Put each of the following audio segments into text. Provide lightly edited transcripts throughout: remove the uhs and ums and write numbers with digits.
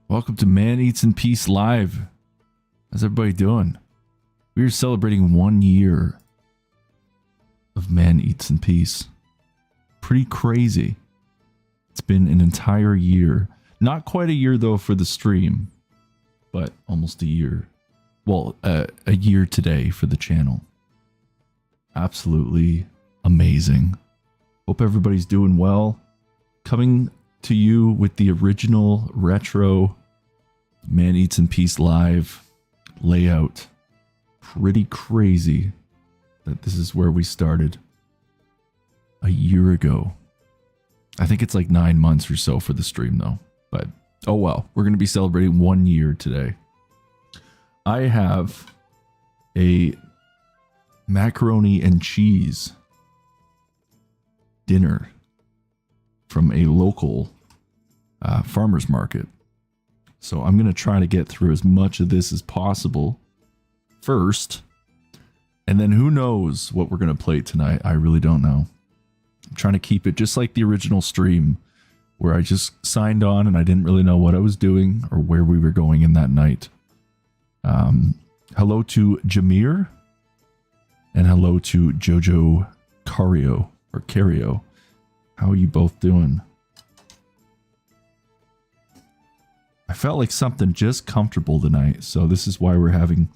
Welcome to Man Eats in Peace Live. How's everybody doing? We are celebrating 1 year of Man Eats in Peace. Pretty crazy. It's been an entire year. Not quite a year though for the stream, but almost a year. Well, a year today for the channel. Absolutely amazing. Hope everybody's doing well. Coming to you with the original retro Man Eats in Peace Live layout. Pretty crazy that this is where we started a year ago. I think it's like 9 months or so for the stream though, but oh well, we're going to be celebrating 1 year today. I have a macaroni and cheese dinner from a local farmer's market. So I'm going to try to get through as much of this as possible first. And then who knows what we're going to play tonight. I really don't know. I'm trying to keep it just like the original stream where I just signed on and I didn't really know what I was doing or where we were going in that night. Hello to Jameer and hello to Jojo Cario or Cario. How are you both doing? I felt like something just comfortable tonight, so this is why we're having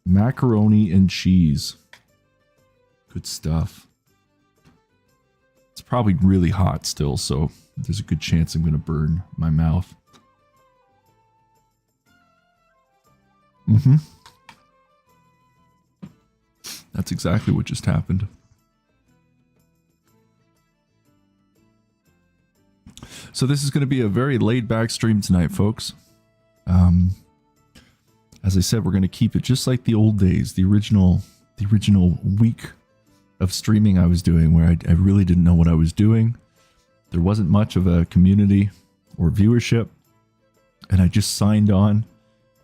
macaroni and cheese. Good stuff. It's probably really hot still, so there's a good chance I'm going to burn my mouth. That's exactly what just happened. So this is going to be a very laid-back stream tonight, folks. As I said, we're going to keep it just like the old days, the original week of streaming I was doing, where I really didn't know what I was doing. There wasn't much of a community or viewership, and I just signed on,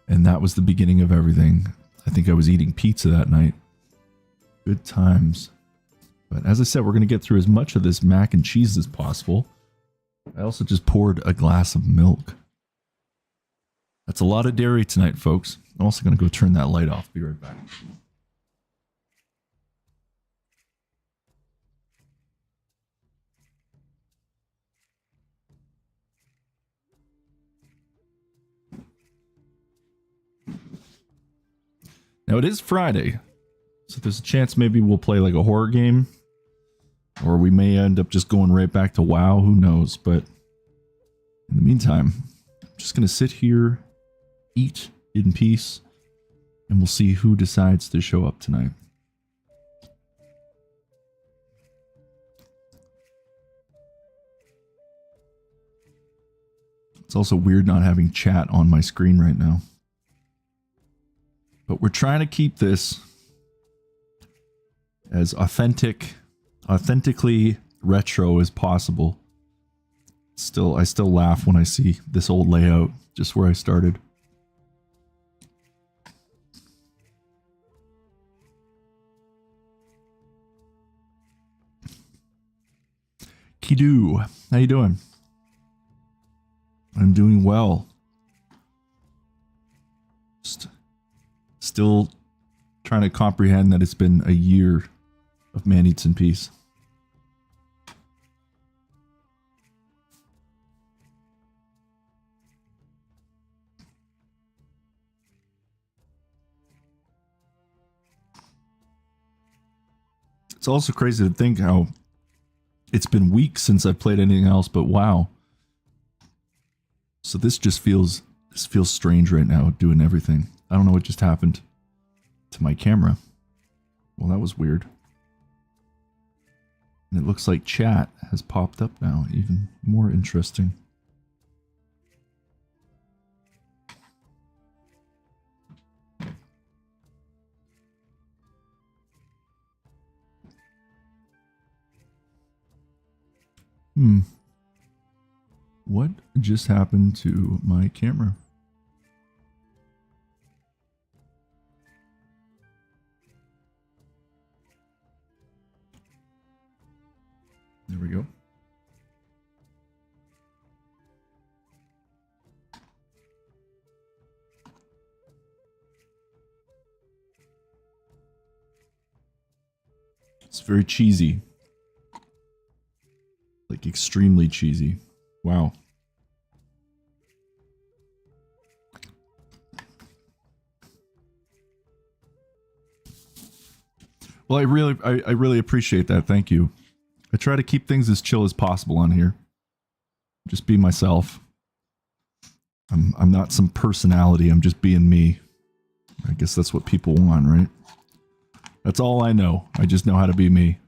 and that was the beginning of everything. I think I was eating pizza that night. Good times. But as I said, we're going to get through as much of this mac and cheese as possible. I also just poured a glass of milk. That's a lot of dairy tonight, folks. I'm also going to go turn that light off. Be right back. Now it is Friday, so there's a chance maybe we'll play like a horror game. Or we may end up just going right back to WoW, who knows. But in the meantime, I'm just going to sit here, eat in peace, and we'll see who decides to show up tonight. It's also weird not having chat on my screen right now. But we're trying to keep this as authentically retro as possible. I still laugh when I see this old layout, just where I started. Kidu, how you doing? I'm doing well. Still trying to comprehend that it's been a year of Man Eats in Peace. It's also crazy to think how it's been weeks since I've played anything else but WoW. So this feels strange right now, doing everything. I don't know what just happened to my camera. Well, that was weird. And it looks like chat has popped up now, even more interesting. What just happened to my camera? There we go. It's very cheesy. Like extremely cheesy. Wow. Well, I really appreciate that. Thank you. I try to keep things as chill as possible on here. Just be myself. I'm not some personality. I'm just being me. I guess that's what people want, right? That's all I know. I just know how to be me.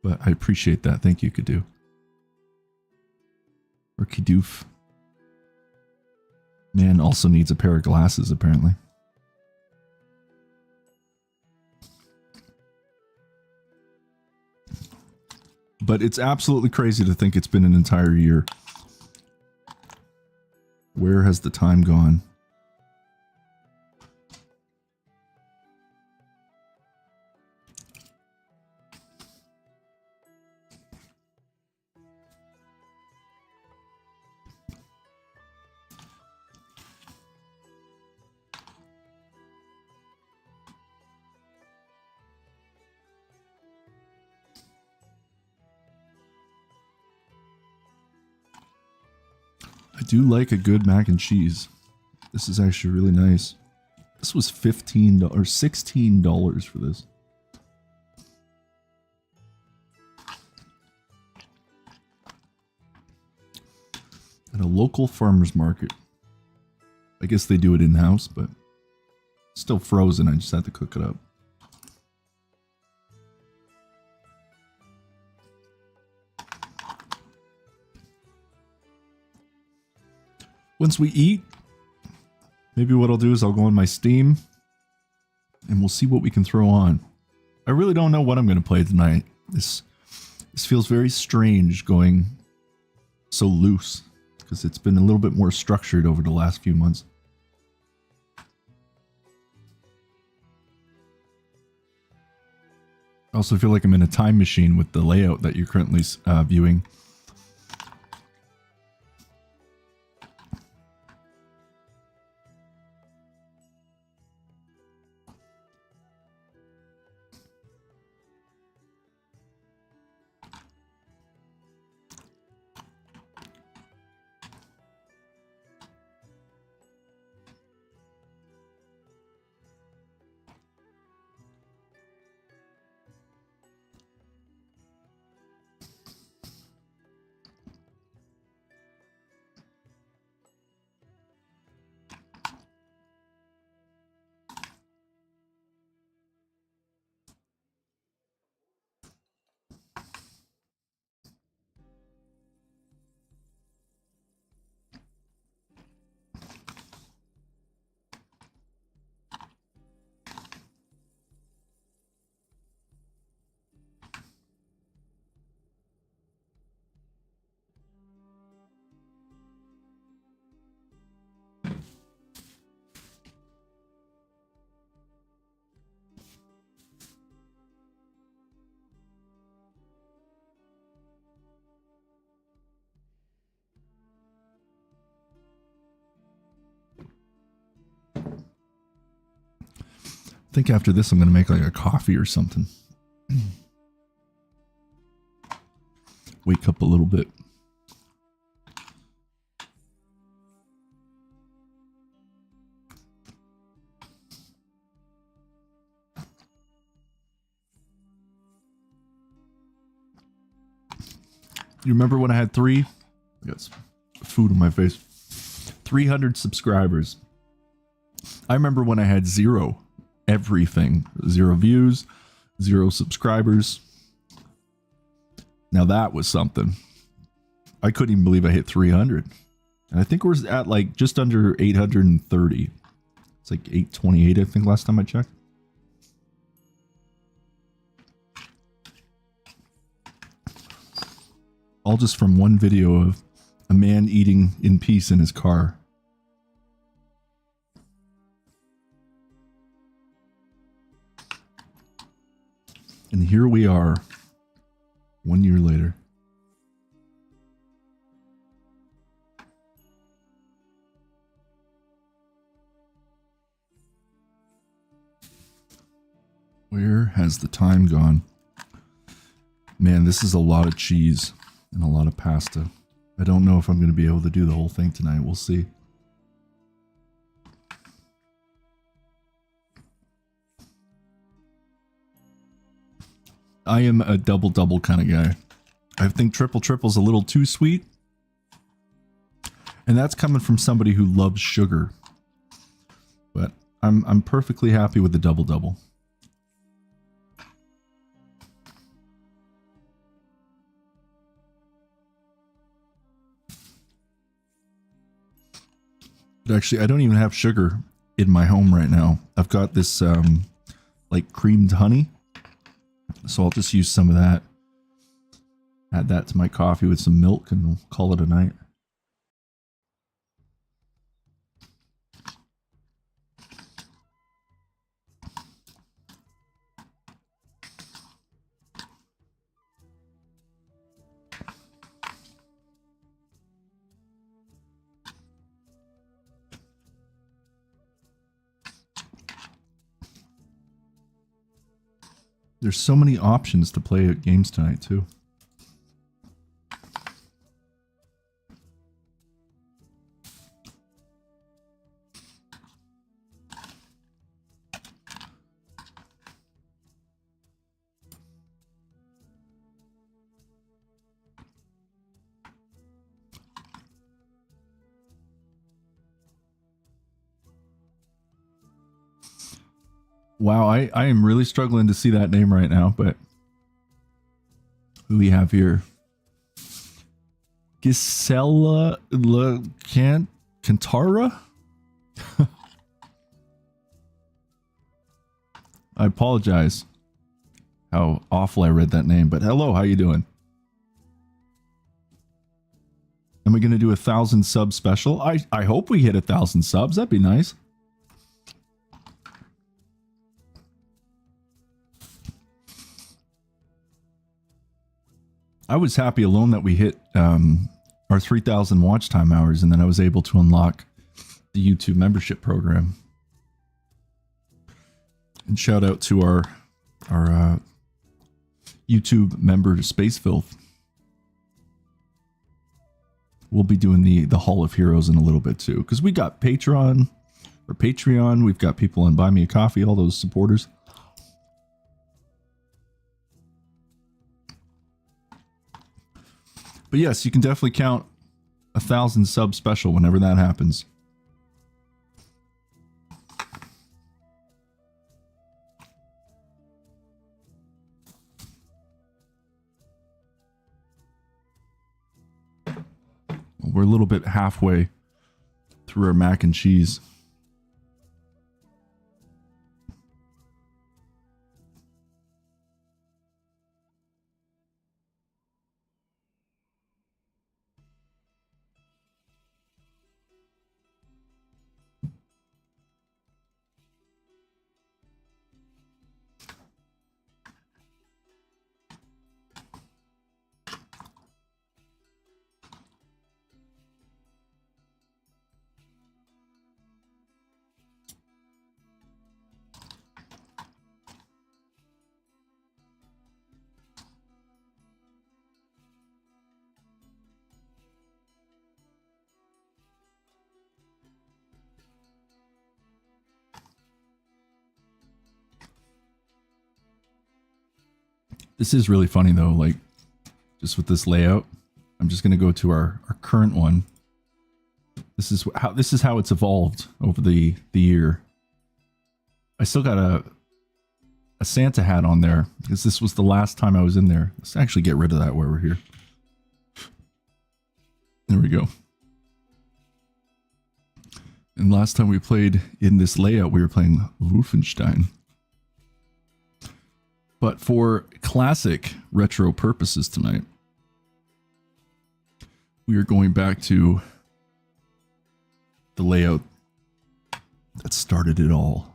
But I appreciate that. Thank you, Kadu. Or Kidoof. Man also needs a pair of glasses, apparently. But it's absolutely crazy to think it's been an entire year. Where has the time gone? I do like a good mac and cheese. This is actually really nice. This was $15 or $16 for this. At a local farmer's market. I guess they do it in-house, but it's still frozen. I just had to cook it up. Once we eat, maybe what I'll do is I'll go on my Steam and we'll see what we can throw on. I really don't know what I'm going to play tonight. This feels very strange going so loose because it's been a little bit more structured over the last few months. I also feel like I'm in a time machine with the layout that you're currently viewing. I think after this I'm going to make like a coffee or something. Wake up a little bit. You remember when I had I got food on my face. 300 subscribers. I remember when I had zero. Everything. 0 views, 0 subscribers. Now that was something. I couldn't even believe I hit 300. And I think we're at like just under 830. It's like 828, I think, last time I checked. All just from one video of a man eating in peace in his car. And here we are, 1 year later. Where has the time gone? Man, this is a lot of cheese and a lot of pasta. I don't know if I'm going to be able to do the whole thing tonight. We'll see. I am a double-double kind of guy. I think triple-triple's a little too sweet. And that's coming from somebody who loves sugar. But I'm perfectly happy with the double-double. But actually, I don't even have sugar in my home right now. I've got this like creamed honey. So I'll just use some of that. Add that to my coffee with some milk and we'll call it a night. There's so many options to play at games tonight, too. Wow, I am really struggling to see that name right now, but who we have here? Gisela Cantara? I apologize how awful I read that name, but hello, how you doing? Am we going to do 1,000 sub special? I hope we hit 1,000 subs. That'd be nice. I was happy alone that we hit our 3,000 watch time hours, and then I was able to unlock the YouTube membership program. And shout out to our YouTube member Space Filth. We'll be doing the Hall of Heroes in a little bit too, because we got Patreon, we've got people on Buy Me a Coffee, all those supporters. But yes, you can definitely count 1,000 sub special whenever that happens. We're a little bit halfway through our mac and cheese. This is really funny though, like just with this layout. I'm just going to go to our current one. This is how it's evolved over the year. I still got a Santa hat on there because this was the last time I was in there. Let's actually get rid of that while we're here. There we go. And last time we played in this layout, we were playing Wolfenstein. But for classic retro purposes tonight, we are going back to the layout that started it all.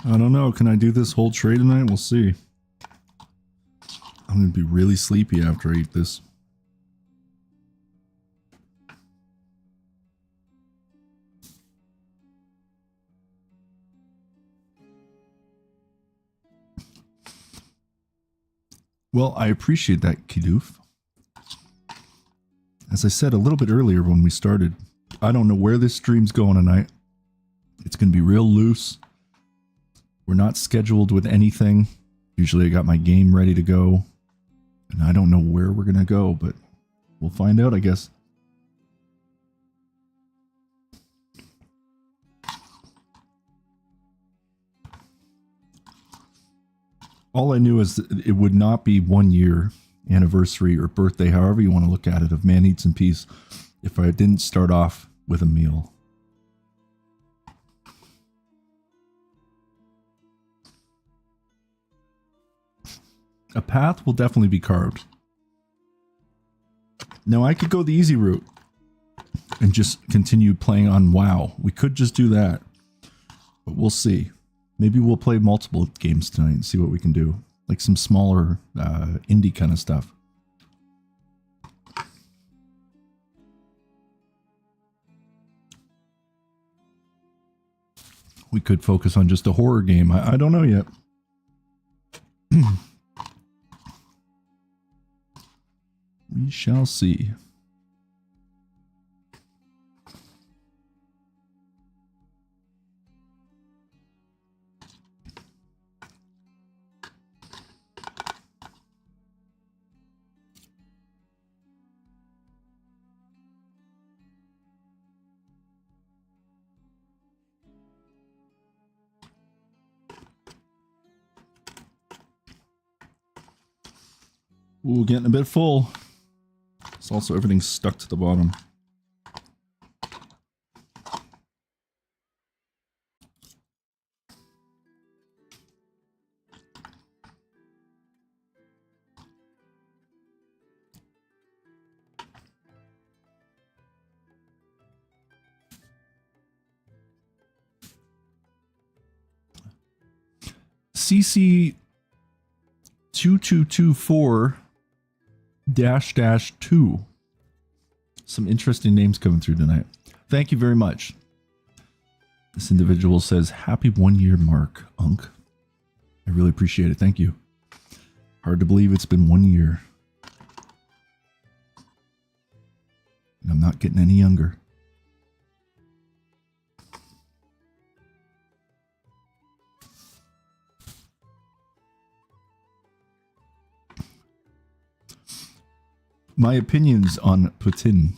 I don't know. Can I do this whole tray tonight? We'll see. I'm going to be really sleepy after I eat this. Well, I appreciate that, Kidoof. As I said a little bit earlier when we started, I don't know where this stream's going tonight. It's going to be real loose. We're not scheduled with anything. Usually I got my game ready to go. And I don't know where we're going to go, but we'll find out, I guess. All I knew is that it would not be 1 year anniversary or birthday, however you want to look at it, of Man Eats in Peace if I didn't start off with a meal. A path will definitely be carved. Now I could go the easy route and just continue playing on WoW. We could just do that, but we'll see. Maybe we'll play multiple games tonight and see what we can do. Like some smaller indie kind of stuff. We could focus on just a horror game. I don't know yet. We shall see. Ooh, getting a bit full. It's also everything's stuck to the bottom. CC 2224 -2. Some interesting names coming through tonight. Thank you very much. This individual says, happy 1 year mark, Unk. I really appreciate it. Thank you. Hard to believe it's been 1 year. And I'm not getting any younger. My opinions on poutine.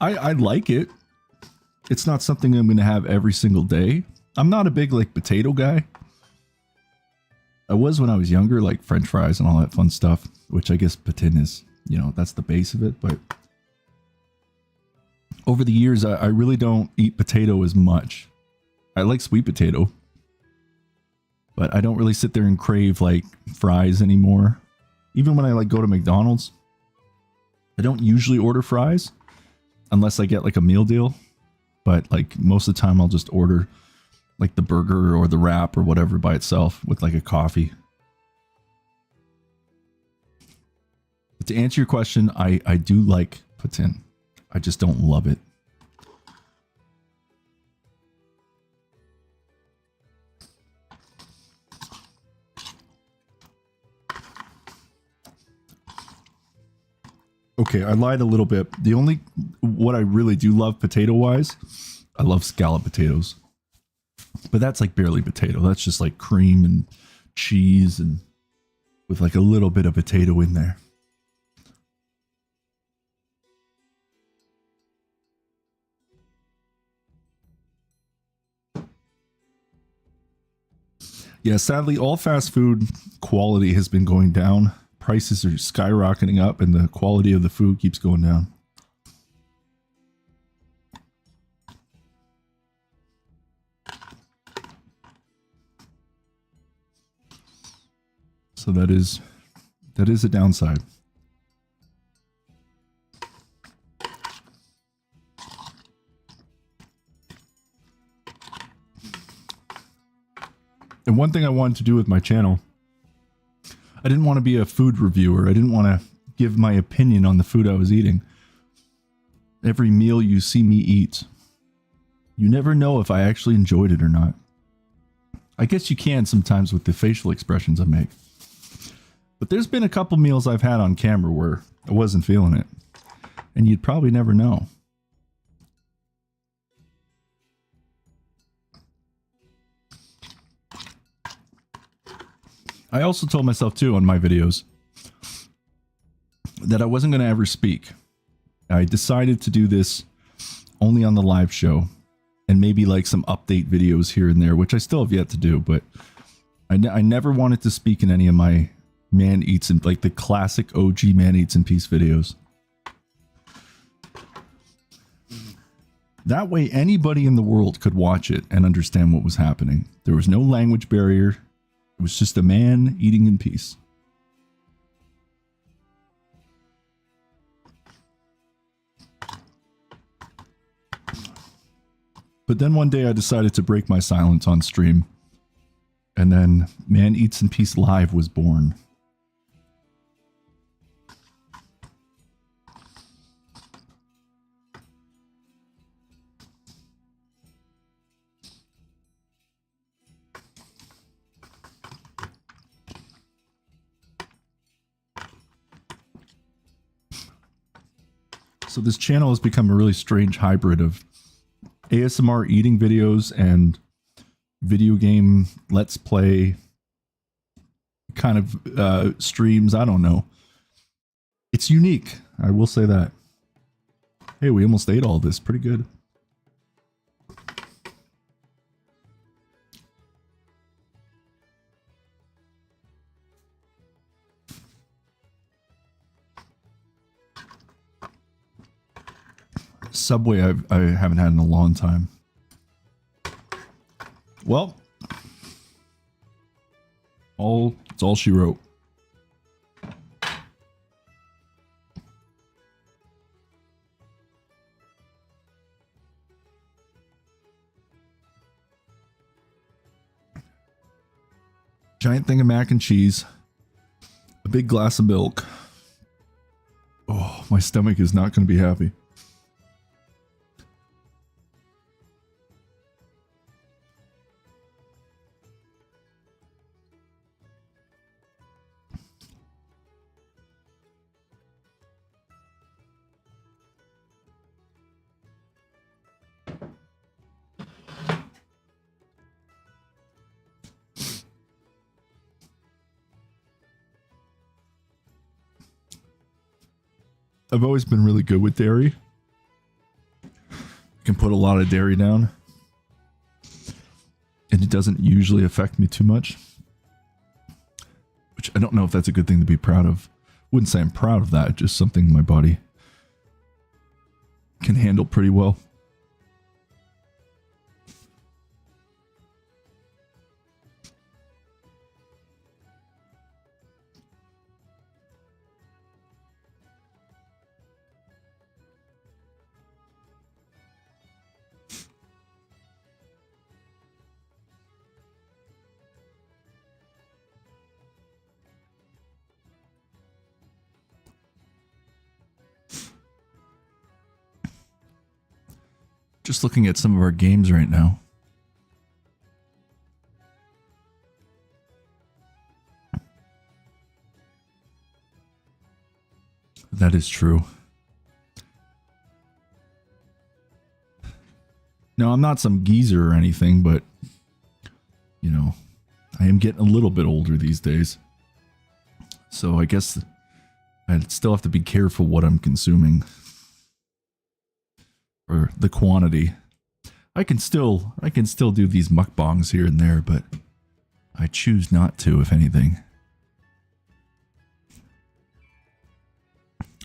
I like it. It's not something I'm going to have every single day. I'm not a big like potato guy. I was when I was younger, like French fries and all that fun stuff, which I guess poutine is, you know, that's the base of it. But over the years, I really don't eat potato as much. I like sweet potato, but I don't really sit there and crave like fries anymore. Even when I like go to McDonald's, I don't usually order fries unless I get like a meal deal. But like most of the time I'll just order like the burger or the wrap or whatever by itself with like a coffee. But to answer your question, I do like poutine. I just don't love it. Okay, I lied a little bit. What I really do love potato-wise, I love scallop potatoes. But that's like barely potato. That's just like cream and cheese and with like a little bit of potato in there. Yeah, sadly, all fast food quality has been going down. Prices are skyrocketing up and the quality of the food keeps going down. So that is a downside. And one thing I wanted to do with my channel, I didn't want to be a food reviewer. I didn't want to give my opinion on the food I was eating. Every meal you see me eat, you never know if I actually enjoyed it or not. I guess you can sometimes with the facial expressions I make. But there's been a couple meals I've had on camera where I wasn't feeling it. And you'd probably never know. I also told myself too on my videos that I wasn't going to ever speak. I decided to do this only on the live show and maybe like some update videos here and there, which I still have yet to do, but I never wanted to speak in any of my Man Eats and like the classic OG Man Eats in Peace videos. That way anybody in the world could watch it and understand what was happening. There was no language barrier. It was just a man eating in peace. But then one day I decided to break my silence on stream. And then Man Eats in Peace Live was born. So this channel has become a really strange hybrid of ASMR eating videos and video game let's play kind of streams. I don't know. It's unique. I will say that. Hey, we almost ate all this. Pretty good. Subway I haven't had in a long time. Well, it's all she wrote. Giant thing of mac and cheese, a big glass of milk. Oh, my stomach is not going to be happy. I've always been really good with dairy. I can put a lot of dairy down. And it doesn't usually affect me too much. Which I don't know if that's a good thing to be proud of. Wouldn't say I'm proud of that, just something my body can handle pretty well. Just looking at some of our games right now. That is true. No, I'm not some geezer or anything, but, you know, I am getting a little bit older these days. So I guess I still have to be careful what I'm consuming. Or the quantity. I can still do these mukbangs here and there, but I choose not to, if anything.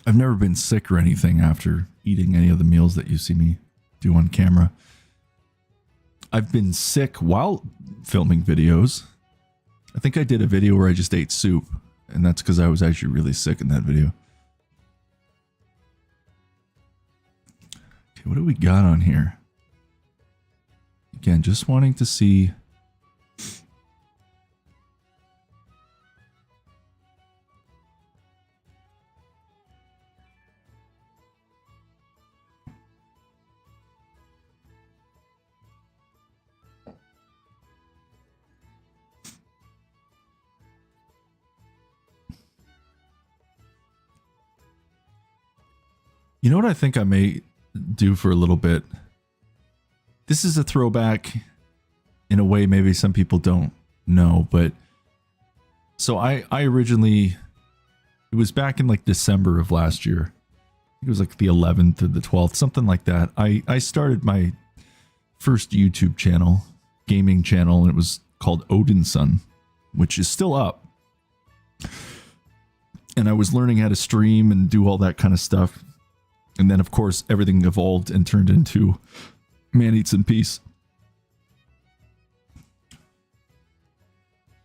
I've never been sick or anything after eating any of the meals that you see me do on camera. I've been sick while filming videos. I think I did a video where I just ate soup, and that's because I was actually really sick in that video. Okay, what do we got on here? Again, just wanting to see You know what I think I may do for a little bit? This is a throwback in a way maybe some people don't know, but so I originally, it was back in like December of last year. It was like the 11th or the 12th, something like that. I started my first YouTube channel, gaming channel, and it was called Odinson, which is still up. And I was learning how to stream and do all that kind of stuff. And then, of course, everything evolved and turned into Man Eats in Peace.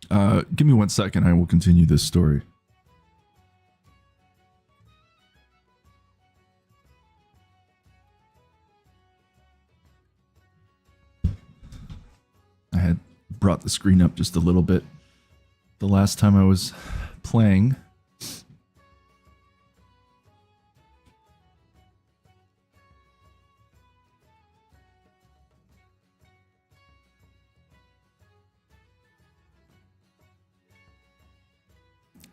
Give me 1 second. I will continue this story. I had brought the screen up just a little bit the last time I was playing.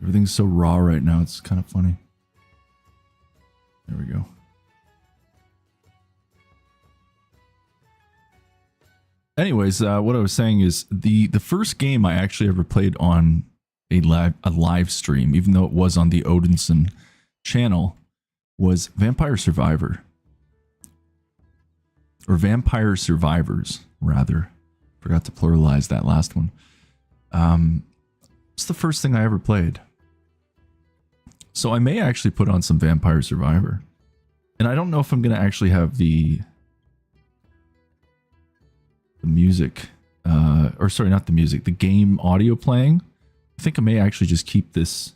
Everything's so raw right now. It's kind of funny. There we go. Anyways, what I was saying is the first game I actually ever played on a live stream, even though it was on the Odinson channel, was Vampire Survivor. Or Vampire Survivors, rather. Forgot to pluralize that last one. It's the first thing I ever played. So I may actually put on some Vampire Survivor. And I don't know if I'm going to actually have the music, or sorry, not the music, the game audio playing. I think I may actually just keep this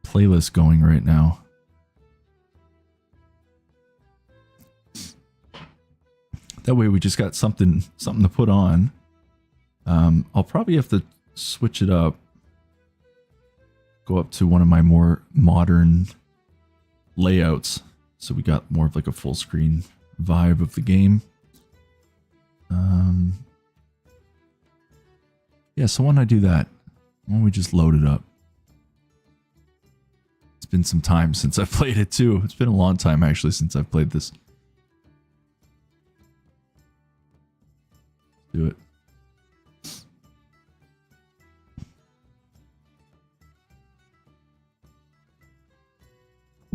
playlist going right now. That way we just got something to put on. I'll probably have to switch it up. Go up to one of my more modern layouts. So we got more of like a full screen vibe of the game. Yeah, so why don't I do that? Why don't we just load it up? It's been some time since I've played it too. It's been a long time actually since I've played this. Do it.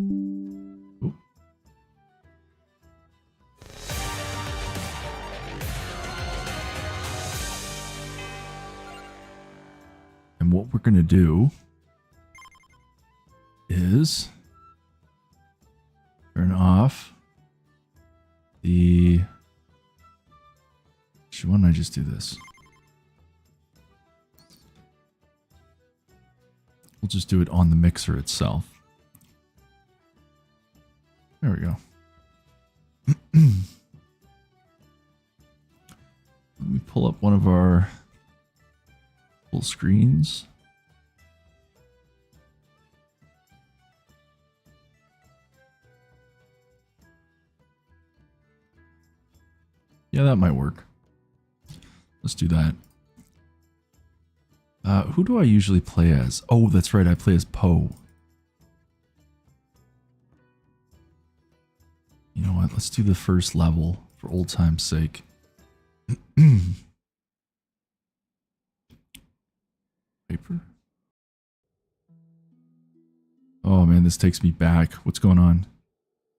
Ooh. And what we're going to do is turn off the... Why don't I just do this? We'll just do it on the mixer itself. There we go. Let me pull up one of our full screens. Yeah, that might work. Let's do that. Who do I usually play as? Oh, that's right. I play as Poe. You know what? Let's do the first level for old time's sake. Paper? Oh man, this takes me back. What's going on?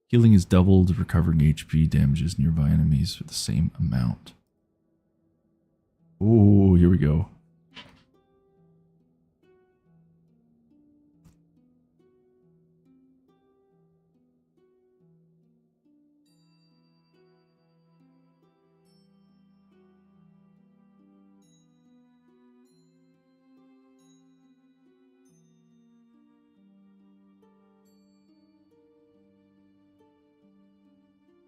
Healing is doubled, recovering HP damages nearby enemies for the same amount. Oh, here we go.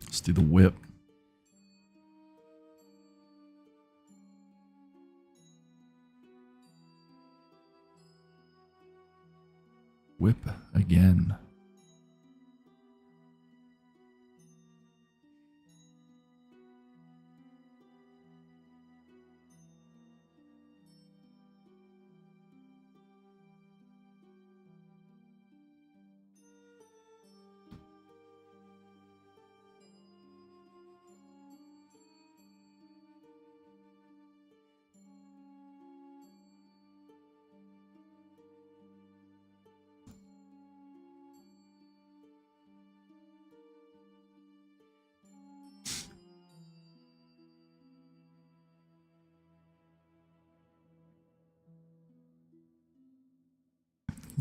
Let's do the whip. Whip again.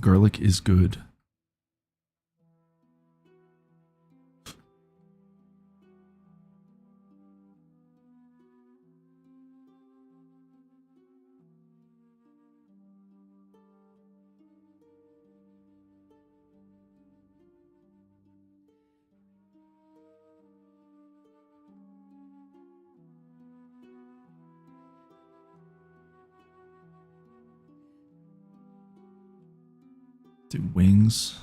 garlic is good. Do wings.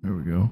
There we go.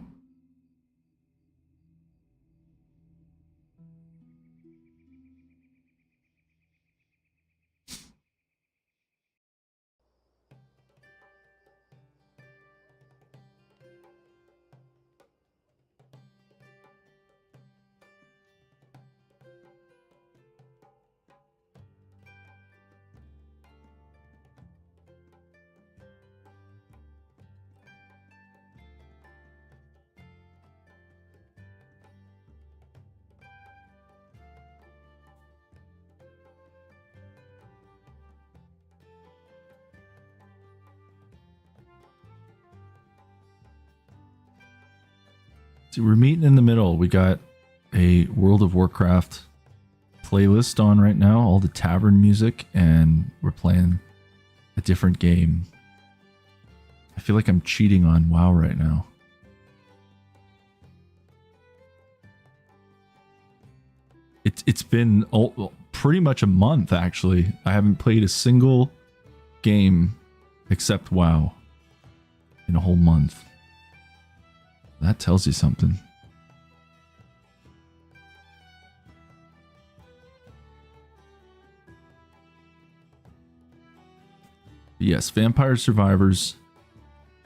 See, we're meeting in the middle. We got a World of Warcraft playlist on right now, all the tavern music, and we're playing a different game. I feel like I'm cheating on WoW right now. It's been pretty much a month, actually. I haven't played a single game except WoW in a whole month. That tells you something. Yes, Vampire Survivors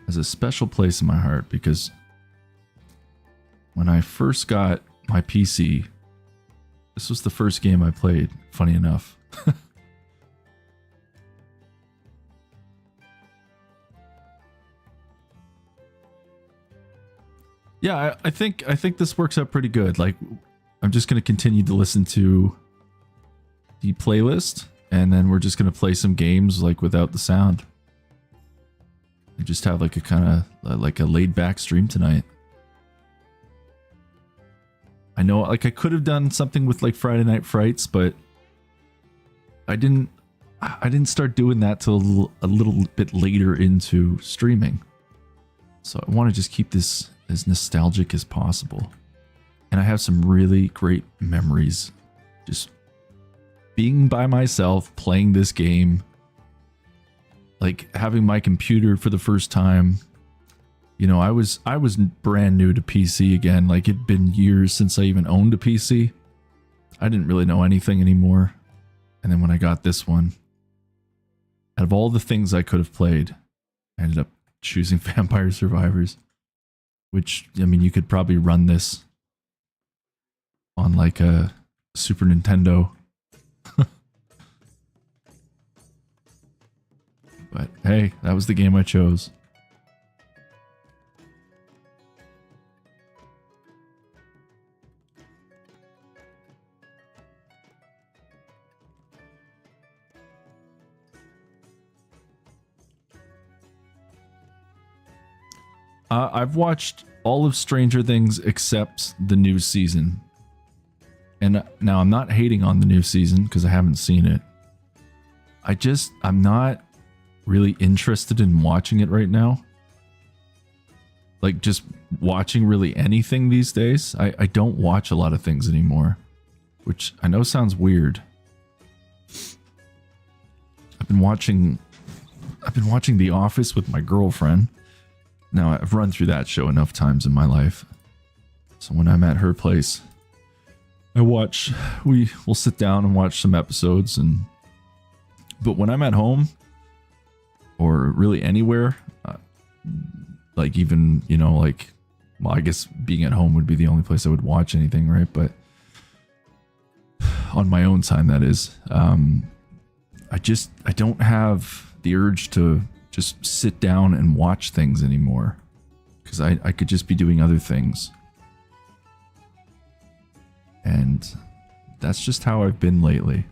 has a special place in my heart because when I first got my PC, this was the first game I played, funny enough. Yeah, I think this works out pretty good. Like, I'm just going to continue to listen to the playlist, and then we're just going to play some games like without the sound. And just have like a kind of like a laid back stream tonight. I know, like, I could have done something with like Friday Night Frights, but I didn't start doing that till a little bit later into streaming. So I want to just keep this as nostalgic as possible. And I have some really great memories just being by myself, playing this game, like having my computer for the first time. You know, I was brand new to PC again. Like, it'd been years since I even owned a PC. I didn't really know anything anymore. And then when I got this one, out of all the things I could have played, I ended up choosing Vampire Survivors. Which, I mean, you could probably run this on like a Super Nintendo. But hey, that was the game I chose. I've watched all of Stranger Things except the new season. And now I'm not hating on the new season because I haven't seen it. I'm not really interested in watching it right now. Like, just watching really anything these days. I don't watch a lot of things anymore, which I know sounds weird. I've been watching The Office with my girlfriend. Now, I've run through that show enough times in my life. So when I'm at her place, we'll sit down and watch some episodes. But when I'm at home, or really anywhere, like even, like, well, I guess being at home would be the only place I would watch anything, right? But on my own time, that is. I don't have the urge to just sit down and watch things anymore, because I could just be doing other things. And that's just how I've been lately.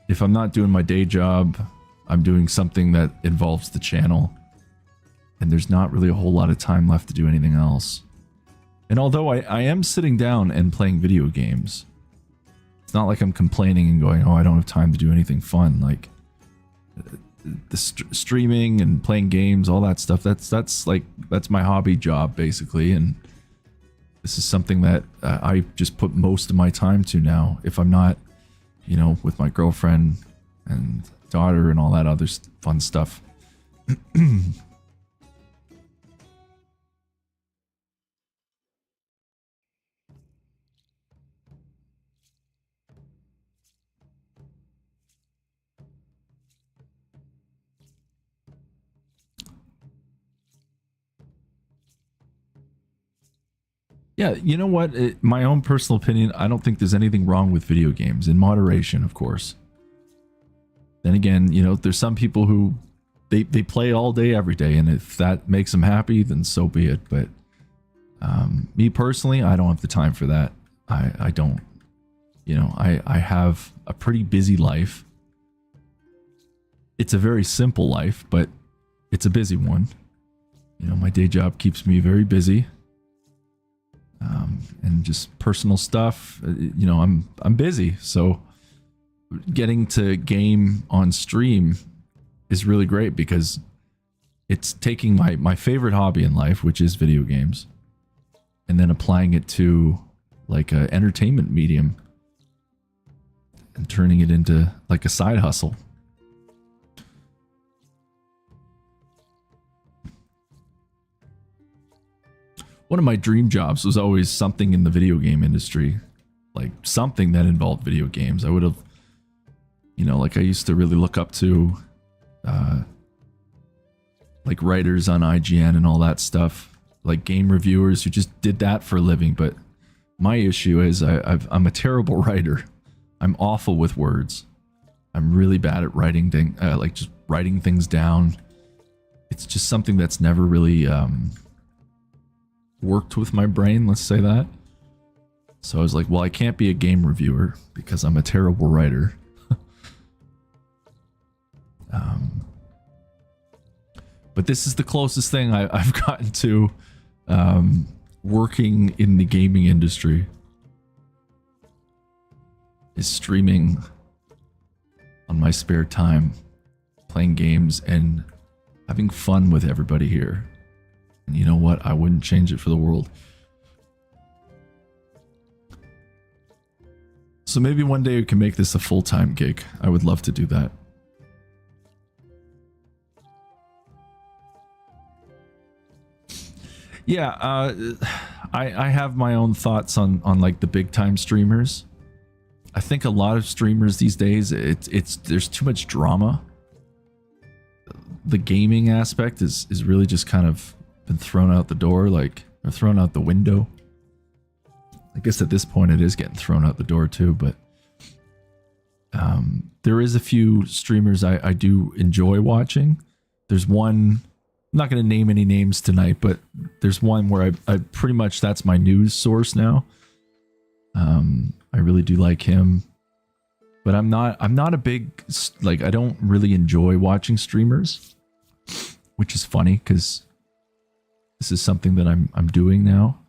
If I'm not doing my day job, I'm doing something that involves the channel. And there's not really a whole lot of time left to do anything else. And although I am sitting down and playing video games, it's not like I'm complaining and going, oh, I don't have time to do anything fun. Like, the streaming and playing games, all that stuff, that's my hobby job, basically. And this is something that I just put most of my time to now. If I'm not, with my girlfriend and daughter and all that other fun stuff. Yeah, you know what? My own personal opinion, I don't think there's anything wrong with video games, in moderation, of course. Then again, there's some people who they play all day, every day, and if that makes them happy, then so be it. But me personally, I don't have the time for that. I don't. I have a pretty busy life. It's a very simple life, but it's a busy one. My day job keeps me very busy. And just personal stuff, I'm busy, so getting to game on stream is really great, because it's taking my favorite hobby in life, which is video games, and then applying it to like a entertainment medium and turning it into like a side hustle. One of my dream jobs was always something in the video game industry, like something that involved video games. I would have, like I used to really look up to, like writers on IGN and all that stuff, like game reviewers who just did that for a living. But my issue is I'm a terrible writer. I'm awful with words. I'm really bad at writing like just writing things down. It's just something that's never really, worked with my brain, let's say that. So I was like, well, I can't be a game reviewer because I'm a terrible writer. But this is the closest thing I've gotten to working in the gaming industry, is streaming on my spare time, playing games and having fun with everybody here. And you know what? I wouldn't change it for the world. So maybe one day we can make this a full-time gig. I would love to do that. Yeah, I have my own thoughts on like the big-time streamers. I think a lot of streamers these days, there's too much drama. The gaming aspect is really just kind of been thrown out the door, or thrown out the window. I guess at this point it is getting thrown out the door too, but there is a few streamers I do enjoy watching. There's one, I'm not going to name any names tonight, but there's one where I pretty much, that's my news source now. I really do like him, but I'm not a big, like, I don't really enjoy watching streamers, which is funny because this is something that I'm doing now.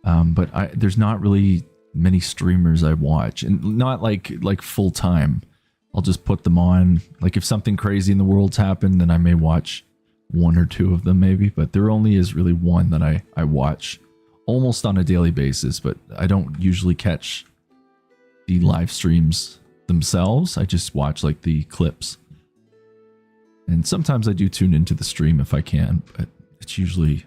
But there's not really many streamers I watch, and not like full time. I'll just put them on. Like if something crazy in the world's happened, then I may watch one or two of them maybe, but there only is really one that I watch almost on a daily basis, but I don't usually catch the live streams themselves. I just watch like the clips. And sometimes I do tune into the stream if I can, but it's usually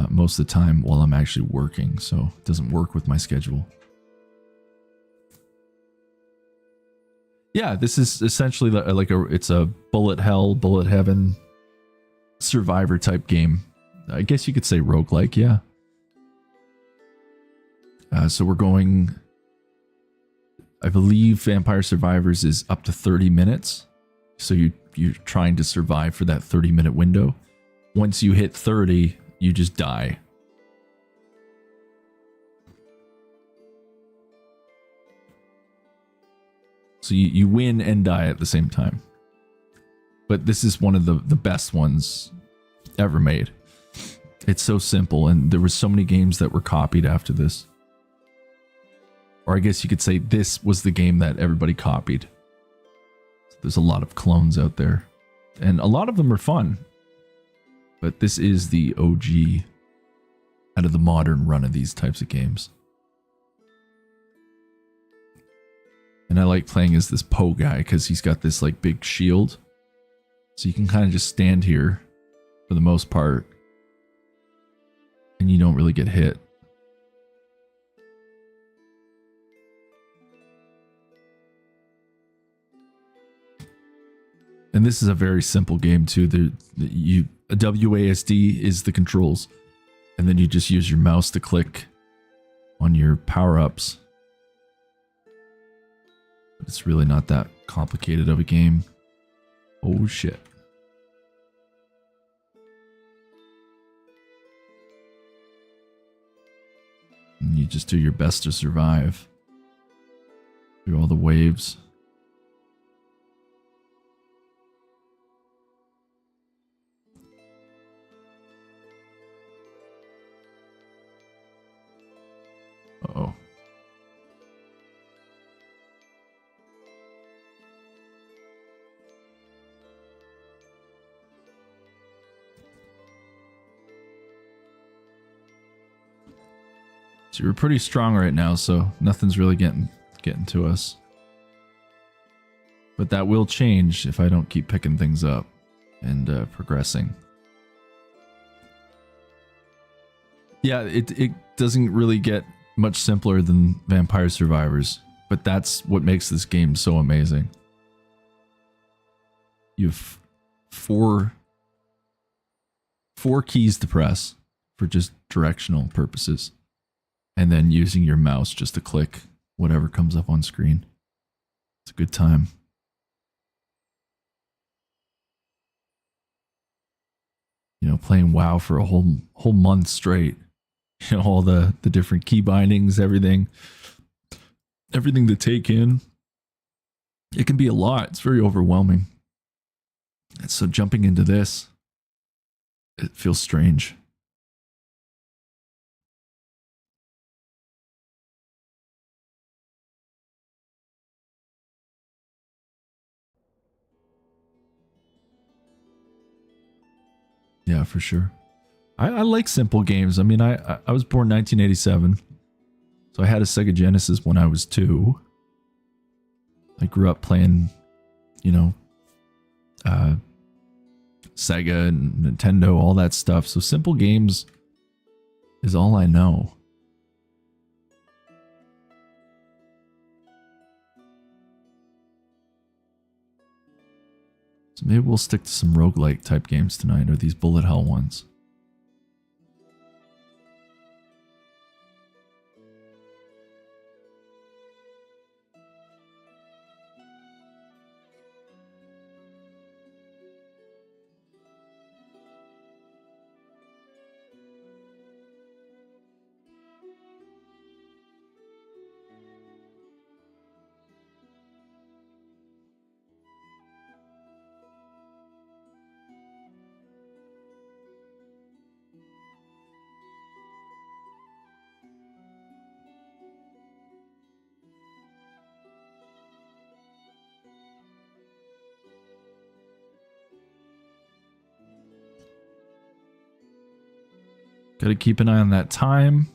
most of the time while I'm actually working, so it doesn't work with my schedule. Yeah, this is essentially like it's a bullet hell, bullet heaven survivor type game. I guess you could say roguelike, yeah. So we're going, I believe Vampire Survivors is up to 30 minutes. So you're trying to survive for that 30-minute window. Once you hit 30, you just die. So you win and die at the same time. But this is one of the best ones ever made. It's so simple, and there were so many games that were copied after this. Or I guess you could say this was the game that everybody copied. So there's a lot of clones out there. And a lot of them are fun. But this is the OG out of the modern run of these types of games. And I like playing as this Poe guy because he's got this like big shield. So you can kind of just stand here for the most part. And you don't really get hit. And this is a very simple game too. A WASD is the controls. And then you just use your mouse to click on your power-ups. But it's really not that complicated of a game. Oh shit. And you just do your best to survive through all the waves. Uh-oh. So we're pretty strong right now, so nothing's really getting to us. But that will change if I don't keep picking things up and progressing. Yeah, it doesn't really get much simpler than Vampire Survivors, but that's what makes this game so amazing. You have four keys to press for just directional purposes, and then using your mouse just to click whatever comes up on screen. It's a good time. You know, playing WoW for a whole month straight. You know, all the different key bindings, everything to take in. It can be a lot. It's very overwhelming. And so jumping into this, it feels strange. Yeah, for sure. I like simple games. I mean, I was born 1987, so I had a Sega Genesis when I was 2. I grew up playing, you know, Sega and Nintendo, all that stuff. So simple games is all I know. So maybe we'll stick to some roguelike type games tonight, or these bullet hell ones. Got to keep an eye on that time.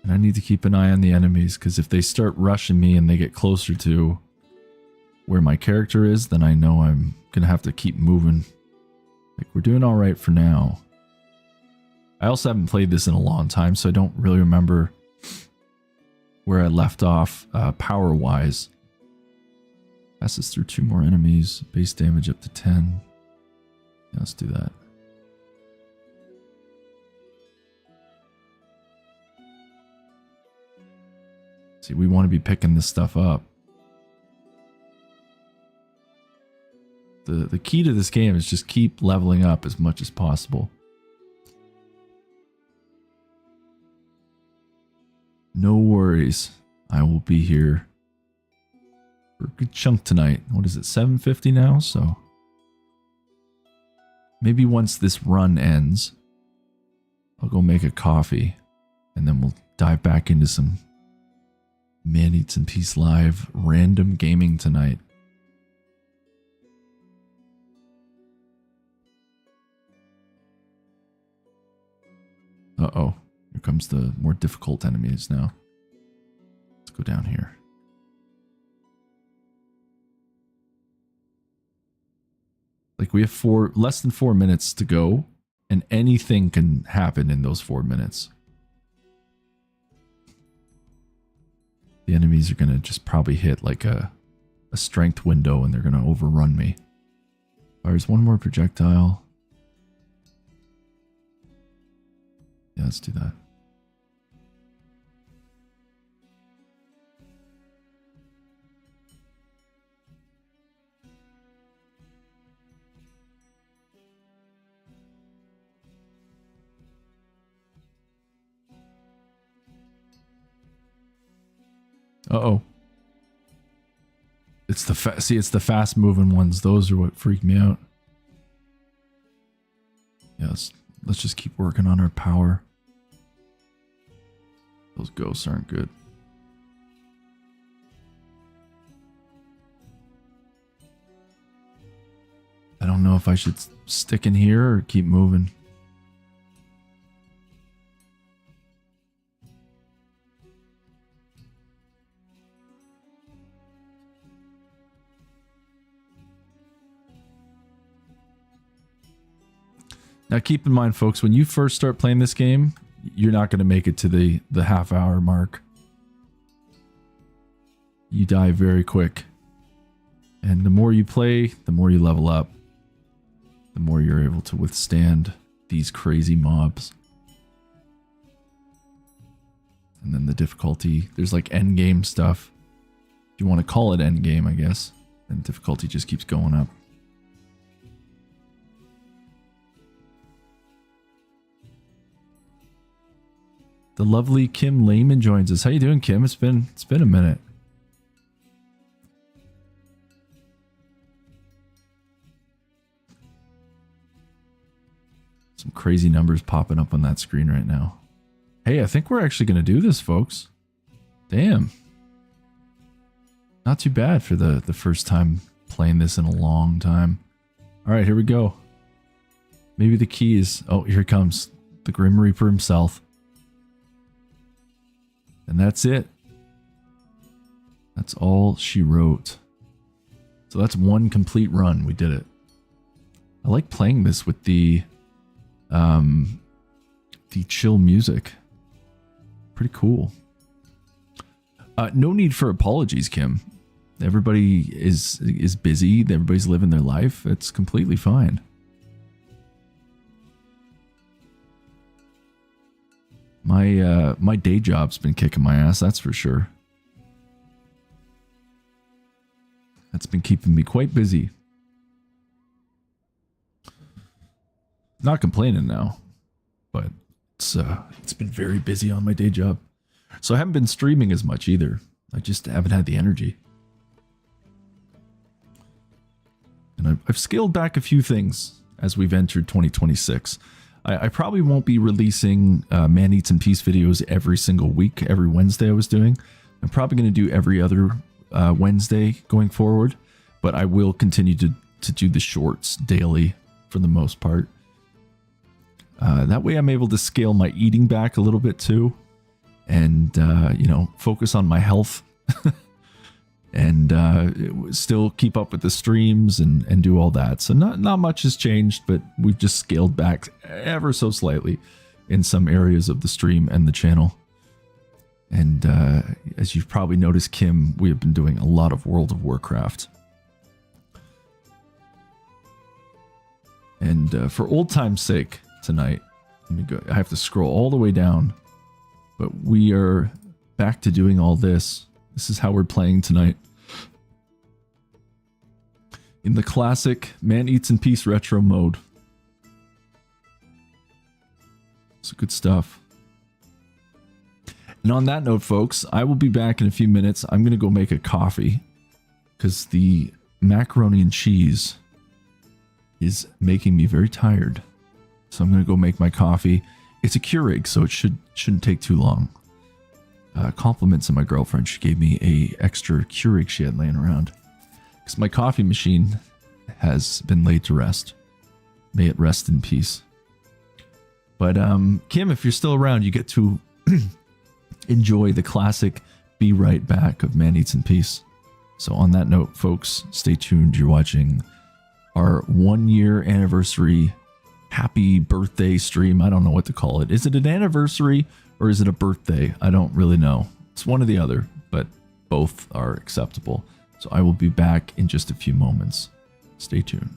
And I need to keep an eye on the enemies, because if they start rushing me and they get closer to where my character is, then I know I'm gonna have to keep moving. Like, we're doing all right for now. I also haven't played this in a long time, so I don't really remember where I left off power-wise. Passes through 2 more enemies. Base damage up to 10. Yeah, let's do that. See, we want to be picking this stuff up. The key to this game is just keep leveling up as much as possible. No worries. I will be here for a good chunk tonight. What is it, 7:50 now? So maybe once this run ends, I'll go make a coffee and then we'll dive back into some Man Eats in Peace Live random gaming tonight. Uh-oh. Here comes the more difficult enemies now. Let's go down here. Like, we have less than 4 minutes to go, and anything can happen in those 4 minutes. The enemies are going to just probably hit like a strength window and they're going to overrun me. Fires 1 more projectile. Yeah, let's do that. Uh-oh. It's the it's the fast moving ones. Those are what freak me out. Yes, let's just keep working on our power. Those ghosts aren't good. I don't know if I should stick in here or keep moving. Now keep in mind, folks, when you first start playing this game, you're not going to make it to the half-hour mark. You die very quick. And the more you play, the more you level up. The more you're able to withstand these crazy mobs. And then the difficulty, there's like endgame stuff. If you want to call it endgame, I guess. And difficulty just keeps going up. The lovely Kim Lehman joins us. How you doing, Kim? It's been a minute. Some crazy numbers popping up on that screen right now. Hey, I think we're actually going to do this, folks. Damn. Not too bad for the first time playing this in a long time. All right, here we go. Maybe the key is... Oh, here comes the Grim Reaper himself. And that's it. That's all she wrote. So that's one complete run. We did it. I like playing this with the chill music. Pretty cool. No need for apologies, Kim. Everybody is busy. Everybody's living their life. It's completely fine. My day job's been kicking my ass, that's for sure. That's been keeping me quite busy. Not complaining now, but it's been very busy on my day job. So I haven't been streaming as much either. I just haven't had the energy. And I've scaled back a few things as we've entered 2026. I probably won't be releasing Man Eats in Peace videos every single week, every Wednesday I was doing. I'm probably going to do every other Wednesday going forward, but I will continue to do the shorts daily for the most part. That way I'm able to scale my eating back a little bit too, and you know, focus on my health. and still keep up with the streams and do all that. So not much has changed, but we've just scaled back ever so slightly in some areas of the stream and the channel. And as you've probably noticed, Kim, we have been doing a lot of World of Warcraft. And for old time's sake tonight, let me go. I have to scroll all the way down, but we are back to doing all this. This is how we're playing tonight. In the classic Man Eats in Peace retro mode. It's good stuff. And on that note, folks, I will be back in a few minutes. I'm going to go make a coffee because the macaroni and cheese is making me very tired. So I'm going to go make my coffee. It's a Keurig, so it shouldn't take too long. Compliments of my girlfriend. She gave me a extra Keurig she had laying around. Because my coffee machine has been laid to rest. May it rest in peace. But Kim, if you're still around, you get to enjoy the classic Be Right Back of Man Eats in Peace. So on that note, folks, stay tuned. You're watching our 1-year anniversary happy birthday stream. I don't know what to call it. Is it an anniversary or is it a birthday? I don't really know. It's one or the other, but both are acceptable. So I will be back in just a few moments. Stay tuned.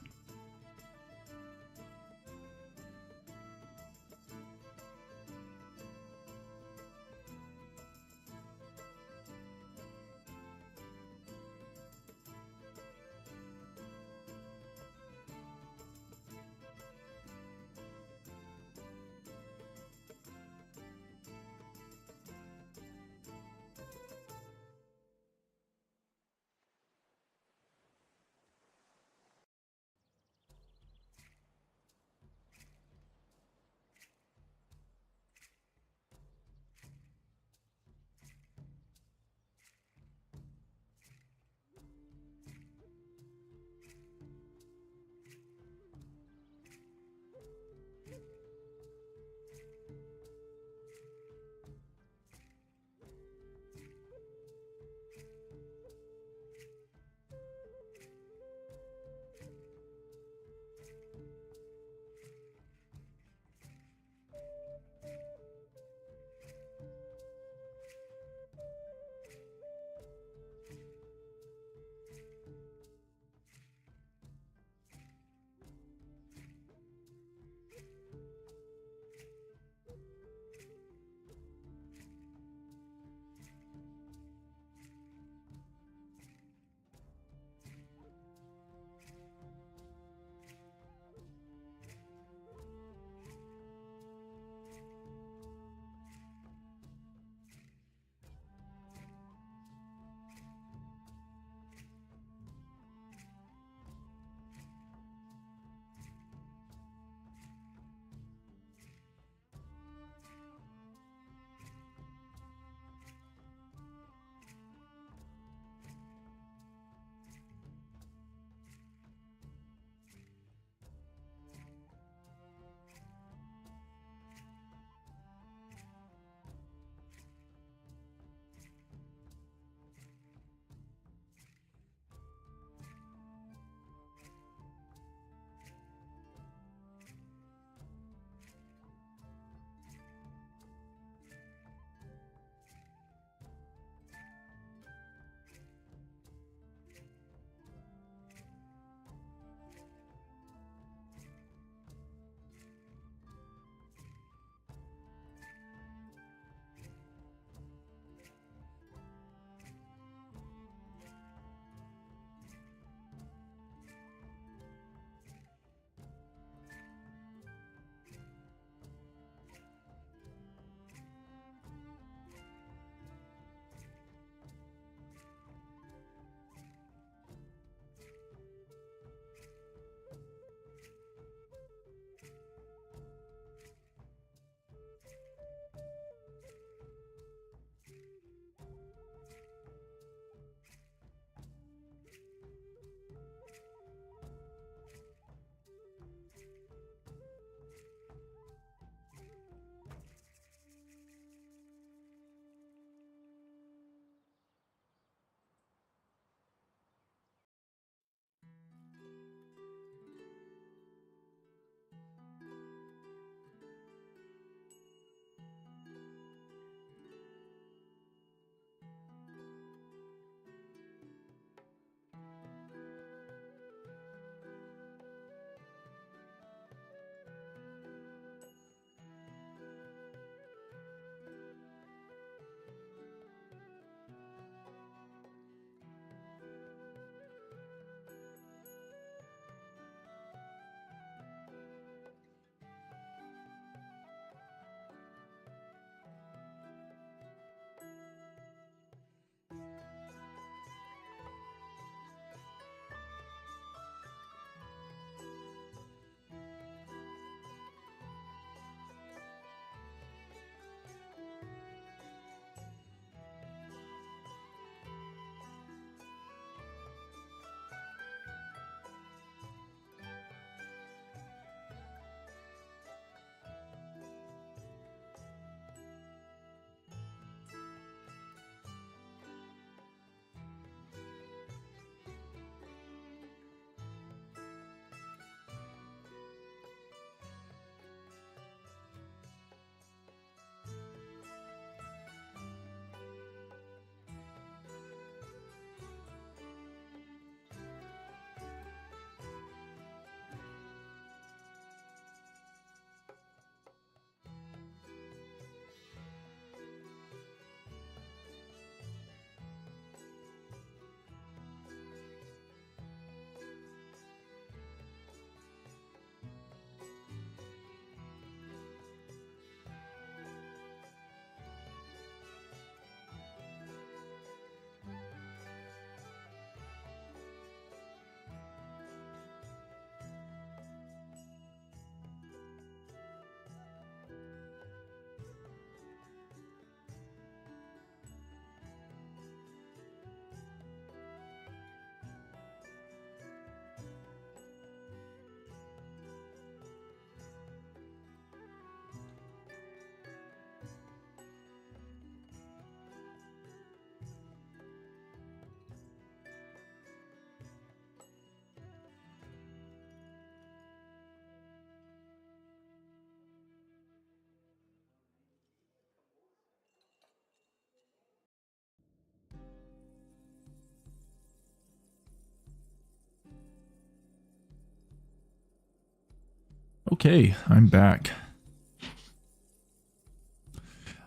Okay, I'm back.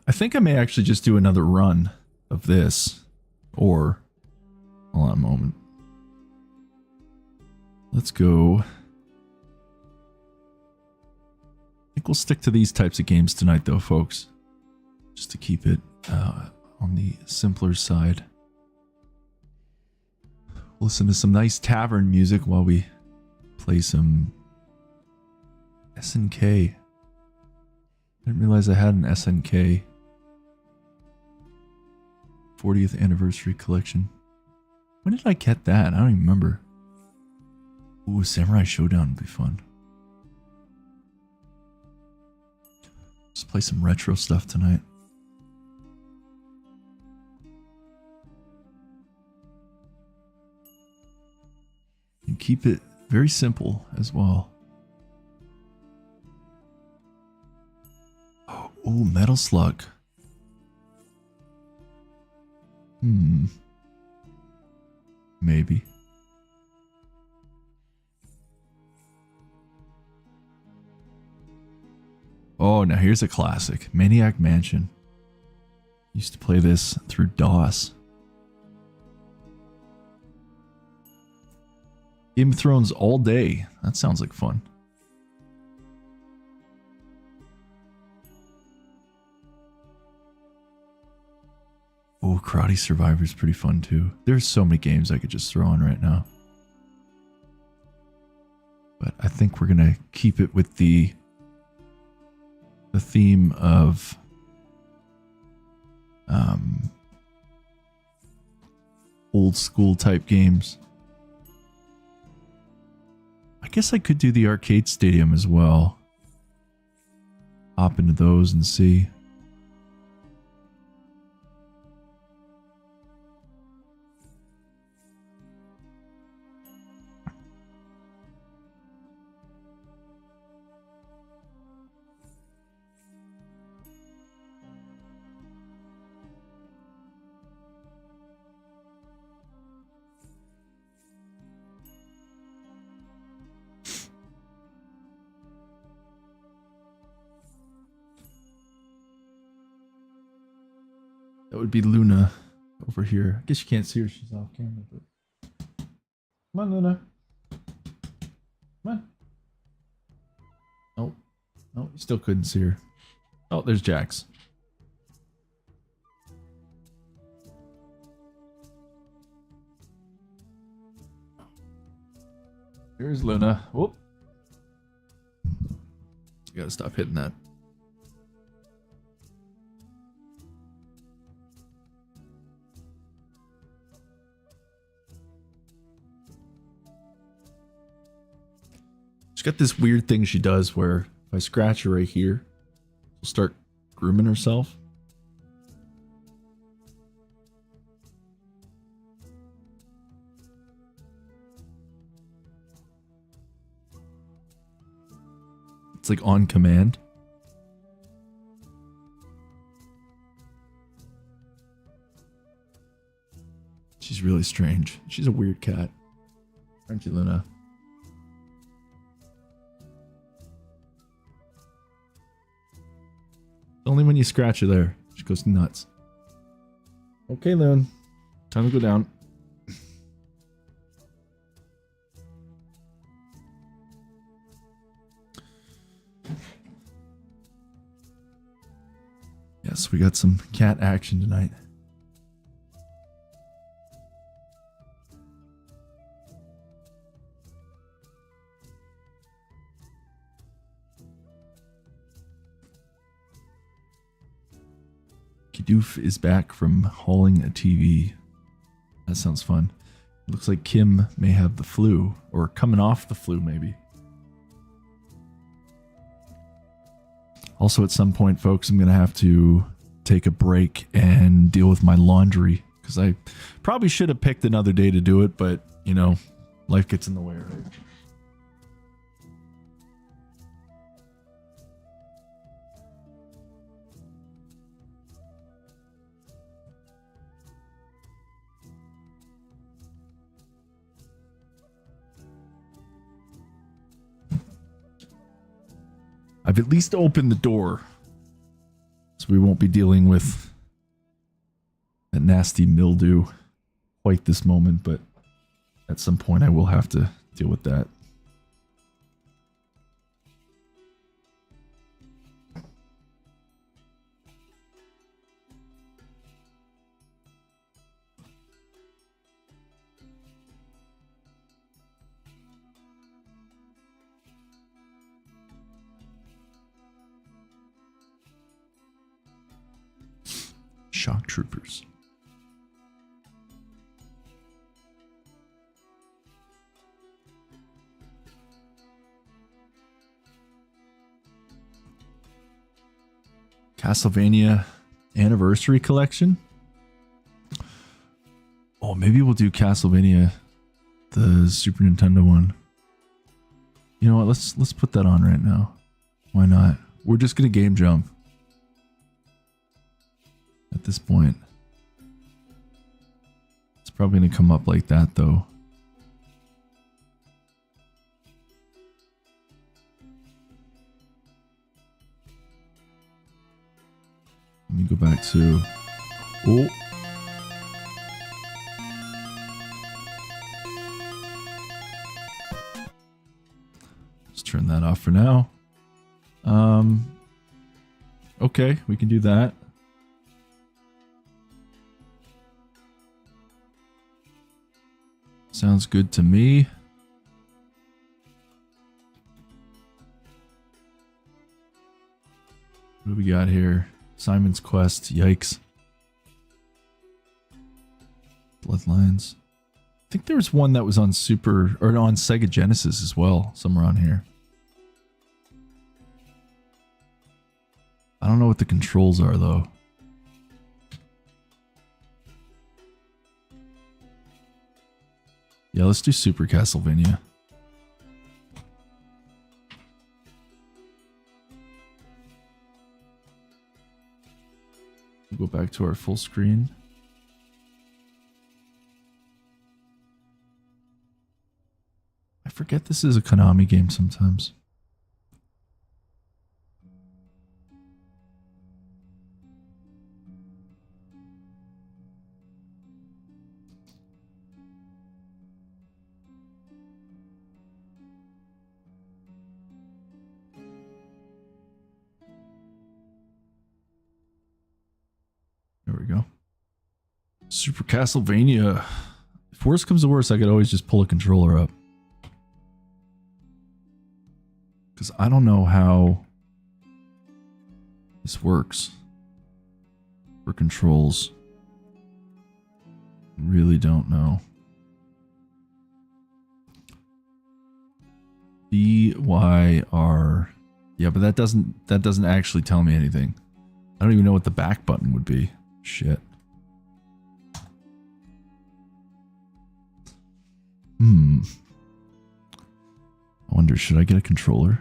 I think I may actually just do another run of this. Or, hold on a moment. Let's go. I think we'll stick to these types of games tonight though, folks. Just to keep it on the simpler side. Listen to some nice tavern music while we play some SNK. I didn't realize I had an SNK 40th anniversary collection. When did I get that? I don't even remember. Ooh, Samurai Showdown would be fun. Let's play some retro stuff tonight. And keep it very simple as well. Oh, Metal Slug. Maybe. Oh, now here's a classic. Maniac Mansion. Used to play this through DOS. Game of Thrones all day. That sounds like fun. Oh, Karate Survivor is pretty fun too. There's so many games I could just throw on right now. But I think we're going to keep it with the theme of old school type games. I guess I could do the arcade stadium as well. Hop into those and see. That would be Luna over here. I guess you can't see her. She's off camera. But come on, Luna. Come on. Oh. No, you still couldn't see her. Oh, there's Jax. Here's Luna. Whoop. You gotta stop hitting that. She's got this weird thing she does where if I scratch her right here, she'll start grooming herself. It's like on command. She's really strange. She's a weird cat. Aren't you, Luna? Only when you scratch her there. She goes nuts. Okay, Loon. Time to go down. Yes, we got some cat action tonight. Doof is back from hauling a TV. That sounds fun. Looks like Kim may have the flu, or coming off the flu maybe. Also at some point, folks, I'm going to have to take a break and deal with my laundry, because I probably should have picked another day to do it, but, you know, life gets in the way, right? I've at least opened the door. So we won't be dealing with that nasty mildew quite this moment, but at some point I will have to deal with that. Shock troopers. Castlevania Anniversary Collection. Oh, maybe we'll do Castlevania, the Super Nintendo one. You know what? Let's put that on right now. Why not? We're just gonna game jump at this point. It's probably gonna come up like that though. Let me go back to... Oh. Let's turn that off for now. Okay, we can do that. Sounds good to me. What do we got here? Simon's Quest. Yikes. Bloodlines. I think there was one that was on Super or on Sega Genesis as well, somewhere on here. I don't know what the controls are though. Yeah, let's do Super Castlevania. We'll go back to our full screen. I forget this is a Konami game sometimes. There we go. Super Castlevania. If worse comes to worse, I could always just pull a controller up. Because I don't know how this works for controls. Really don't know. BYR. Yeah, but that doesn't actually tell me anything. I don't even know what the back button would be. Shit. I wonder, should I get a controller?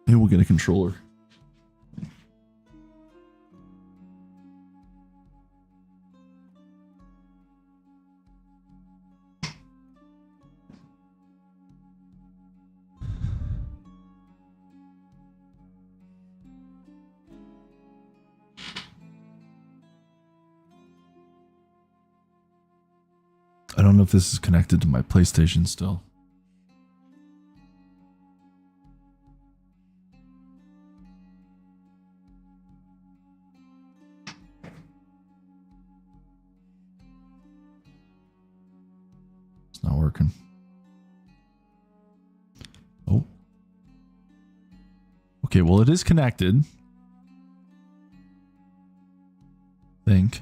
Maybe we'll get a controller. I don't know if this is connected to my PlayStation still. It's not working. Oh. Okay, well it is connected. I think.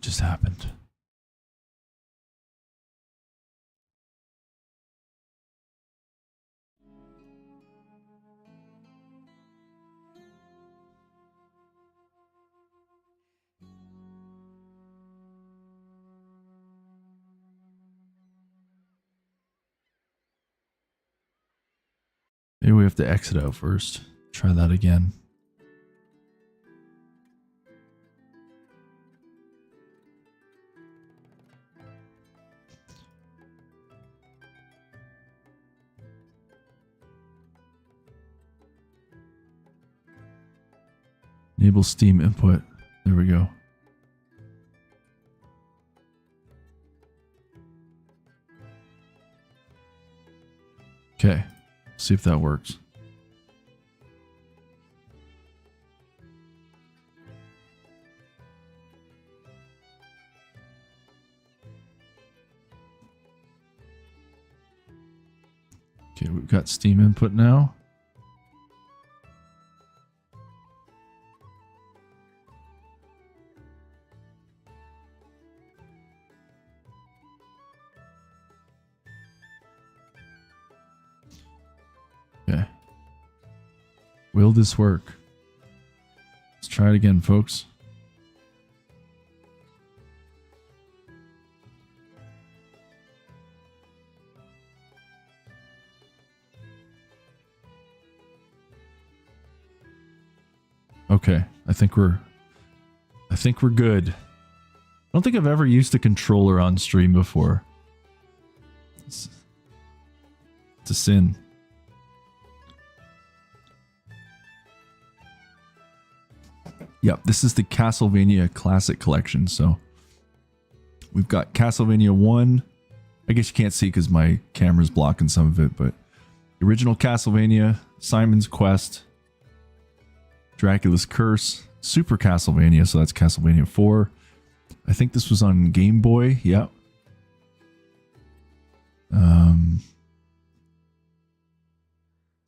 Just happened. Maybe we have to exit out first. Try that again. Enable Steam input. There we go. Okay, see if that works. Okay, we've got Steam input now. Okay. Will this work? Let's try it again, folks. Okay, I think we're good. I don't think I've ever used a controller on stream before. It's a sin. Yep, this is the Castlevania Classic Collection. So we've got Castlevania 1. I guess you can't see because my camera's blocking some of it, but the original Castlevania, Simon's Quest, Dracula's Curse, Super Castlevania, so that's Castlevania 4. I think this was on Game Boy, yep.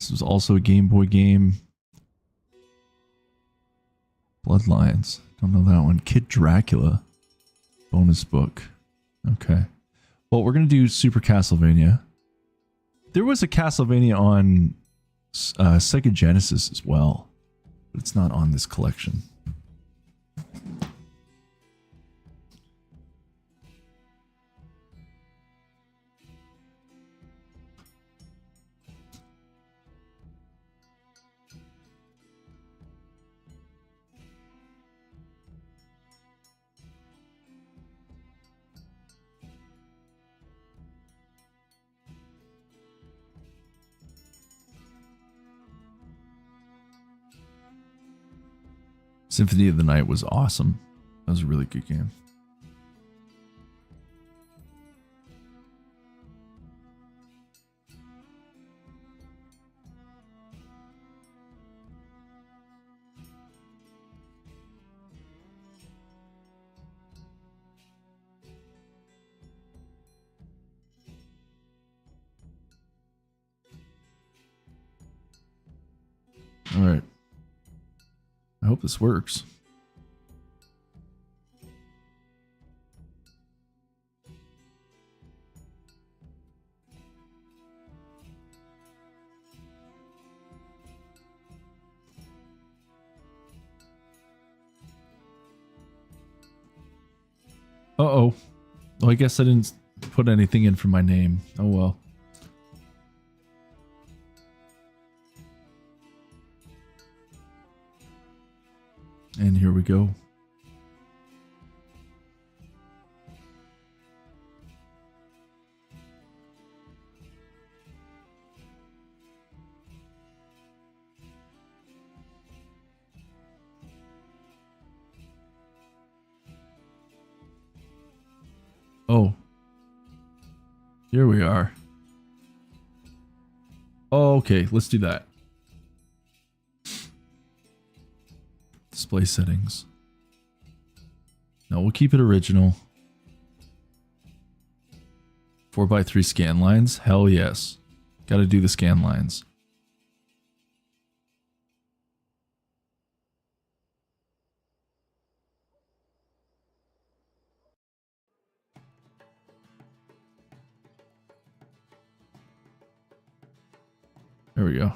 This was also a Game Boy game. Bloodlines, don't know that one. Kid Dracula, bonus book. Okay. Well, we're going to do Super Castlevania. There was a Castlevania on Sega Genesis as well. But it's not on this collection. Symphony of the Night was awesome. That was a really good game. All right. I hope this works. Uh-oh. Well, I guess I didn't put anything in for my name. Oh well. And here we go. Oh. Here we are. Oh, okay, let's do that. Display settings. No, we'll keep it original. 4x3 scan lines? Hell yes. Gotta do the scan lines. There we go.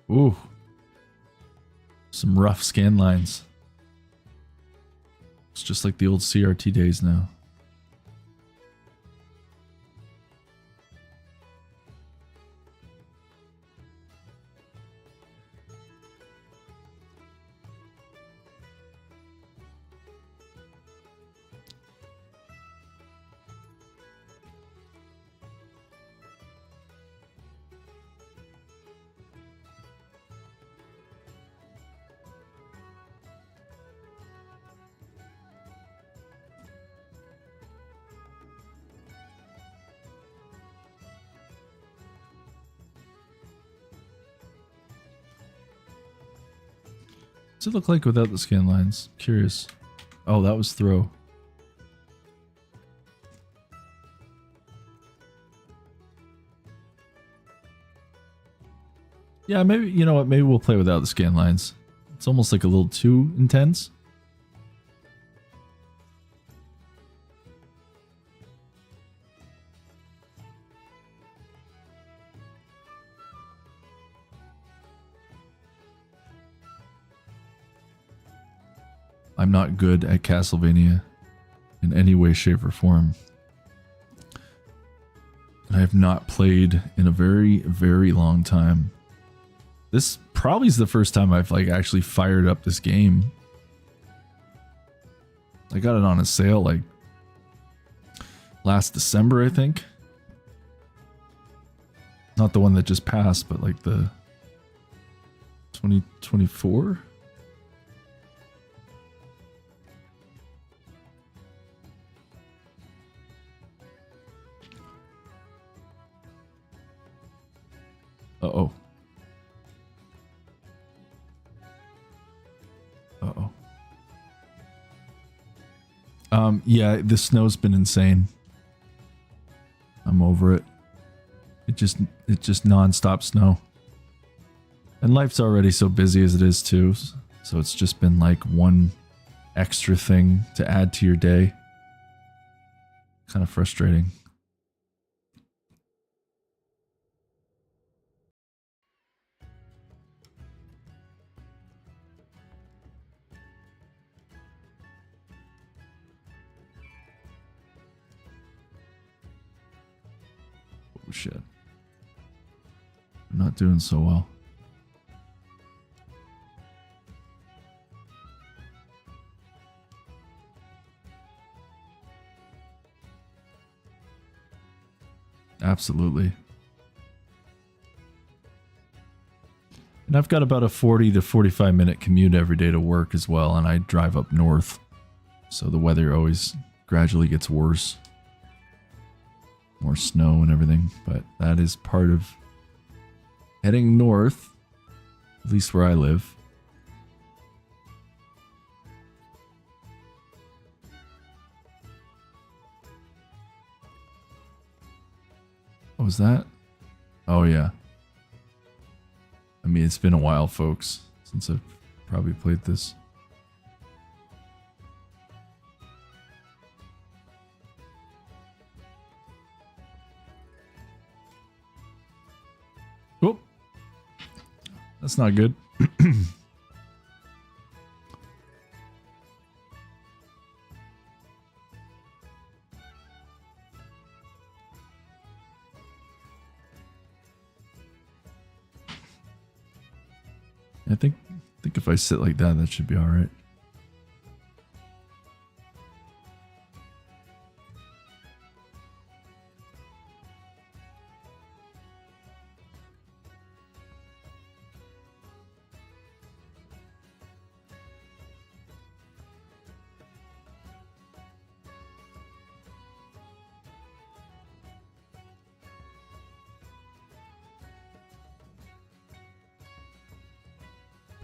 Ooh. Some rough scan lines. It's just like the old CRT days now. What's it look like without the scan lines? Curious. Oh, that was throw. Yeah, maybe, you know what, maybe we'll play without the scan lines. It's almost like a little too intense. I'm not good at Castlevania in any way, shape, or form. I have not played in a very, very long time. This probably is the first time I've like actually fired up this game. I got it on a sale like last December, I think. Not the one that just passed, but like the 2024. Uh-oh. Uh-oh. Yeah, the snow's been insane. I'm over it. It's just non-stop snow. And life's already so busy as it is too. So it's just been like one extra thing to add to your day. Kind of frustrating. Oh shit. I'm not doing so well. Absolutely. And I've got about a 40 to 45 minute commute every day to work as well, and I drive up north. So the weather always gradually gets worse. More snow and everything, but that is part of heading north, at least where I live. What was that? Oh yeah. I mean, it's been a while, folks, since I've probably played this. Oh, that's not good. I think if I sit like that, that should be all right.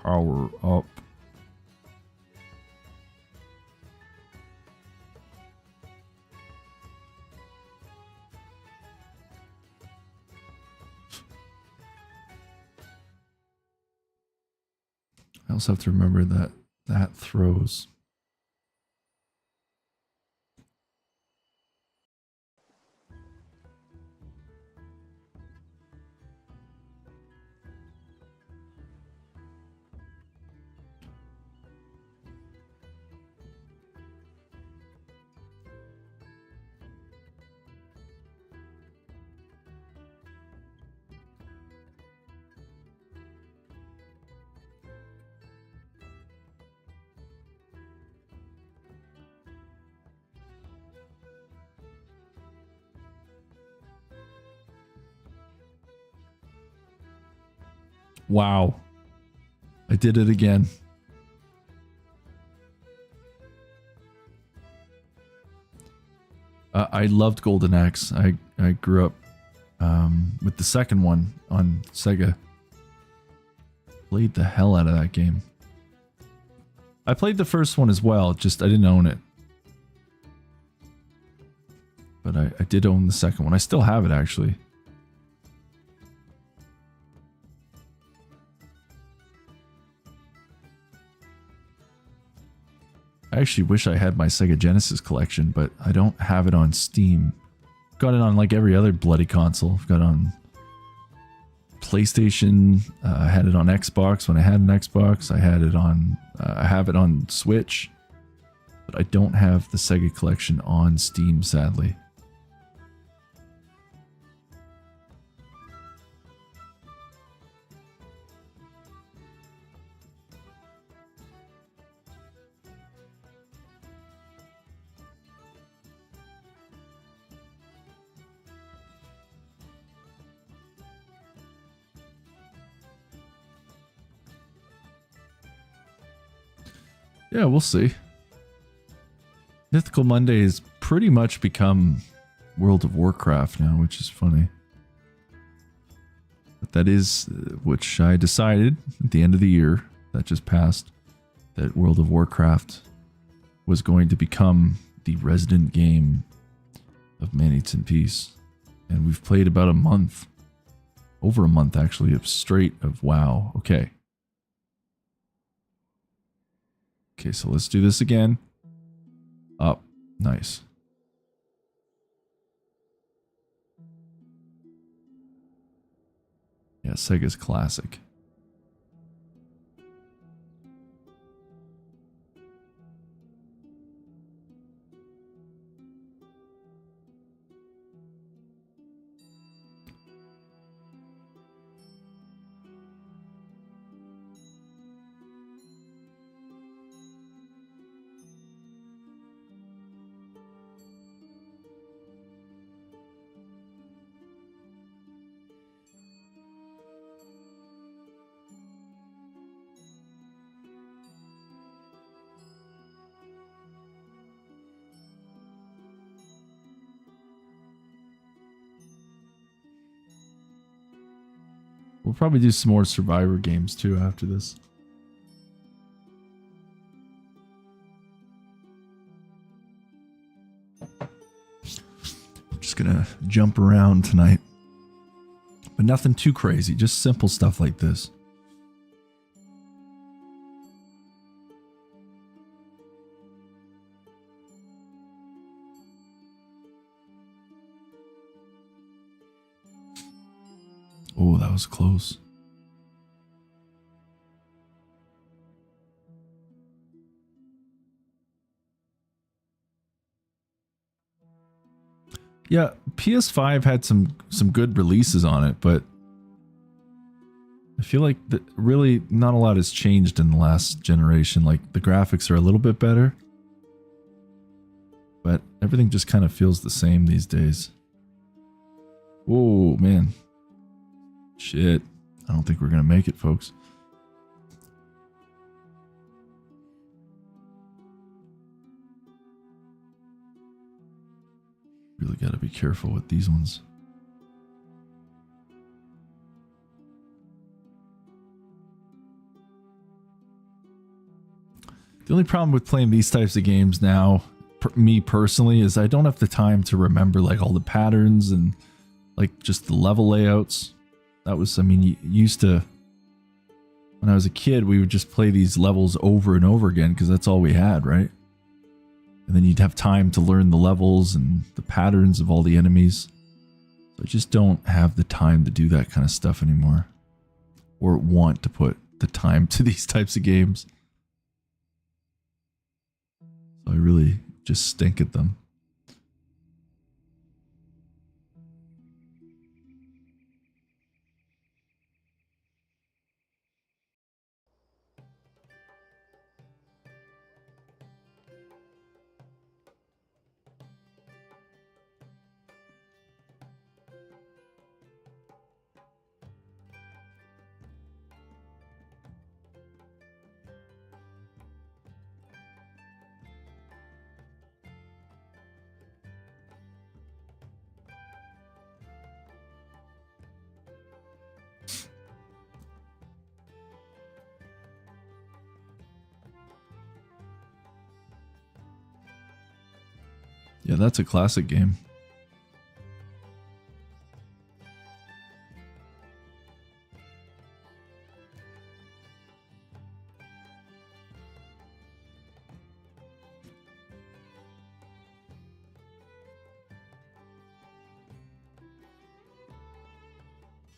Power up. I also have to remember that that throws. Wow. I did it again. I loved Golden Axe. I grew up with the second one on Sega. Played the hell out of that game. I played the first one as well, just I didn't own it. But I did own the second one. I still have it, actually. I actually wish I had my Sega Genesis collection, but I don't have it on Steam. Got it on like every other bloody console. I've got it on PlayStation. I had it on Xbox when I had an Xbox. I had it on. I have it on Switch, but I don't have the Sega collection on Steam, sadly. Yeah, we'll see. Mythical Monday has pretty much become World of Warcraft now, which is funny. But that is which I decided at the end of the year that just passed, that World of Warcraft was going to become the resident game of Man Eats in Peace. And we've played about a month, over a month actually, of straight of WoW. Okay. Okay, so let's do this again. Up. Nice. Yeah, Sega's classic. We'll probably do some more Survivor games too after this. I'm just gonna jump around tonight. But nothing too crazy, just simple stuff like this. Oh, that was close. Yeah, PS5 had some good releases on it, but I feel like really not a lot has changed in the last generation. Like the graphics are a little bit better, but everything just kind of feels the same these days. Oh, man. Shit. I don't think we're going to make it, folks. Really got to be careful with these ones. The only problem with playing these types of games now, me personally, is I don't have the time to remember like all the patterns and like just the level layouts. That was, I mean, you used to, when I was a kid, we would just play these levels over and over again because that's all we had, right? And then you'd have time to learn the levels and the patterns of all the enemies. So I just don't have the time to do that kind of stuff anymore. Or want to put the time to these types of games. So I really just stink at them. Yeah, that's a classic game.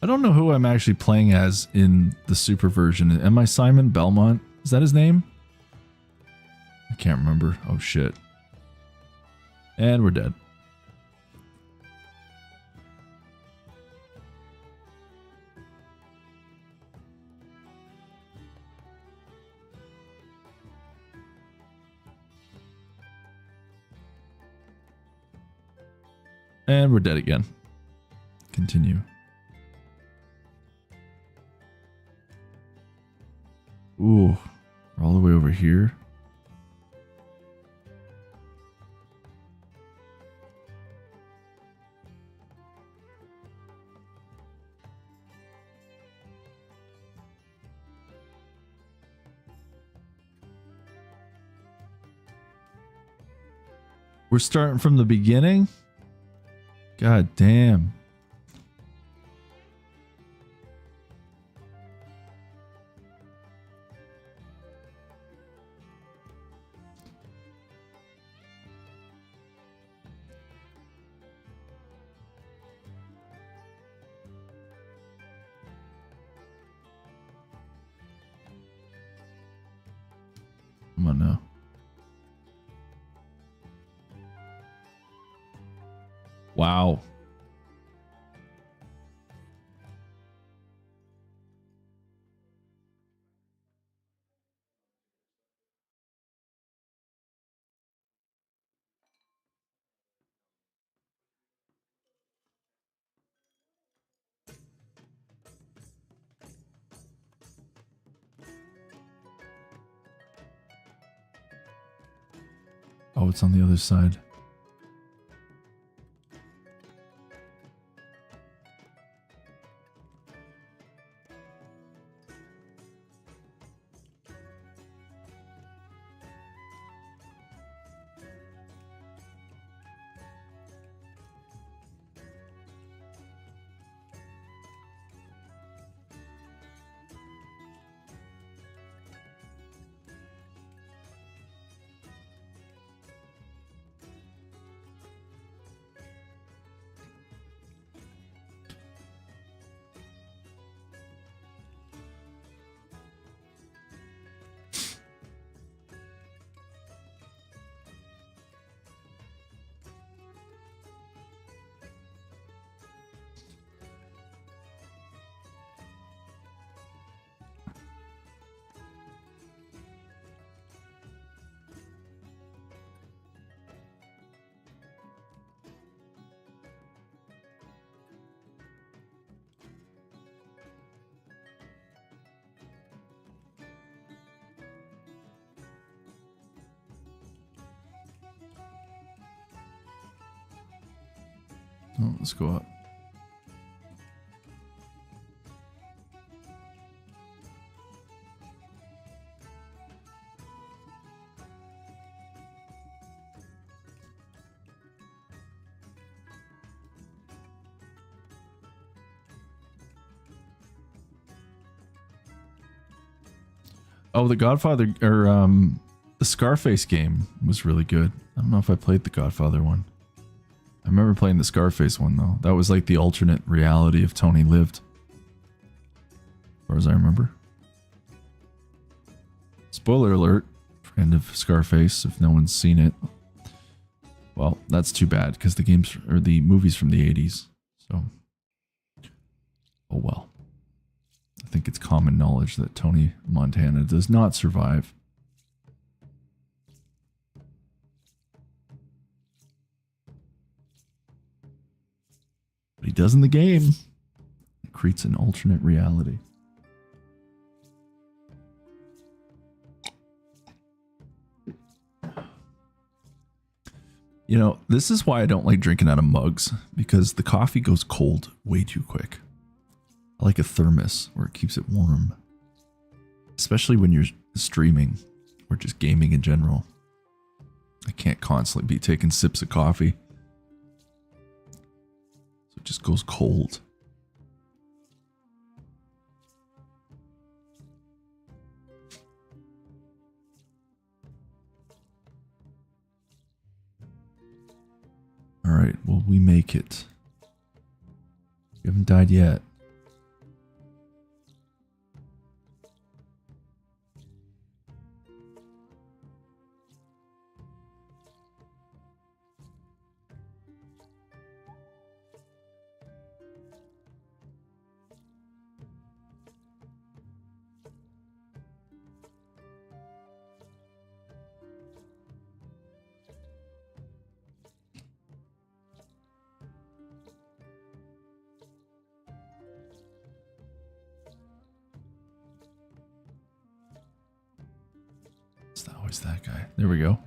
I don't know who I'm actually playing as in the super version. Am I Simon Belmont? Is that his name? I can't remember. Oh shit. And we're dead. And we're dead again. Continue. Ooh, we're all the way over here. We're starting from the beginning? God damn. Come on now. Wow. Oh, it's on the other side. Oh, let's go up. Oh, the Godfather or the Scarface game was really good. I don't know if I played the Godfather one. I remember playing the Scarface one though. That was like the alternate reality of Tony Lived, as far as I remember. Spoiler alert, end of Scarface. If no one's seen it, well, that's too bad because the games or the movies from the 80s. So, oh well. I think it's common knowledge that Tony Montana does not survive. But he does in the game. It creates an alternate reality. You know, this is why I don't like drinking out of mugs, because the coffee goes cold way too quick. I like a thermos where it keeps it warm, especially when you're streaming or just gaming in general. I can't constantly be taking sips of coffee. So it just goes cold. All right, well, we make it. You haven't died yet. It's not always that guy. There we go.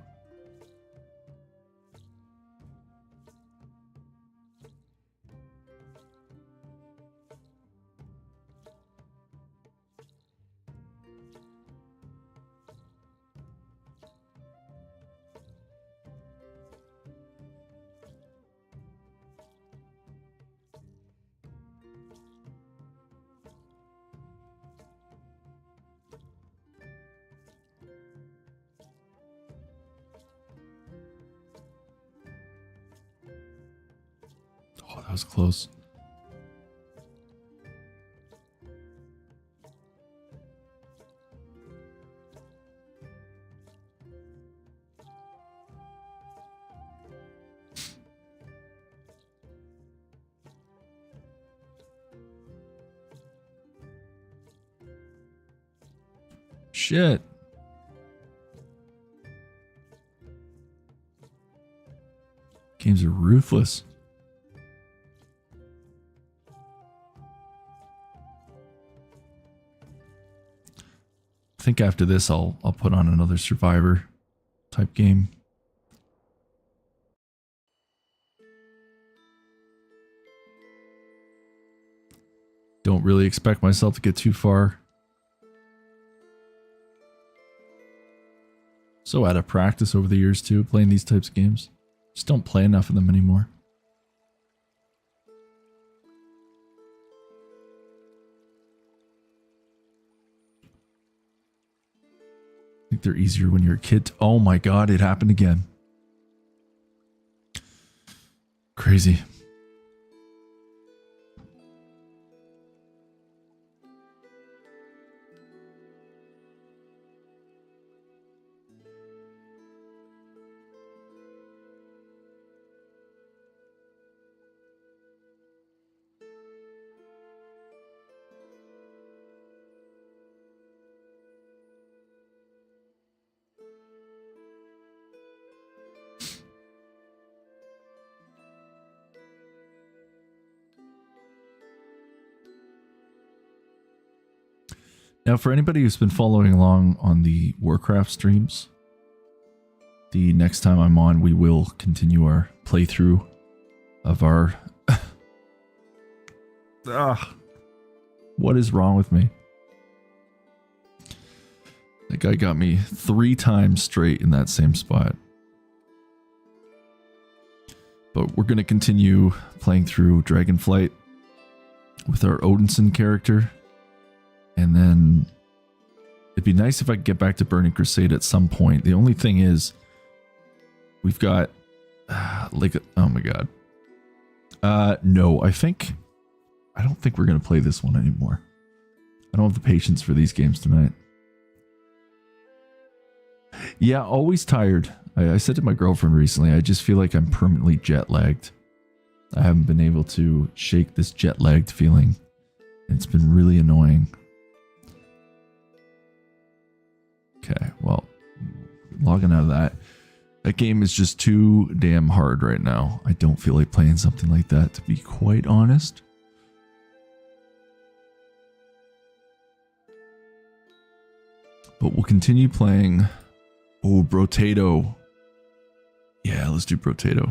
Oh, that was close. Shit. Games are ruthless. I think after this I'll put on another Survivor type game. Don't really expect myself to get too far. So out of practice over the years too, playing these types of games. Just don't play enough of them anymore. I think they're easier when you're a kid. Oh my god, it happened again. Crazy. Now, for anybody who's been following along on the Warcraft streams, the next time I'm on, we will continue our playthrough of our... What is wrong with me? That guy got me 3 times straight in that same spot. But we're going to continue playing through Dragonflight with our Odinson character. And then it'd be nice if I could get back to Burning Crusade at some point. The only thing is, we've got like, oh my god. No, I don't think we're going to play this one anymore. I don't have the patience for these games tonight. Yeah, always tired. I said to my girlfriend recently, I just feel like I'm permanently jet lagged. I haven't been able to shake this jet lagged feeling. It's been really annoying. Okay, well, logging out of that. That game is just too damn hard right now. I don't feel like playing something like that, to be quite honest. But we'll continue playing. Oh, Brotato. Yeah, let's do Brotato.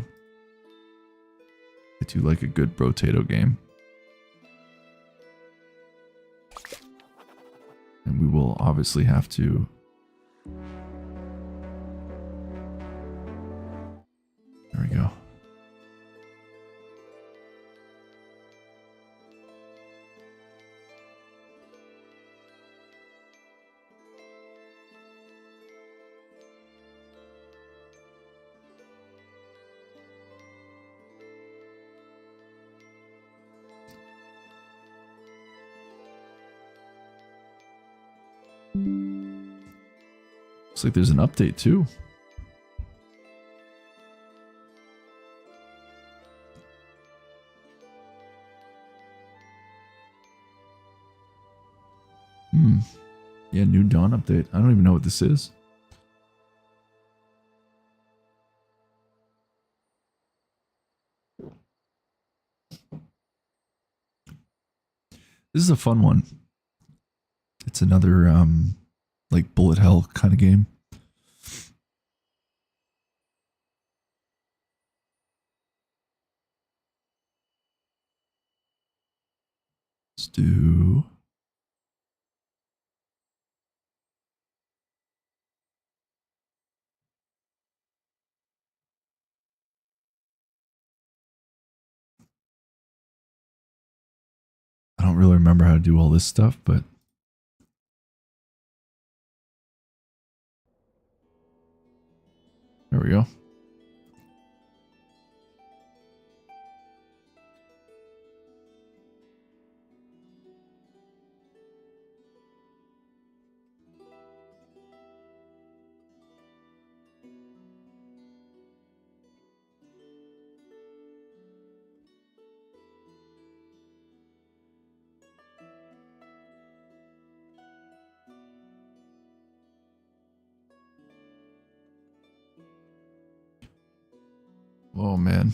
I do like a good Brotato game. And we will obviously have to Looks like there's an update too. Yeah, new Dawn update. I don't even know what this is. This is a fun one. It's another like bullet hell kind of game. Let's do I don't really remember how to do all this stuff, but there we go. Oh man.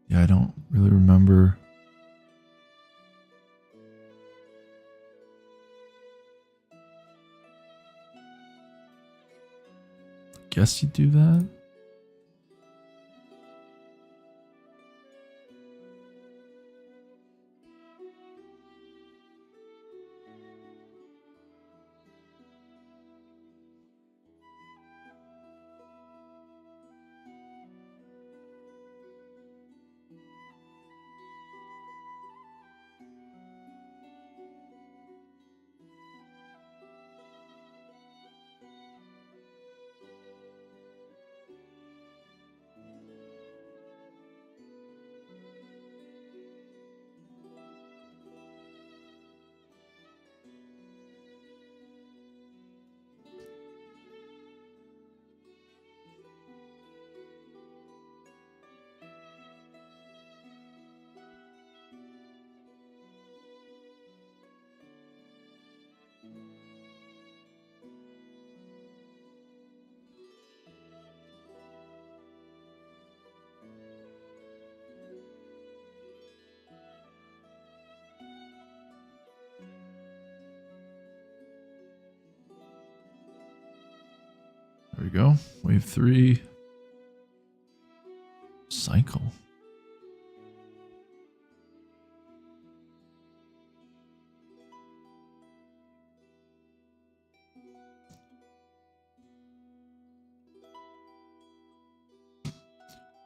Yeah, I don't really remember. Guess you do that. There we go. Wave 3. Cycle.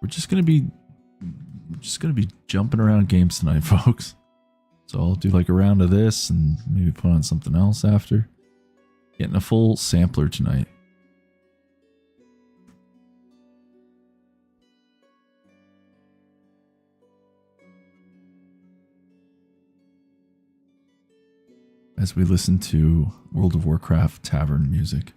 We're just gonna be jumping around games tonight, folks. So I'll do like a round of this and maybe put on something else after. Getting a full sampler tonight. As we listen to World of Warcraft tavern music.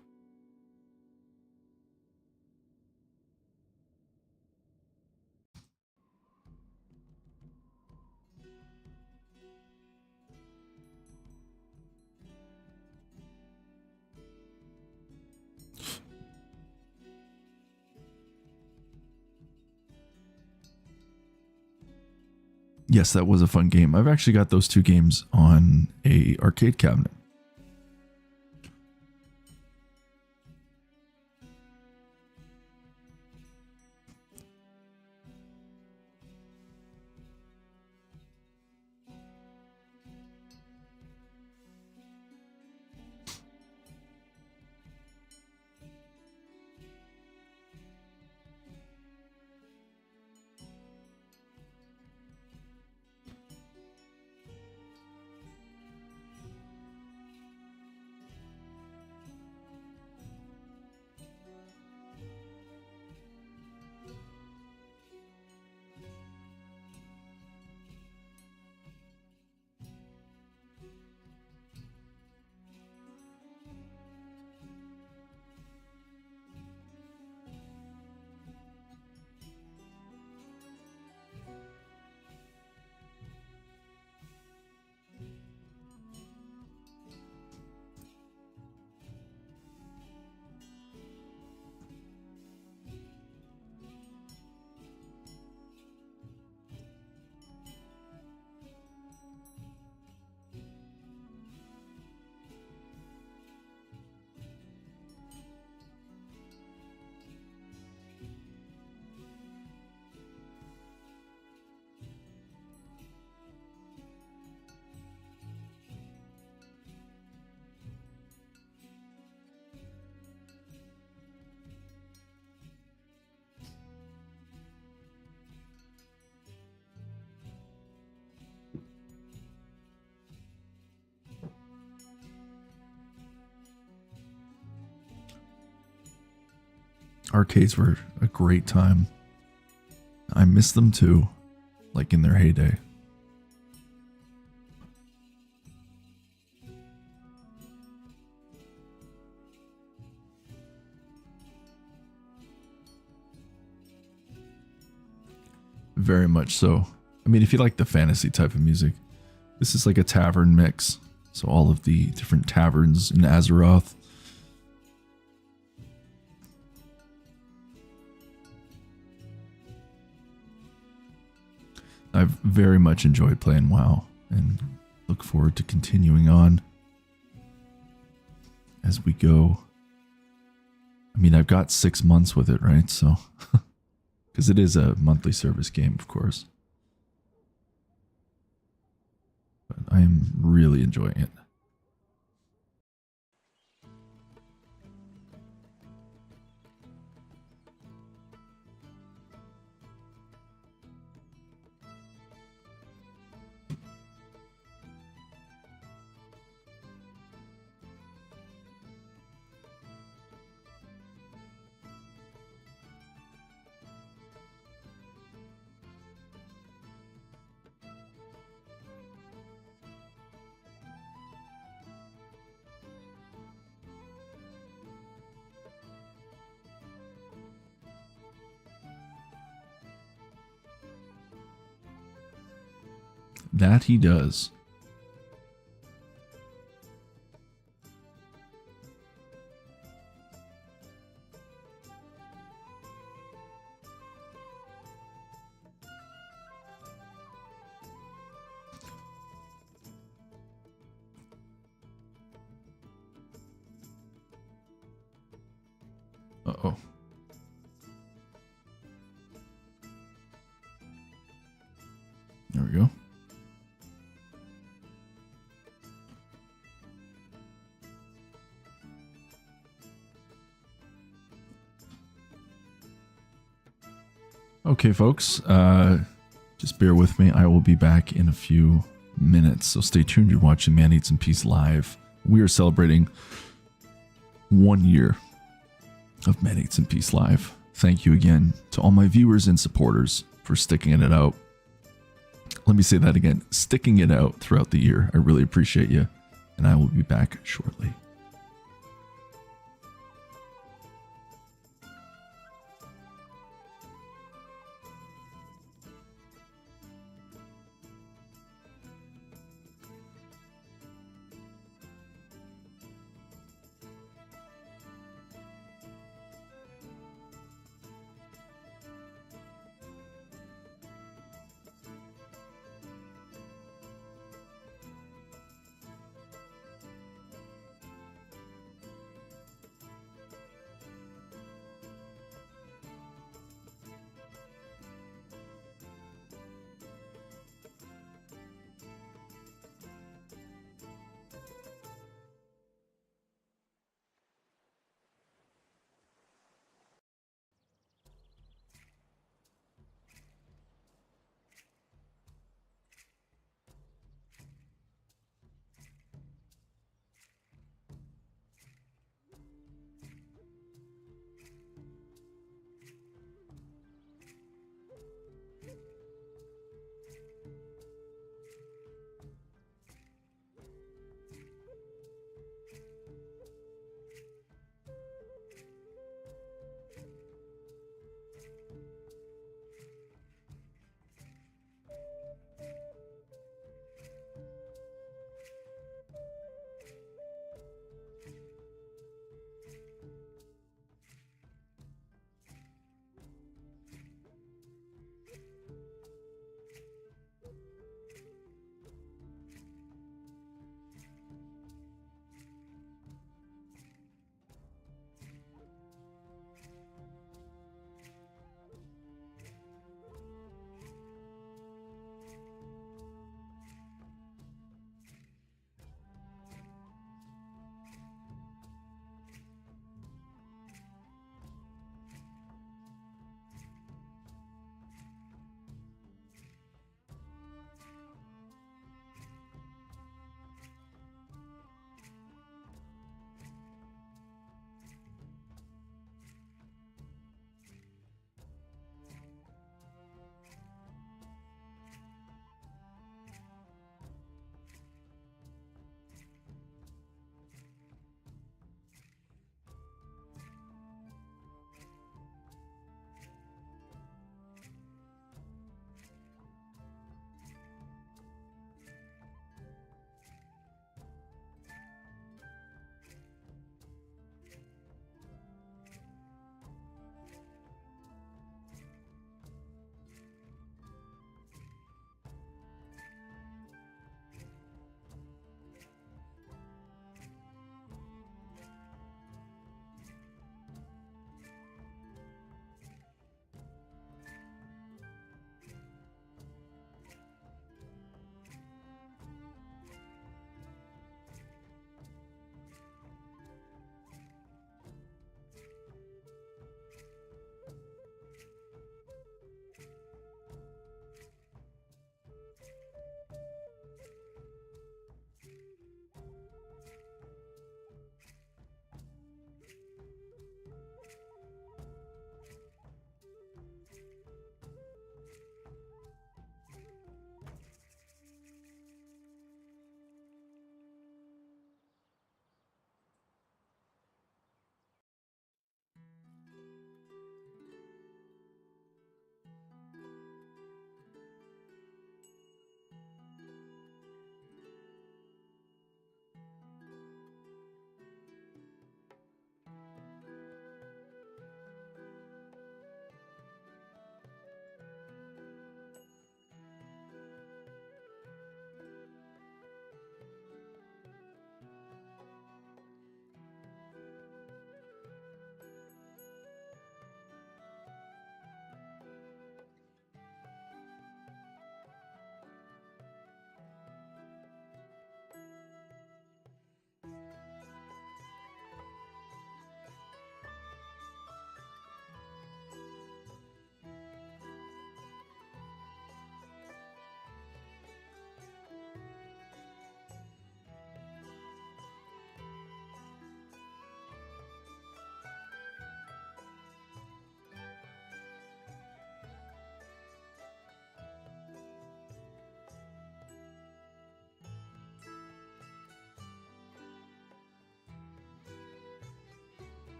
Yes, that was a fun game. I've actually got those two games on a arcade cabinet. Arcades were a great time. I miss them too, like in their heyday. Very much so. I mean, if you like the fantasy type of music, this is like a tavern mix. So all of the different taverns in Azeroth. I've very much enjoyed playing WoW and look forward to continuing on as we go. I mean, I've got 6 months with it, right? So, because it is a monthly service game, of course. But I am really enjoying it. That he does. Uh-oh. There we go. Okay, folks, just bear with me. I will be back in a few minutes, so stay tuned. You're watching Man Eats in Peace Live. We are celebrating 1 year of Man Eats in Peace Live. Thank you again to all my viewers and supporters for sticking it out. Let me say that again, sticking it out throughout the year. I really appreciate you, and I will be back shortly.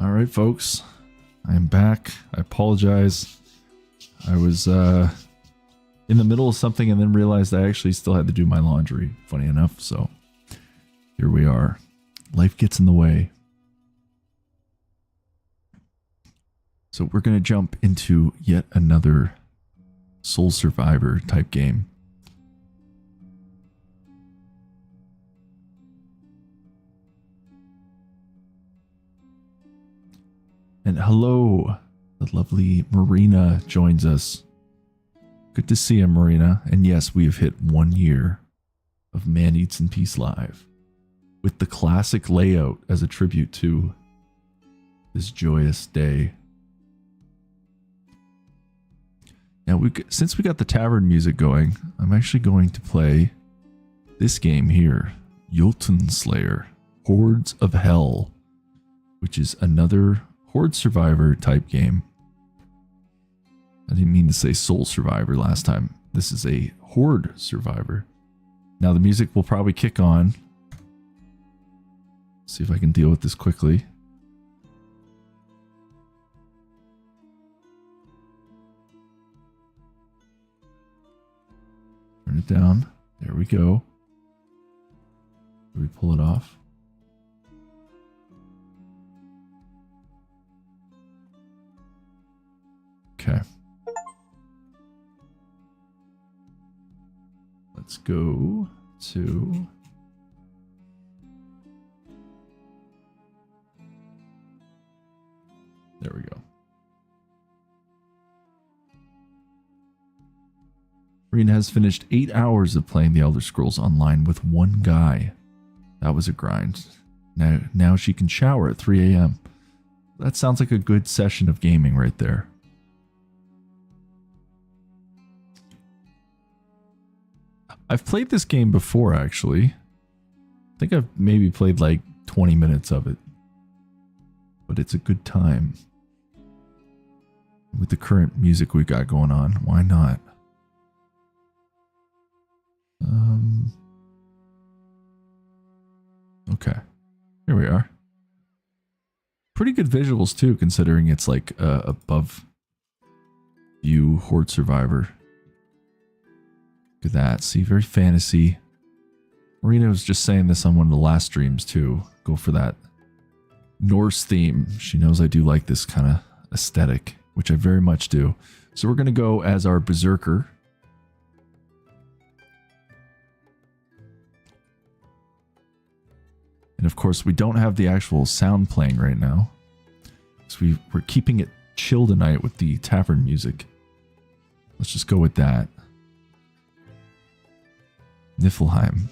All right, folks. I am back. I apologize. I was in the middle of something and then realized I actually still had to do my laundry, funny enough. So here we are. Life gets in the way. So we're going to jump into yet another Soul Survivor type game. And hello, the lovely Marina joins us. Good to see you, Marina. And yes, we have hit 1 year of Man Eats in Peace Live with the classic layout as a tribute to this joyous day. Now, since we got the tavern music going, I'm actually going to play this game here, Jotun Slayer, Hordes of Hell, which is another Horde Survivor type game. I didn't mean to say Soul Survivor last time. This is a Horde Survivor. Now the music will probably kick on. See if I can deal with this quickly. Turn it down. There we go. Do we pull it off? Okay. Let's go to... There we go. Marina has finished 8 hours of playing the Elder Scrolls Online with one guy. That was a grind. Now she can shower at 3 a.m. That sounds like a good session of gaming right there. I've played this game before, actually. I think I've maybe played like 20 minutes of it. But it's a good time. With the current music we got going on, why not? Okay, here we are. Pretty good visuals too, considering it's like above view Horde Survivor. Look at that. See, very fantasy. Marina was just saying this on one of the last streams too. Go for that Norse theme. She knows I do like this kind of aesthetic, which I very much do. So we're going to go as our Berserker. And of course, we don't have the actual sound playing right now. So we're keeping it chill tonight with the tavern music. Let's just go with that. Niflheim.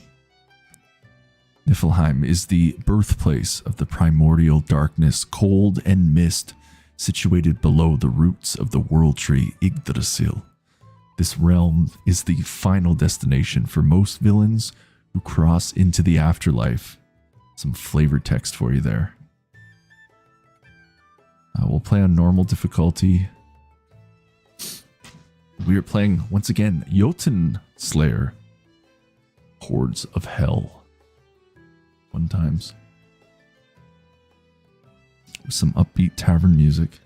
Niflheim is the birthplace of the primordial darkness, cold and mist, situated below the roots of the world tree Yggdrasil. This realm is the final destination for most villains who cross into the afterlife. Some flavor text for you there. We'll play on normal difficulty. We are playing, once again, Jotun Slayer, Hordes of Hell. Fun times. With some upbeat tavern music.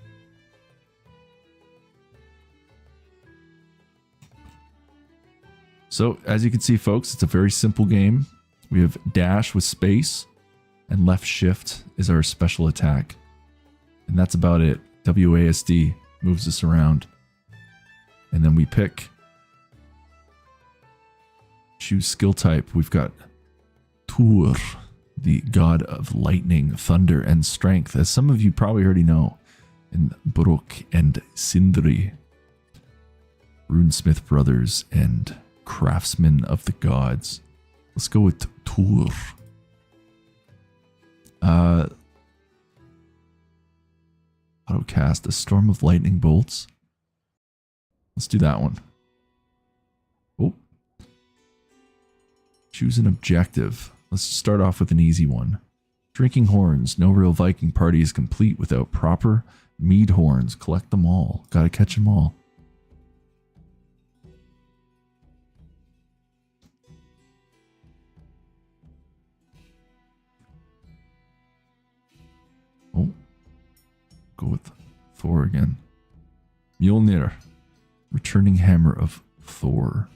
So, as you can see, folks, it's a very simple game. We have dash with space, and left shift is our special attack. And that's about it. WASD moves us around. And then we choose skill type. We've got Tur, the god of lightning, thunder, and strength, as some of you probably already know, and Brok and Sindri, runesmith brothers and craftsmen of the gods. Let's go with Tur. Auto cast a storm of lightning bolts. Let's do that one. Oh. Choose an objective. Let's start off with an easy one. Drinking horns. No real Viking party is complete without proper mead horns. Collect them all. Gotta catch them all. Oh. Thor again. Mjolnir. Returning Hammer of Thor.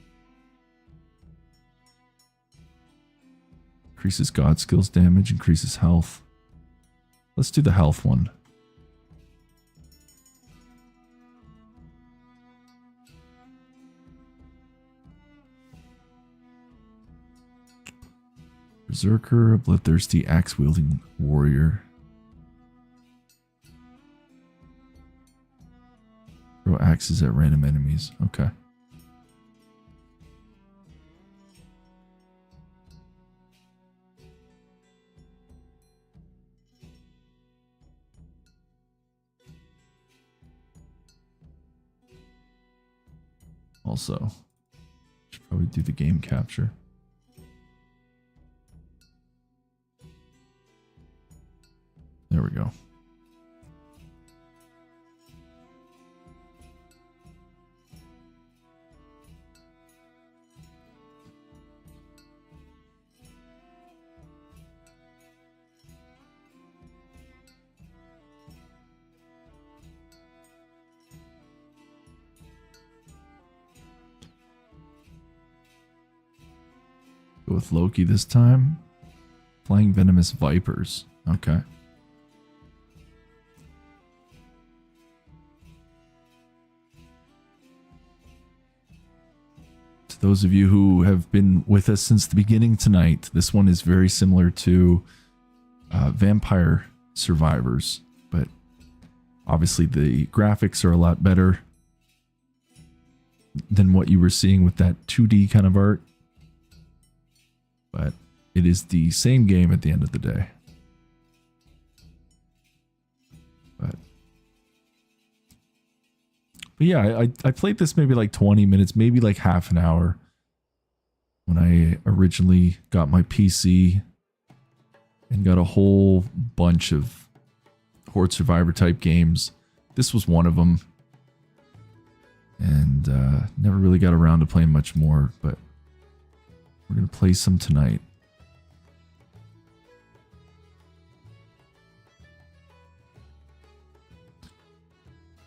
Increases God skills damage, increases health. Let's do the health one. Berserker, a bloodthirsty axe-wielding warrior. Throw axes at random enemies. Okay. Also, should probably do the game capture. There we go. Go with Loki this time. Flying venomous vipers. Okay. To those of you who have been with us since the beginning tonight, this one is very similar to Vampire Survivors, but obviously the graphics are a lot better than what you were seeing with that 2D kind of art. But it is the same game at the end of the day. But yeah, I played this maybe like 20 minutes, maybe like half an hour when I originally got my PC and got a whole bunch of Horde Survivor type games. This was one of them. And never really got around to playing much more, but we're going to play some tonight.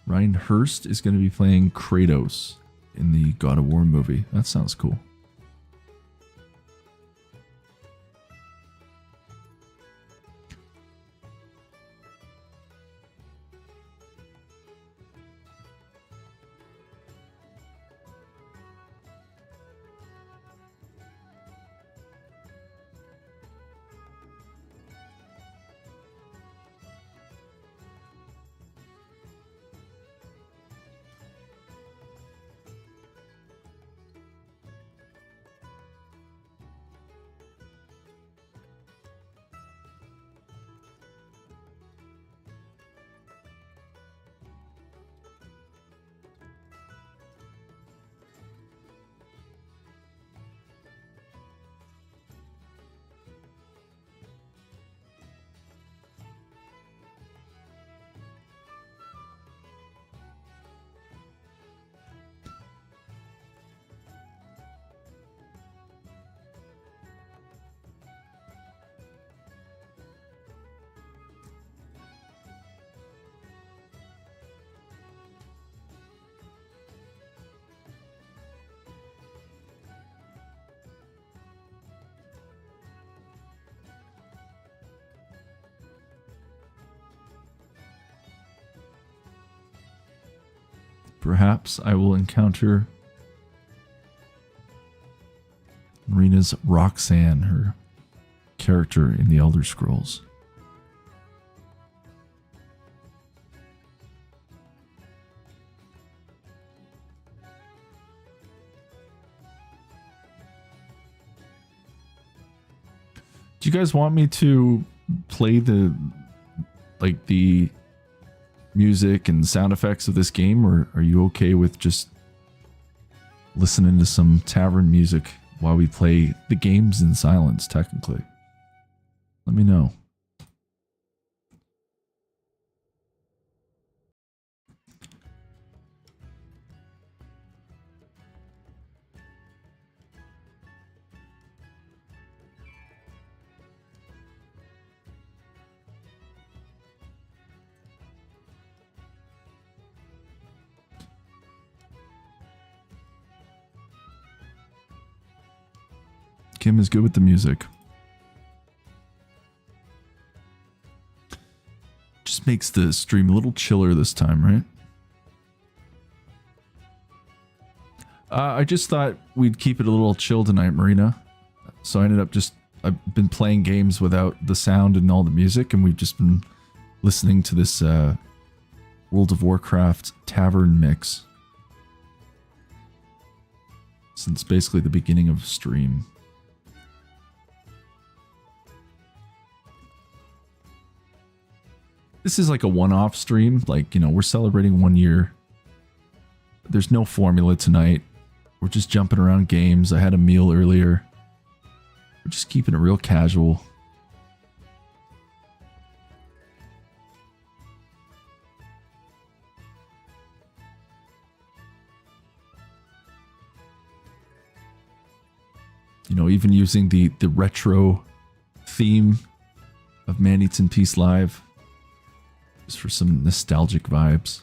Ryan Hurst is going to be playing Kratos in the God of War movie. That sounds cool. Perhaps I will encounter Marina's Roxanne, her character in the Elder Scrolls. Do you guys want me to play the music and sound effects of this game, or are you okay with just listening to some tavern music while we play the games in silence, technically? Let me know. Kim is good with the music. Just makes the stream a little chiller this time, right? I just thought we'd keep it a little chill tonight, Marina. So I ended up I've been playing games without the sound and all the music, and we've just been listening to this World of Warcraft tavern mix since basically the beginning of stream. This is like a one-off stream, like, you know, we're celebrating 1 year. There's no formula tonight. We're just jumping around games. I had a meal earlier. We're just keeping it real casual. You know, even using the retro theme of Man Eats in Peace Live. Just for some nostalgic vibes.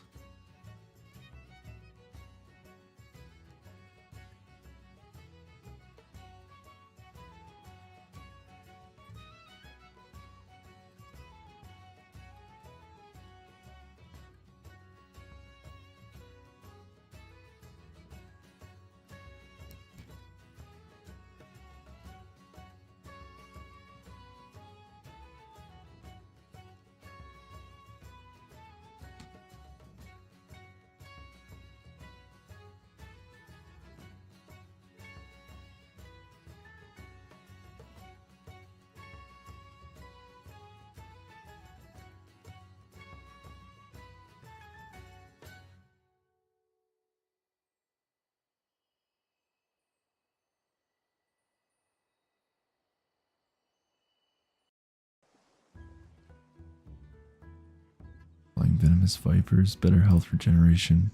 Flying venomous vipers, better health regeneration.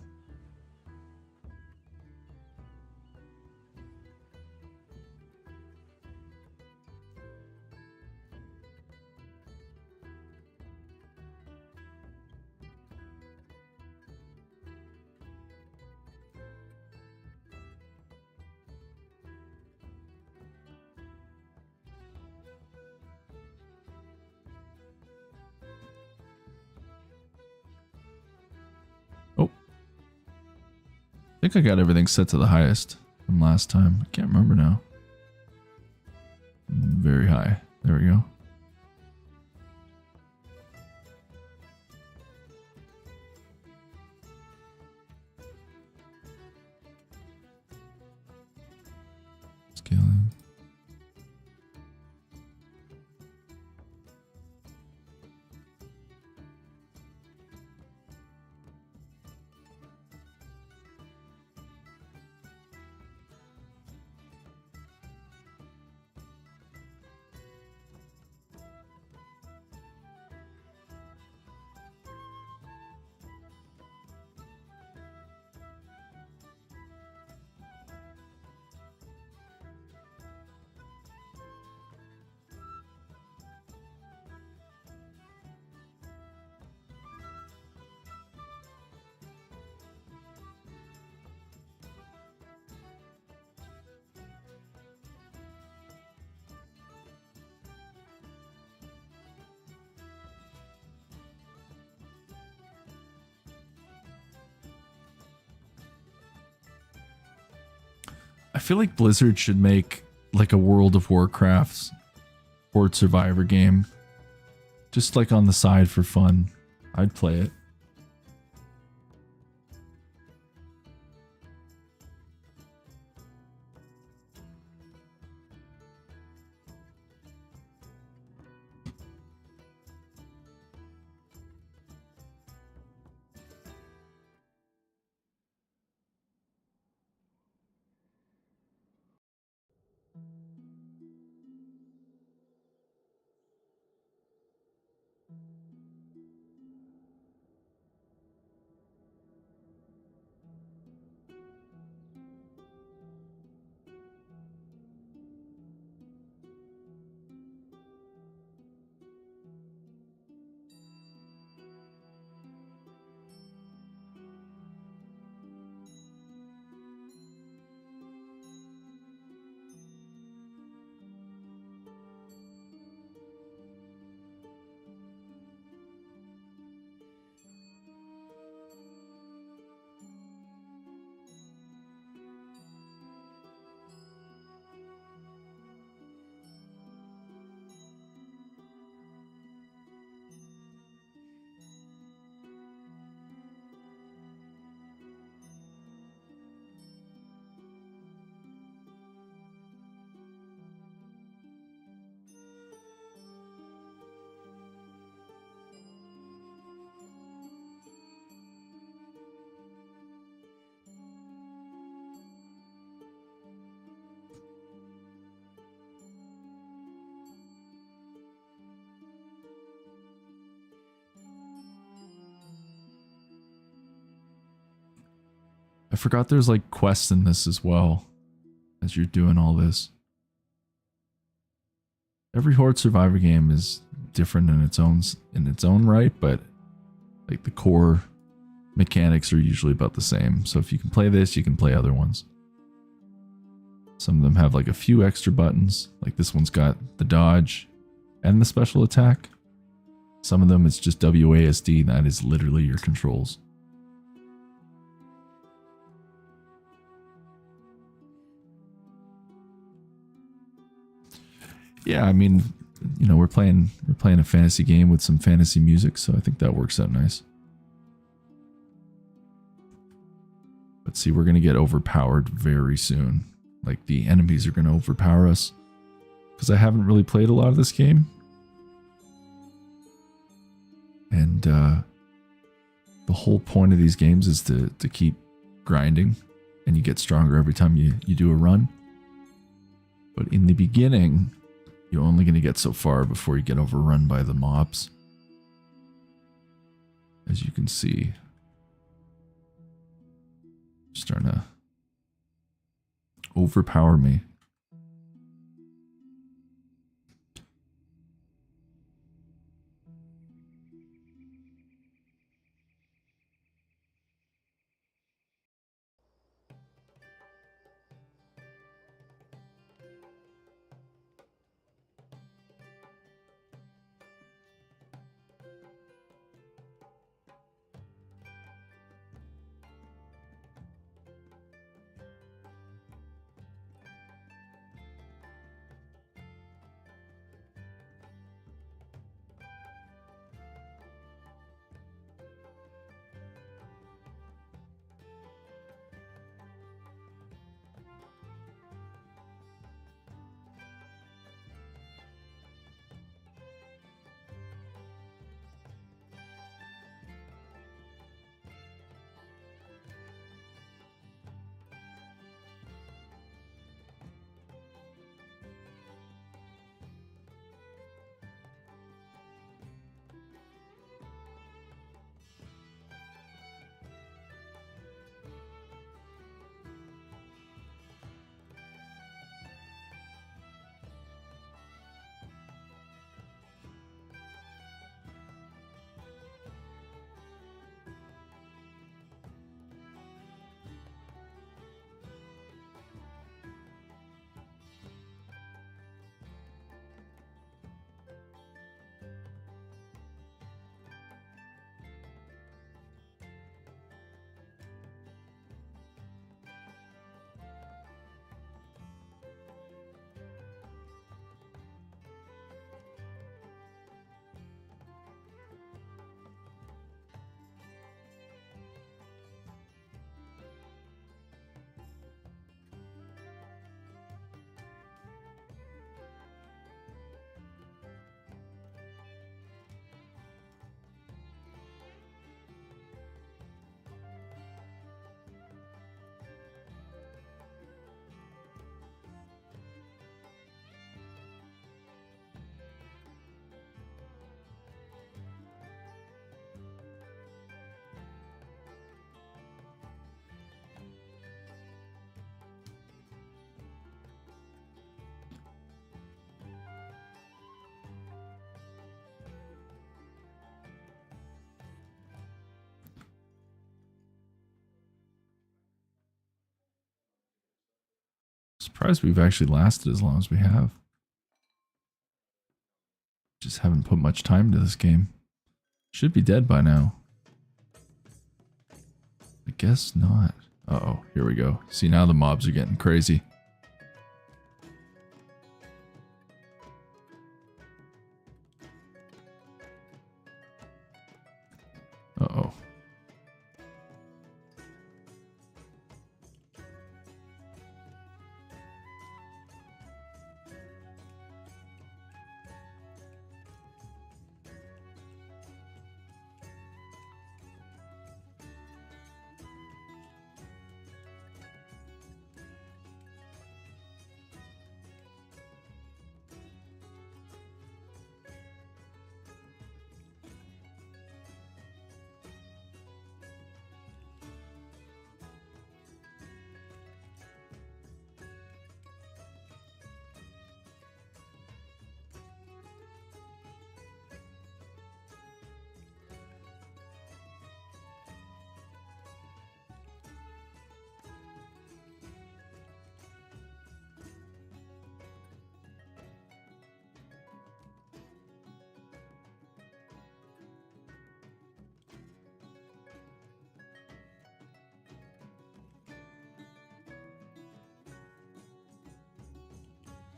I think I got everything set to the highest from last time. I can't remember now. Very high. There we go. Scaling. I feel like Blizzard should make like a World of Warcraft Horde Survivor game. Just like on the side for fun. I'd play it. I forgot there's like quests in this as well as you're doing all this. Every Horde Survivor game is different in its own right, but like the core mechanics are usually about the same. So if you can play this, you can play other ones. Some of them have like a few extra buttons. Like this one's got the dodge and the special attack. Some of them it's just WASD, and that is literally your controls. Yeah, I mean, you know, we're playing a fantasy game with some fantasy music, so I think that works out nice. But see, we're going to get overpowered very soon. Like, the enemies are going to overpower us. Because I haven't really played a lot of this game. And the whole point of these games is to keep grinding. And you get stronger every time you do a run. But in the beginning, you're only going to get so far before you get overrun by the mobs. As you can see. Starting to overpower me. Surprised we've actually lasted as long as we have. Just haven't put much time into this game. Should be dead by now. I guess not. Uh-oh, here we go. See, now the mobs are getting crazy. Uh-oh.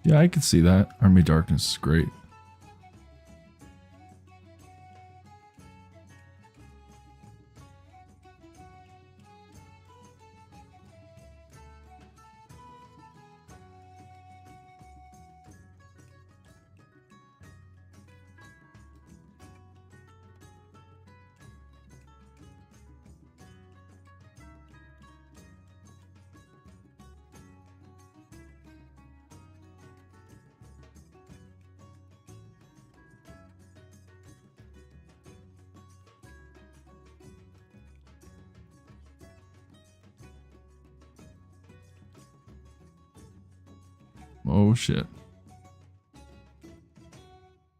Yeah, I can see that. Army Darkness is great. Oh shit.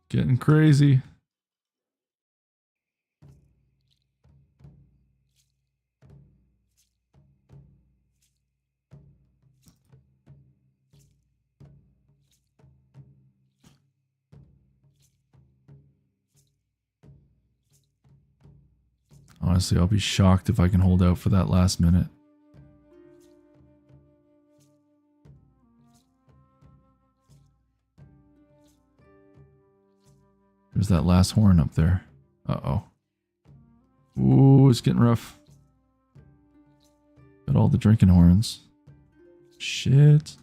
Getting crazy. Honestly, I'll be shocked if I can hold out for that last minute. There's that last horn up there. Uh-oh. Ooh, it's getting rough. Got all the drinking horns. Shit.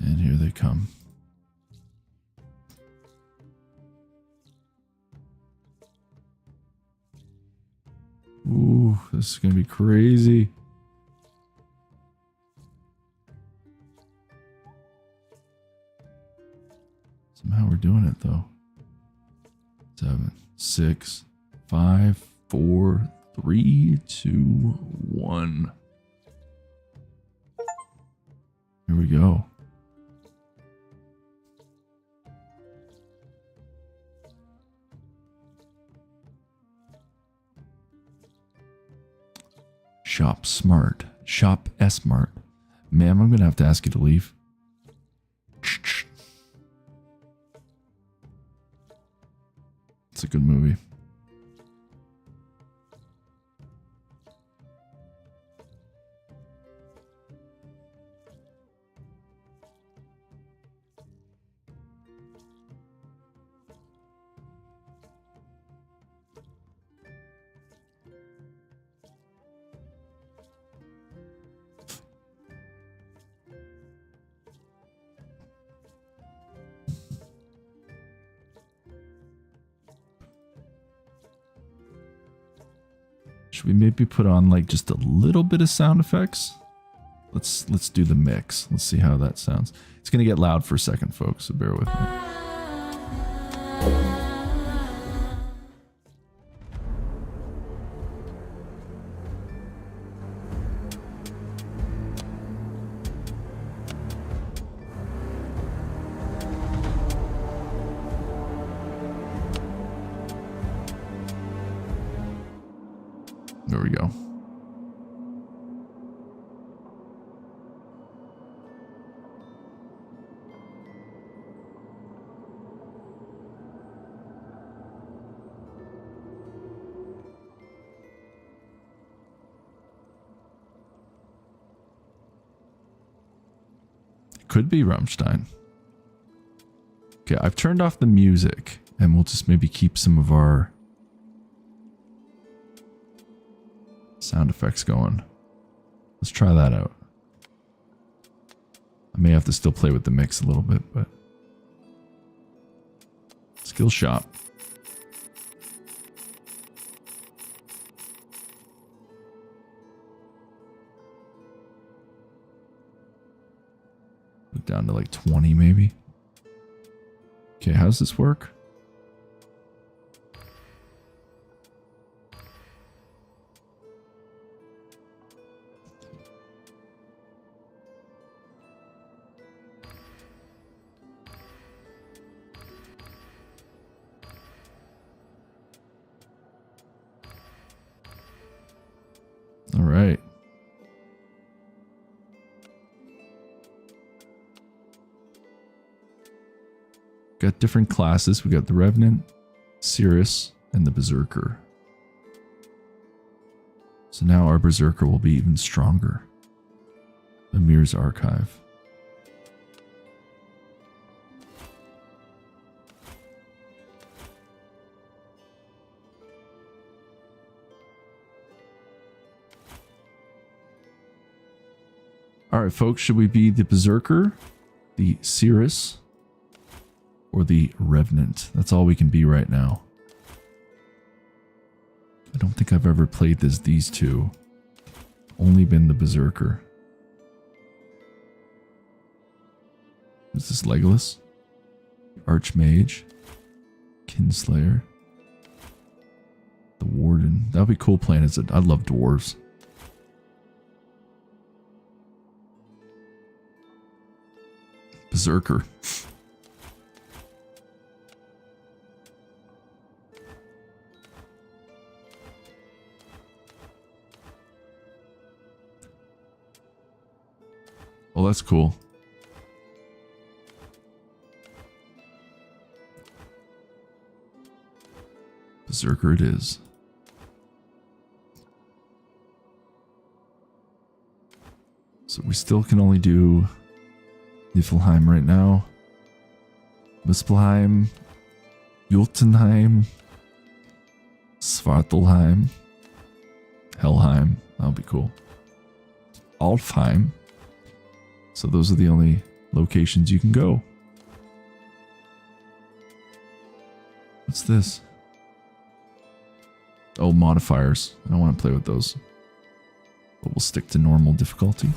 And here they come. Ooh, this is going to be crazy. Somehow we're doing it though. 7, 6, 5, 4, 3, 2, 1. Here we go. Shop smart. Shop S-Mart. Ma'am, I'm going to have to ask you to leave. It's a good movie. Should we maybe put on like just a little bit of sound effects? Let's do the mix. Let's see how that sounds. It's gonna get loud for a second, folks, so bear with me. There we go. Could be Rammstein. Okay, I've turned off the music, and we'll just maybe keep some of our sound effects going. Let's try that out. I may have to still play with the mix a little bit, but skill shop. Put it down to like 20 maybe. Okay, how's this work? All right. Got different classes. We got the Revenant, Cirrus, and the Berserker. So now our Berserker will be even stronger. Amir's Archive. Alright, folks, should we be the Berserker, the Cirrus, or the Revenant? That's all we can be right now. I don't think I've ever played as these two. Only been the Berserker. Is this Legolas? Archmage. Kinslayer. The Warden. That would be cool playing as it. I love dwarves. Berserker. Well, that's cool. Berserker it is. So we still can only do Niflheim right now. Muspelheim. Jotunheim. Svartalheim. Helheim. That'll be cool. Alfheim. So those are the only locations you can go. What's this? Oh, modifiers. I don't want to play with those. But we'll stick to normal difficulty.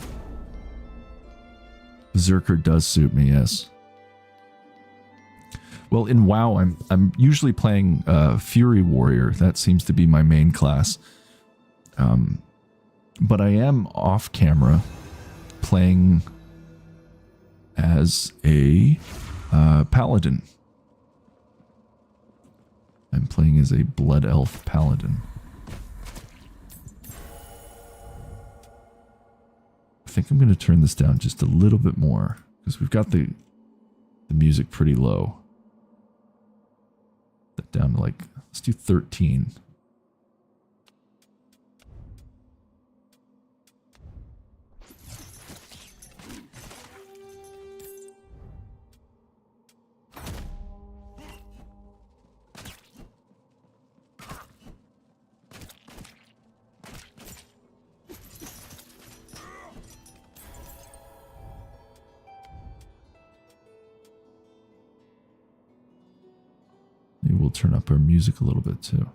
Berserker does suit me, yes. Well, in WoW, I'm usually playing Fury Warrior. That seems to be my main class. But I am off camera playing as a paladin. I'm playing as a blood elf paladin. I think I'm going to turn this down just a little bit more because we've got the music pretty low. That down to like, let's do 13. Maybe we'll turn up our music a little bit too.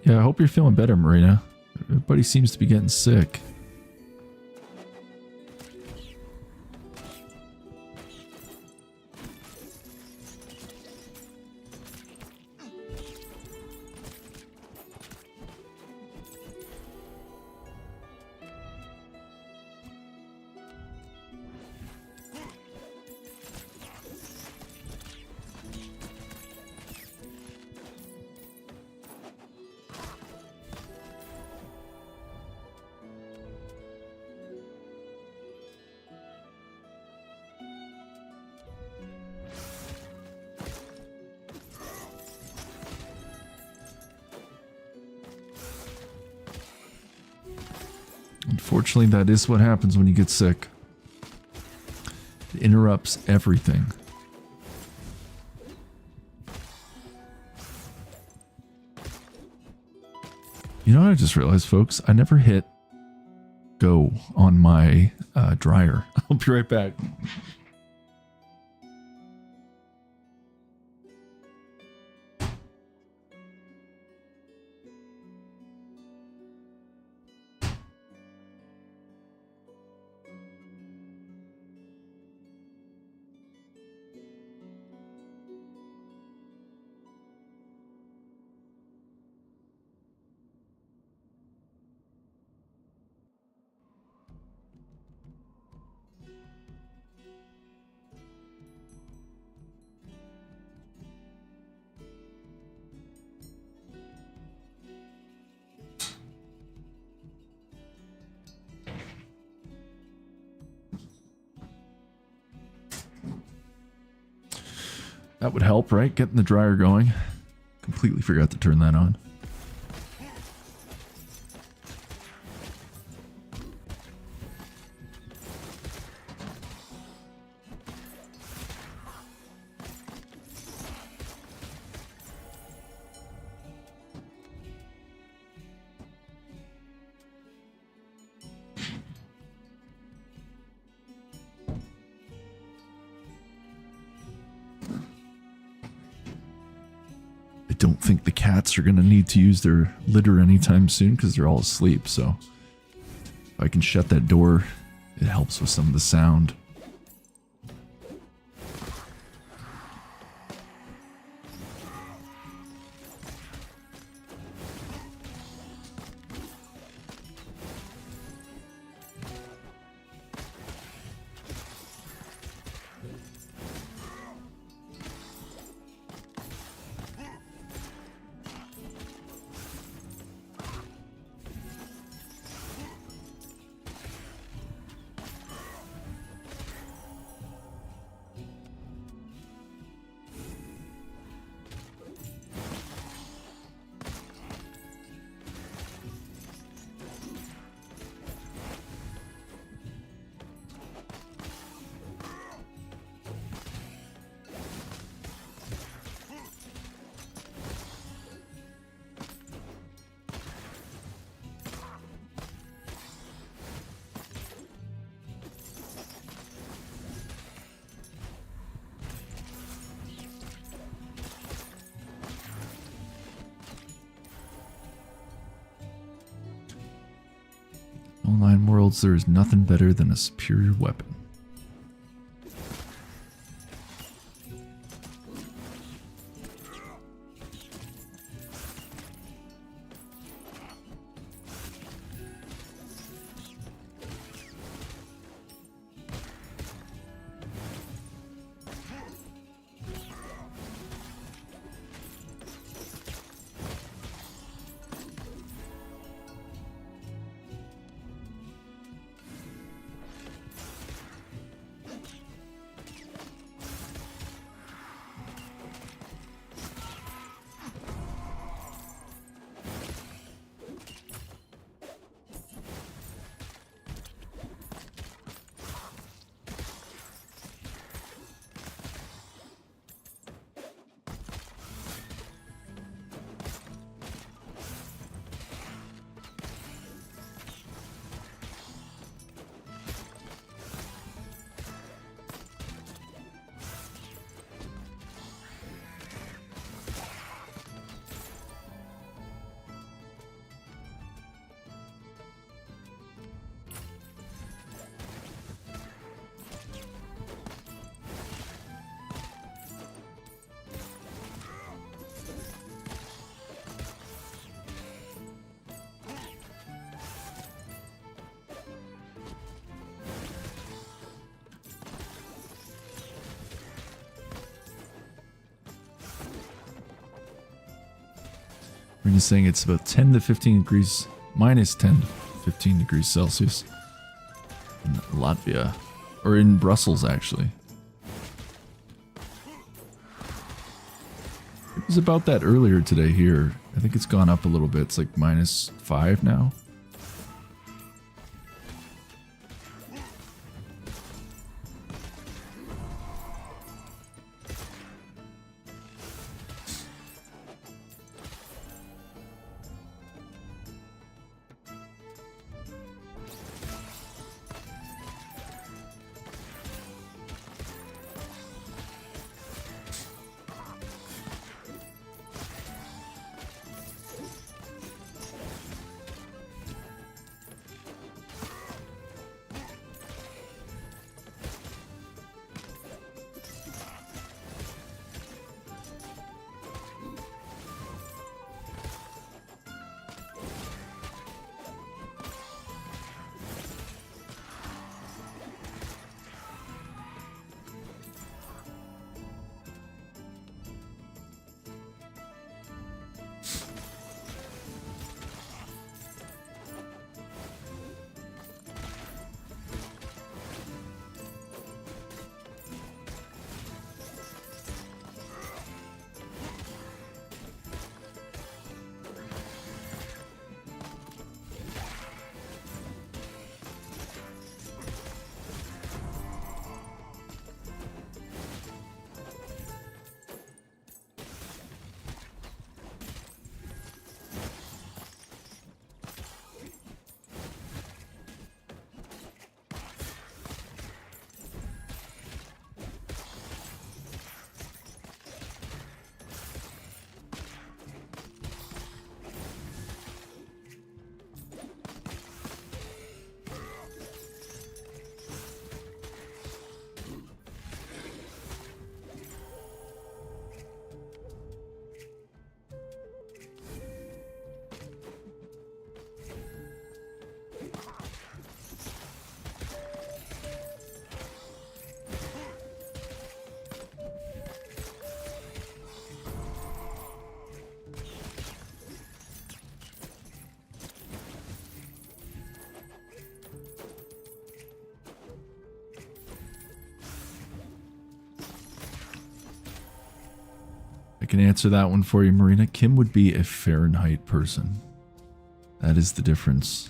Yeah, I hope you're feeling better, Marina. Everybody seems to be getting sick. Unfortunately, that is what happens when you get sick. It interrupts everything. You know what I just realized, folks? I never hit go on my dryer. I'll be right back. That would help, right? Getting the dryer going. Completely forgot to turn that on. Don't think the cats are going to need to use their litter anytime soon because they're all asleep. So if I can shut that door, it helps with some of the sound. Online worlds, there is nothing better than a superior weapon. We're just saying it's about 10 to 15 degrees, minus 10 to 15 degrees Celsius in Latvia, or in Brussels actually. It was about that earlier today here. I think it's gone up a little bit. It's like -5 now. I can answer that one for you, Marina. Kim would be a Fahrenheit person. That is the difference.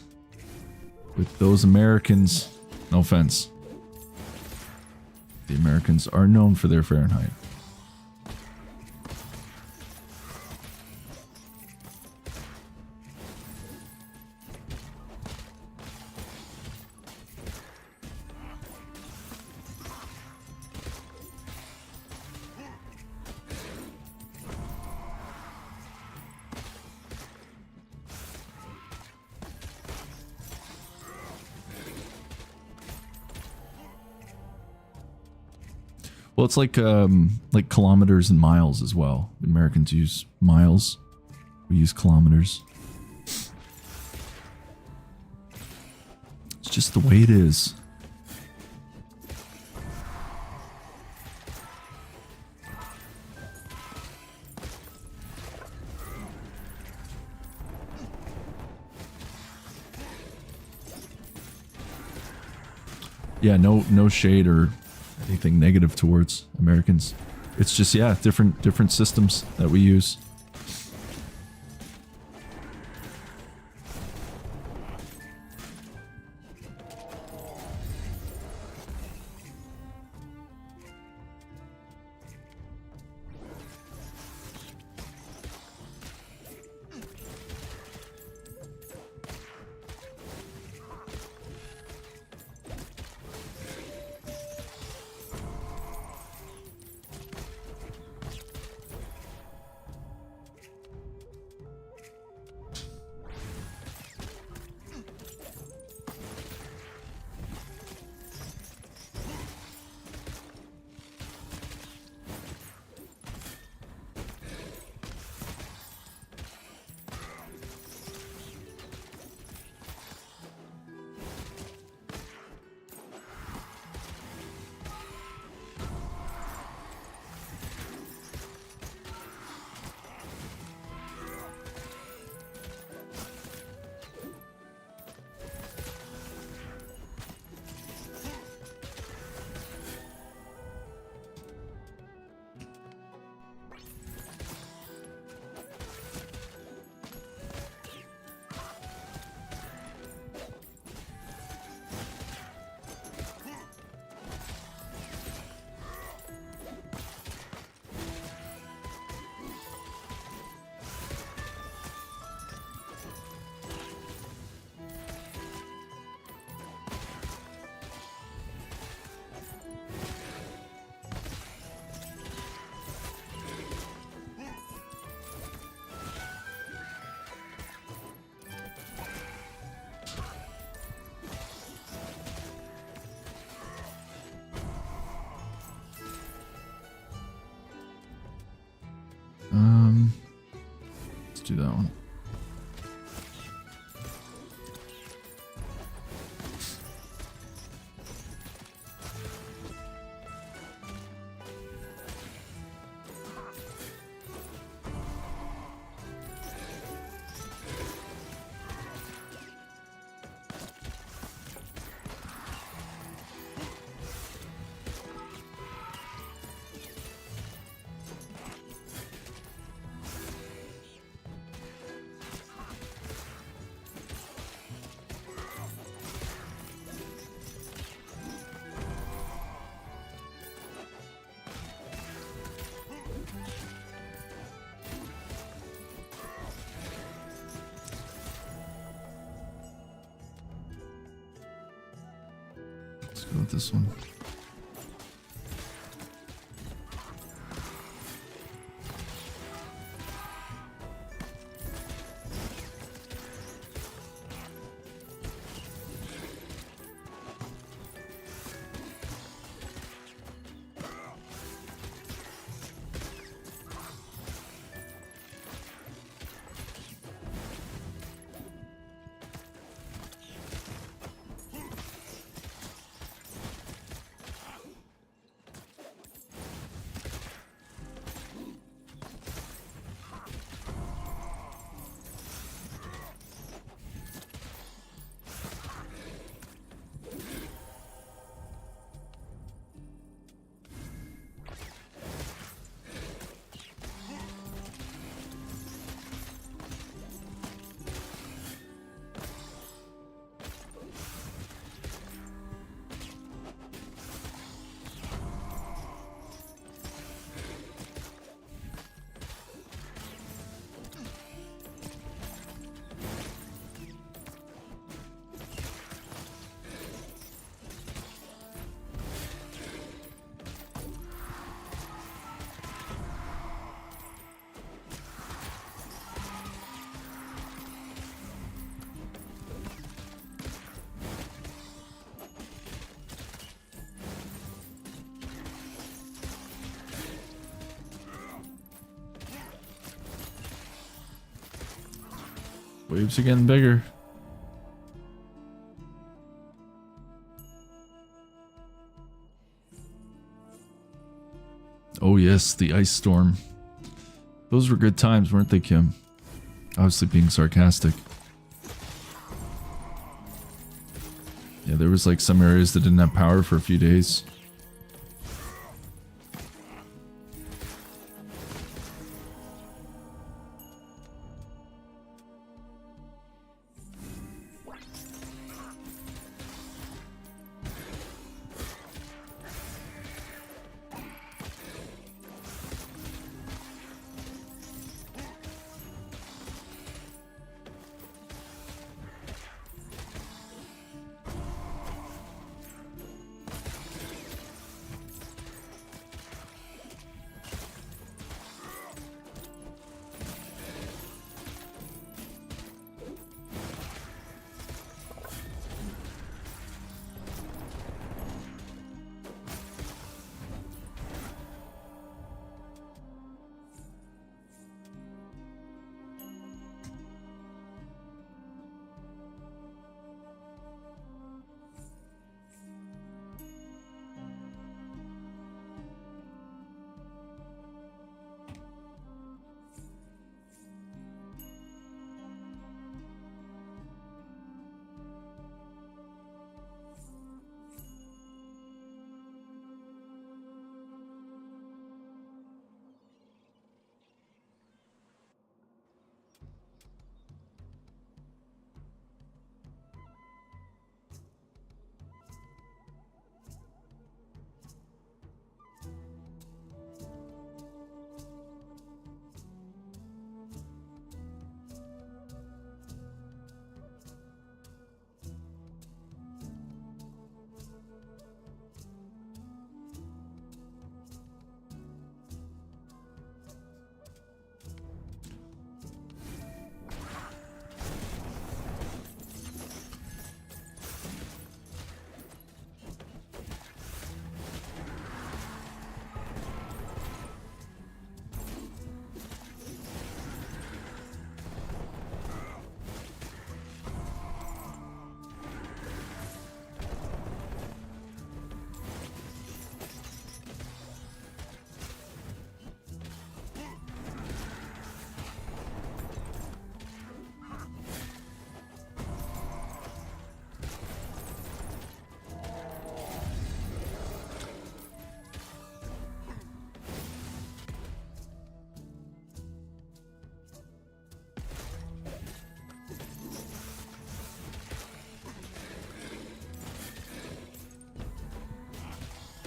With those Americans, no offense, the Americans are known for their Fahrenheit. Well, it's like kilometers and miles as well. The Americans use miles. We use kilometers. It's just the way it is. Yeah, no shade or anything negative towards Americans. It's just, yeah, different systems that we use. Let's do that one. Let's go with this one. Waves are getting bigger. Oh yes, the ice storm. Those were good times, weren't they, Kim? Obviously being sarcastic. Yeah, there was like some areas that didn't have power for a few days.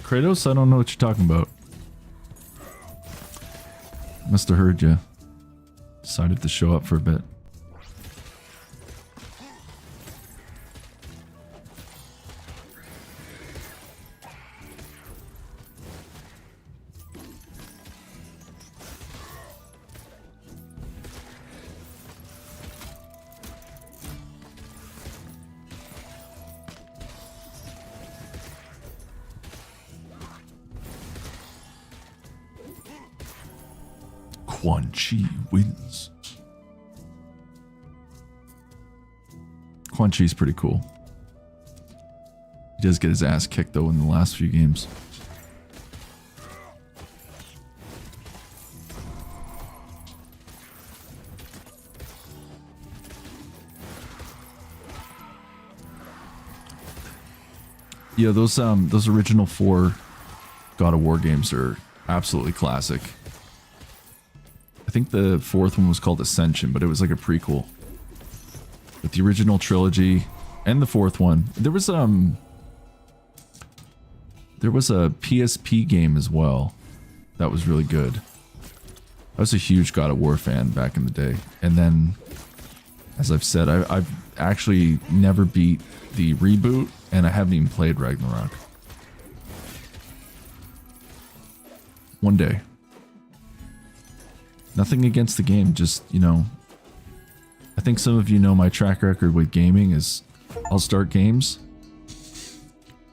Kratos, I don't know what you're talking about. Must have heard you. Decided to show up for a bit. Quan Chi wins. Quan Chi's pretty cool. He does get his ass kicked though in the last few games. Yeah, those original 4 God of War games are absolutely classic. I think the 4th one was called Ascension, but it was like a prequel. But the original trilogy and the 4th one, there was a PSP game as well that was really good. I was a huge God of War fan back in the day, and then, as I've said, I've actually never beat the reboot, and I haven't even played Ragnarok. One day. Nothing against the game, just, you know, I think some of you know my track record with gaming is I'll start games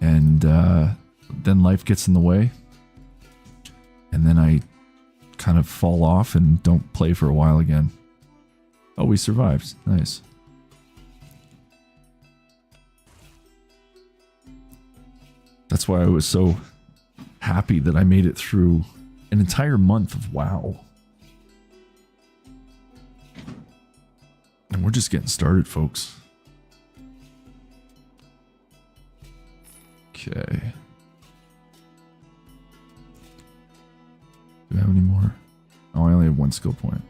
and then life gets in the way and then I kind of fall off and don't play for a while again. Oh, we survived. Nice. That's why I was so happy that I made it through an entire month of WoW. And we're just getting started, folks. Okay. Do I have any more? Oh, I only have one skill point.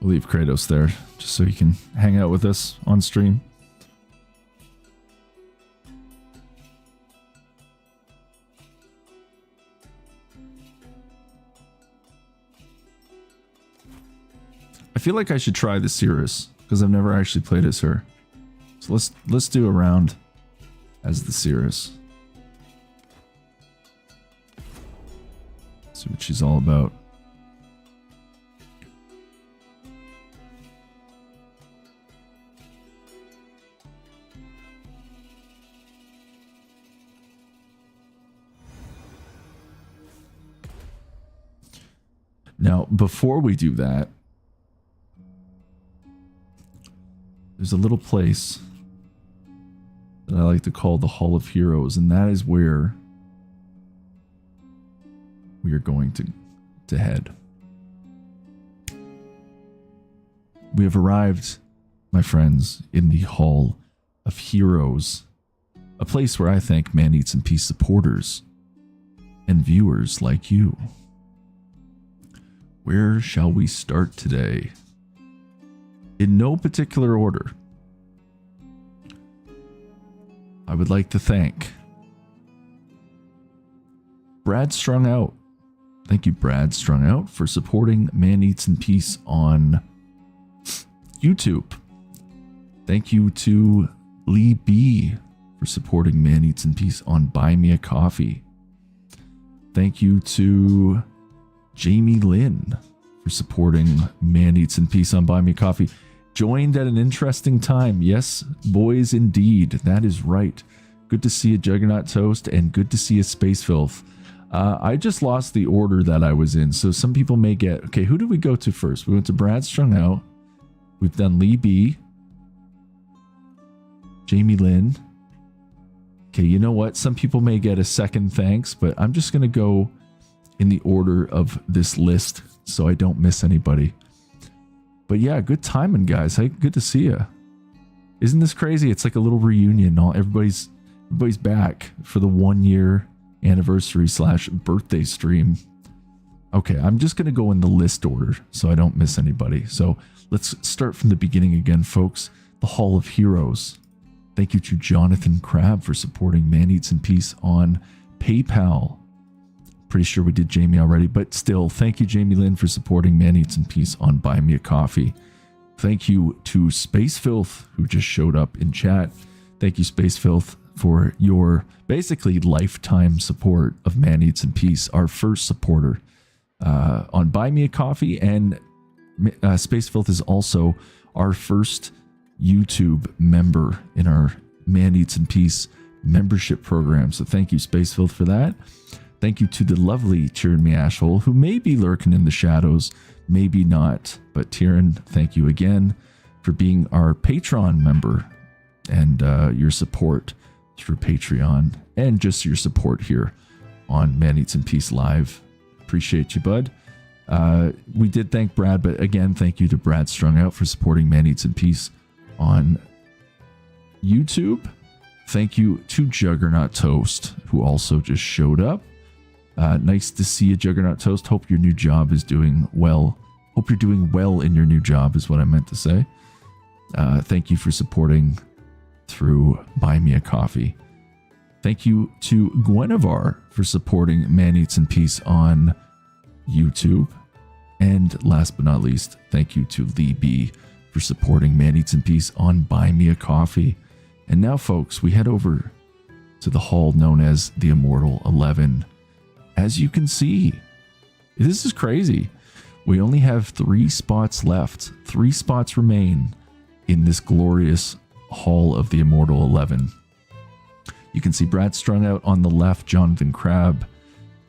We'll leave Kratos there just so he can hang out with us on stream. I feel like I should try the Cirrus because I've never actually played as her. So let's do a round as the Cirrus. See what she's all about. Now, before we do that, there's a little place that I like to call the Hall of Heroes, and that is where we are going to head. We have arrived, my friends, in the Hall of Heroes, a place where I thank Man Eats and Peace supporters and viewers like you. Where shall we start today? In no particular order, I would like to thank Brad Strung Out. Thank you, Brad Strung Out, for supporting Man Eats and Peace on YouTube. Thank you to Lee B for supporting Man Eats and Peace on Buy Me a Coffee. Thank you to Jamie Lynn for supporting Man Eats and Peace on Buy Me a Coffee. Joined at an interesting time. Yes, boys, indeed. That is right. Good to see a Juggernaut Toast and good to see a Space Filth. I just lost the order that I was in, so some people may get... Okay, who did we go to first? We went to Brad Strung Out. We've done Lee B. Jamie Lynn. Okay, you know what? Some people may get a second thanks, but I'm just going to go in the order of this list so I don't miss anybody. But yeah, good timing, guys. Hey, good to see you. Isn't this crazy? It's like a little reunion. Everybody's back for the 1 year anniversary / birthday stream. Okay, I'm just going to go in the list order so I don't miss anybody. So let's start from the beginning again, folks. The Hall of Heroes. Thank you to Jonathan Crabb for supporting Man Eats and Peace on PayPal. Pretty sure we did Jamie already, but still, thank you, Jamie Lynn, for supporting Man Eats and Peace on Buy Me a Coffee. Thank you to Space Filth, who just showed up in chat. Thank you, Space Filth, for your basically lifetime support of Man Eats and Peace, our first supporter on Buy Me a Coffee. And Space Filth is also our first YouTube member in our Man Eats and Peace membership program. So thank you, Space Filth, for that. Thank you to the lovely Tyrion Me Ashhole, who may be lurking in the shadows, maybe not. But Tyrion, thank you again for being our Patreon member and your support through Patreon and just your support here on Man Eats and Peace Live. Appreciate you, bud. We did thank Brad, but again, thank you to Brad Strung Out for supporting Man Eats and Peace on YouTube. Thank you to Juggernaut Toast, who also just showed up. Nice to see you, Juggernaut Toast. Hope your new job is doing well. Hope you're doing well in your new job is what I meant to say. Thank you for supporting through Buy Me a Coffee. Thank you to Guinevere for supporting Man Eats and Peace on YouTube. And last but not least, thank you to Lee B for supporting Man Eats and Peace on Buy Me a Coffee. And now, folks, we head over to the hall known as the Immortal 11. as you can see, this is crazy. We only have 3 spots left. 3 spots remain in this glorious Hall of the Immortal 11. You can see Brad Strung Out on the left, Jonathan Crab,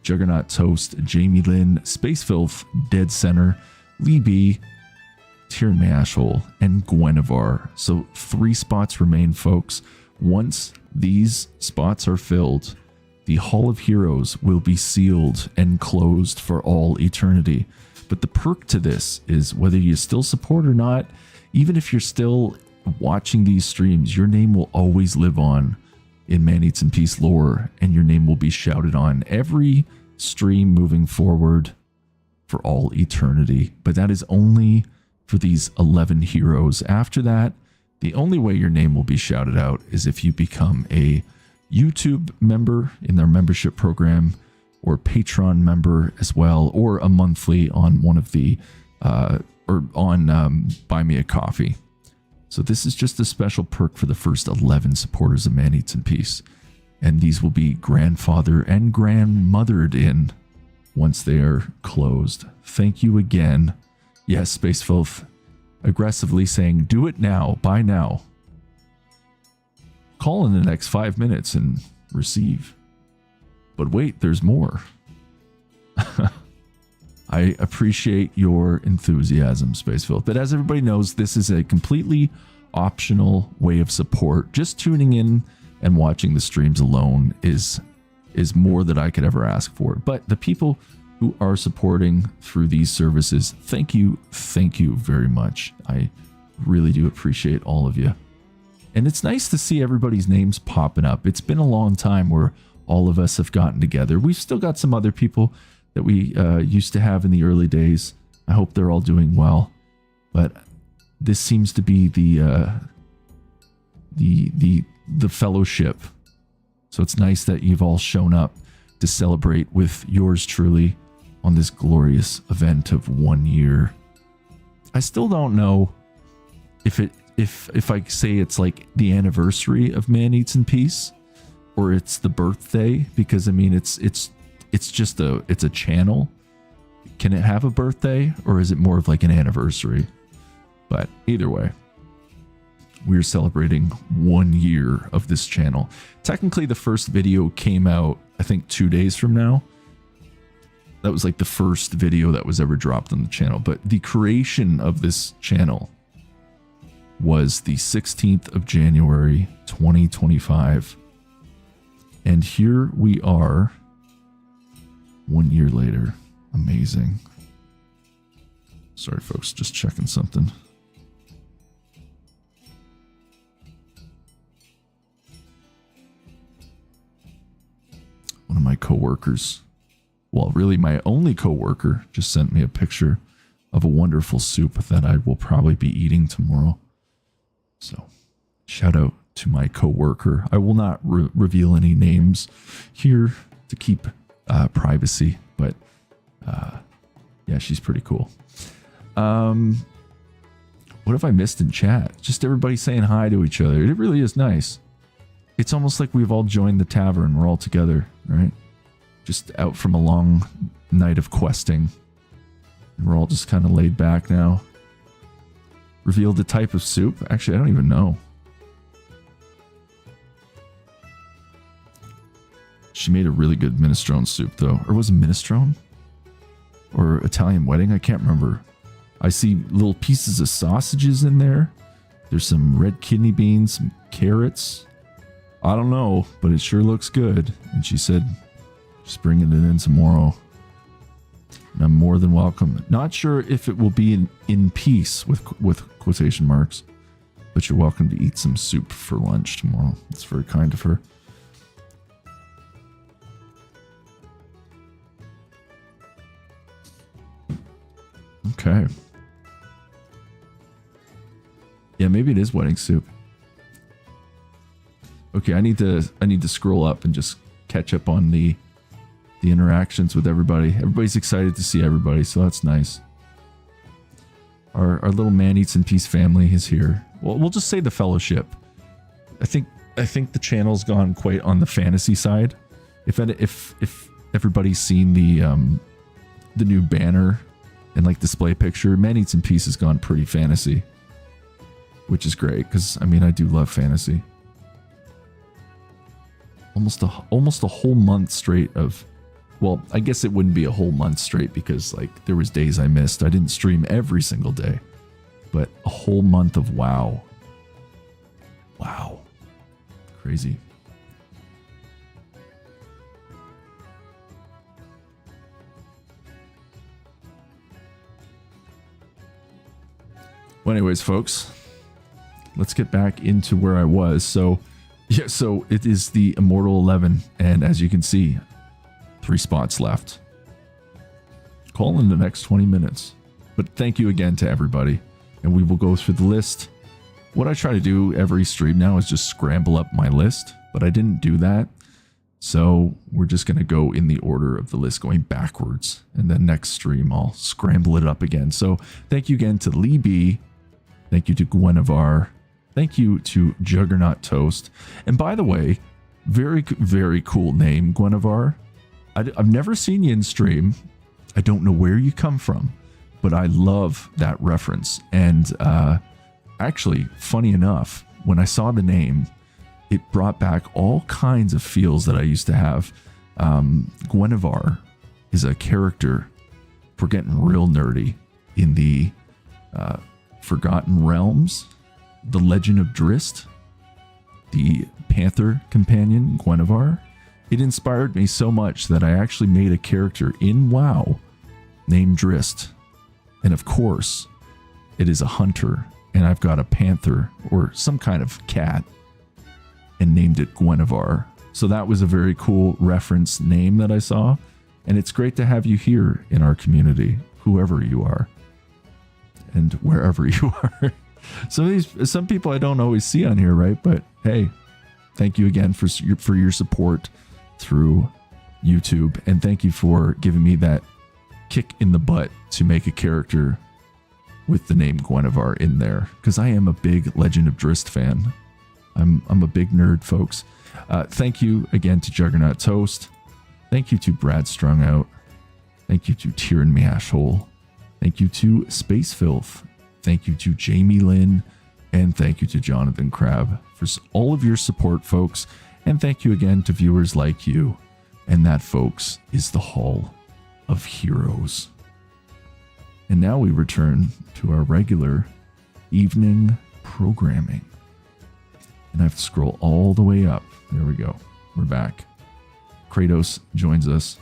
Juggernaut Toast, Jamie Lynn, Space Filth, Dead Center, Lee B, Tyrion Mashhole, and Gwenevar. So 3 spots remain, folks. Once these spots are filled, the Hall of Heroes will be sealed and closed for all eternity. But the perk to this is whether you still support or not, even if you're still watching these streams, your name will always live on in Man Eats in Peace lore, and your name will be shouted on every stream moving forward for all eternity. But that is only for these 11 heroes. After that, the only way your name will be shouted out is if you become a YouTube member in their membership program, or Patreon member as well, or a monthly on one of the or on Buy Me a Coffee. So this is just a special perk for the first 11 supporters of Man Eats in Peace, and these will be grandfathered and grandmothered in once they are closed. Thank you again. Yes, Space Filth aggressively saying, do it now, buy now. Call in the next 5 minutes and receive. But wait, there's more. I appreciate your enthusiasm, Space Filth. But as everybody knows, this is a completely optional way of support. Just tuning in and watching the streams alone is more than I could ever ask for. But the people who are supporting through these services, thank you very much. I really do appreciate all of you. And it's nice to see everybody's names popping up. It's been a long time where all of us have gotten together. We've still got some other people that we used to have in the early days. I hope they're all doing well. But this seems to be the fellowship. So it's nice that you've all shown up to celebrate with yours truly on this glorious event of 1 year. I still don't know if I say it's like the anniversary of Man Eats in Peace, or it's the birthday, because I mean it's just a channel. Can it have a birthday, or is it more of like an anniversary? But either way, we're celebrating 1 year of this channel. Technically, the first video came out, I think, 2 days from now. That was like the first video that was ever dropped on the channel. But the creation of this channel was the 16th of January, 2025. And here we are 1 year later. Amazing. Sorry, folks, just checking something. One of my coworkers, well, really my only coworker, just sent me a picture of a wonderful soup that I will probably be eating tomorrow. So, shout out to my coworker. I will not reveal any names here to keep privacy, but yeah, she's pretty cool. What have I missed in chat? Just everybody saying hi to each other. It really is nice. It's almost like we've all joined the tavern. We're all together, right? Just out from a long night of questing. And we're all just kind of laid back now. Revealed the type of soup? Actually, I don't even know. She made a really good minestrone soup, though. Or was it minestrone? Or Italian wedding? I can't remember. I see little pieces of sausages in there. There's some red kidney beans, some carrots. I don't know, but it sure looks good. And she said she's bringing it in tomorrow. And I'm more than welcome. Not sure if it will be in peace with quotation marks, but you're welcome to eat some soup for lunch tomorrow. It's very kind of her. Okay. Yeah, maybe it is wedding soup. Okay, I need to scroll up and just catch up on the interactions with everybody. Everybody's excited to see everybody, so that's nice. Our little Man Eats in Peace family is here. Well, we'll just say the fellowship. I think the channel's gone quite on the fantasy side. If everybody's seen the new banner and like display picture. Man Eats and Peace has gone pretty fantasy, which is great because I mean I do love fantasy. Almost a whole month straight of, well, I guess it wouldn't be a whole month straight because like there was days I missed. I didn't stream every single day, but a whole month of WoW. Wow. Crazy. Well, anyways, folks, let's get back into where I was. So, yeah, so it is the Immortal 11, and as you can see, 3 spots left. Call in the next 20 minutes. But thank you again to everybody, and we will go through the list. What I try to do every stream now is just scramble up my list, but I didn't do that. So we're just going to go in the order of the list going backwards, and then next stream I'll scramble it up again. So thank you again to Lee B. Thank you to Gwenavar. Thank you to Juggernaut Toast. And by the way, very, very cool name, Gwenavar. I've never seen you in stream. I don't know where you come from, but I love that reference. And actually, funny enough, when I saw the name, it brought back all kinds of feels that I used to have. Gwenavar is a character, for getting real nerdy, in the Forgotten Realms, the Legend of Drist, the Panther companion, Gwenavar. It inspired me so much that I actually made a character in WoW named Drist. And of course, it is a hunter, and I've got a panther, or some kind of cat, and named it Gwenavar. So that was a very cool reference name that I saw, and it's great to have you here in our community, whoever you are. And wherever you are. Some people I don't always see on here, right? But hey, thank you again for your support through YouTube, and thank you for giving me that kick in the butt to make a character with the name Gwenavar in there, because I am a big Legend of Drist fan. I'm a big nerd, folks. Thank you again to Juggernaut Toast. Thank you to Brad Strungout. Thank you to Tyrion Mashhole. Thank you to Space Filth. Thank you to Jamie Lynn. And thank you to Jonathan Crab for all of your support, folks. And thank you again to viewers like you. And that, folks, is the Hall of Heroes. And now we return to our regular evening programming. And I have to scroll all the way up. There we go. We're back. Kratos joins us.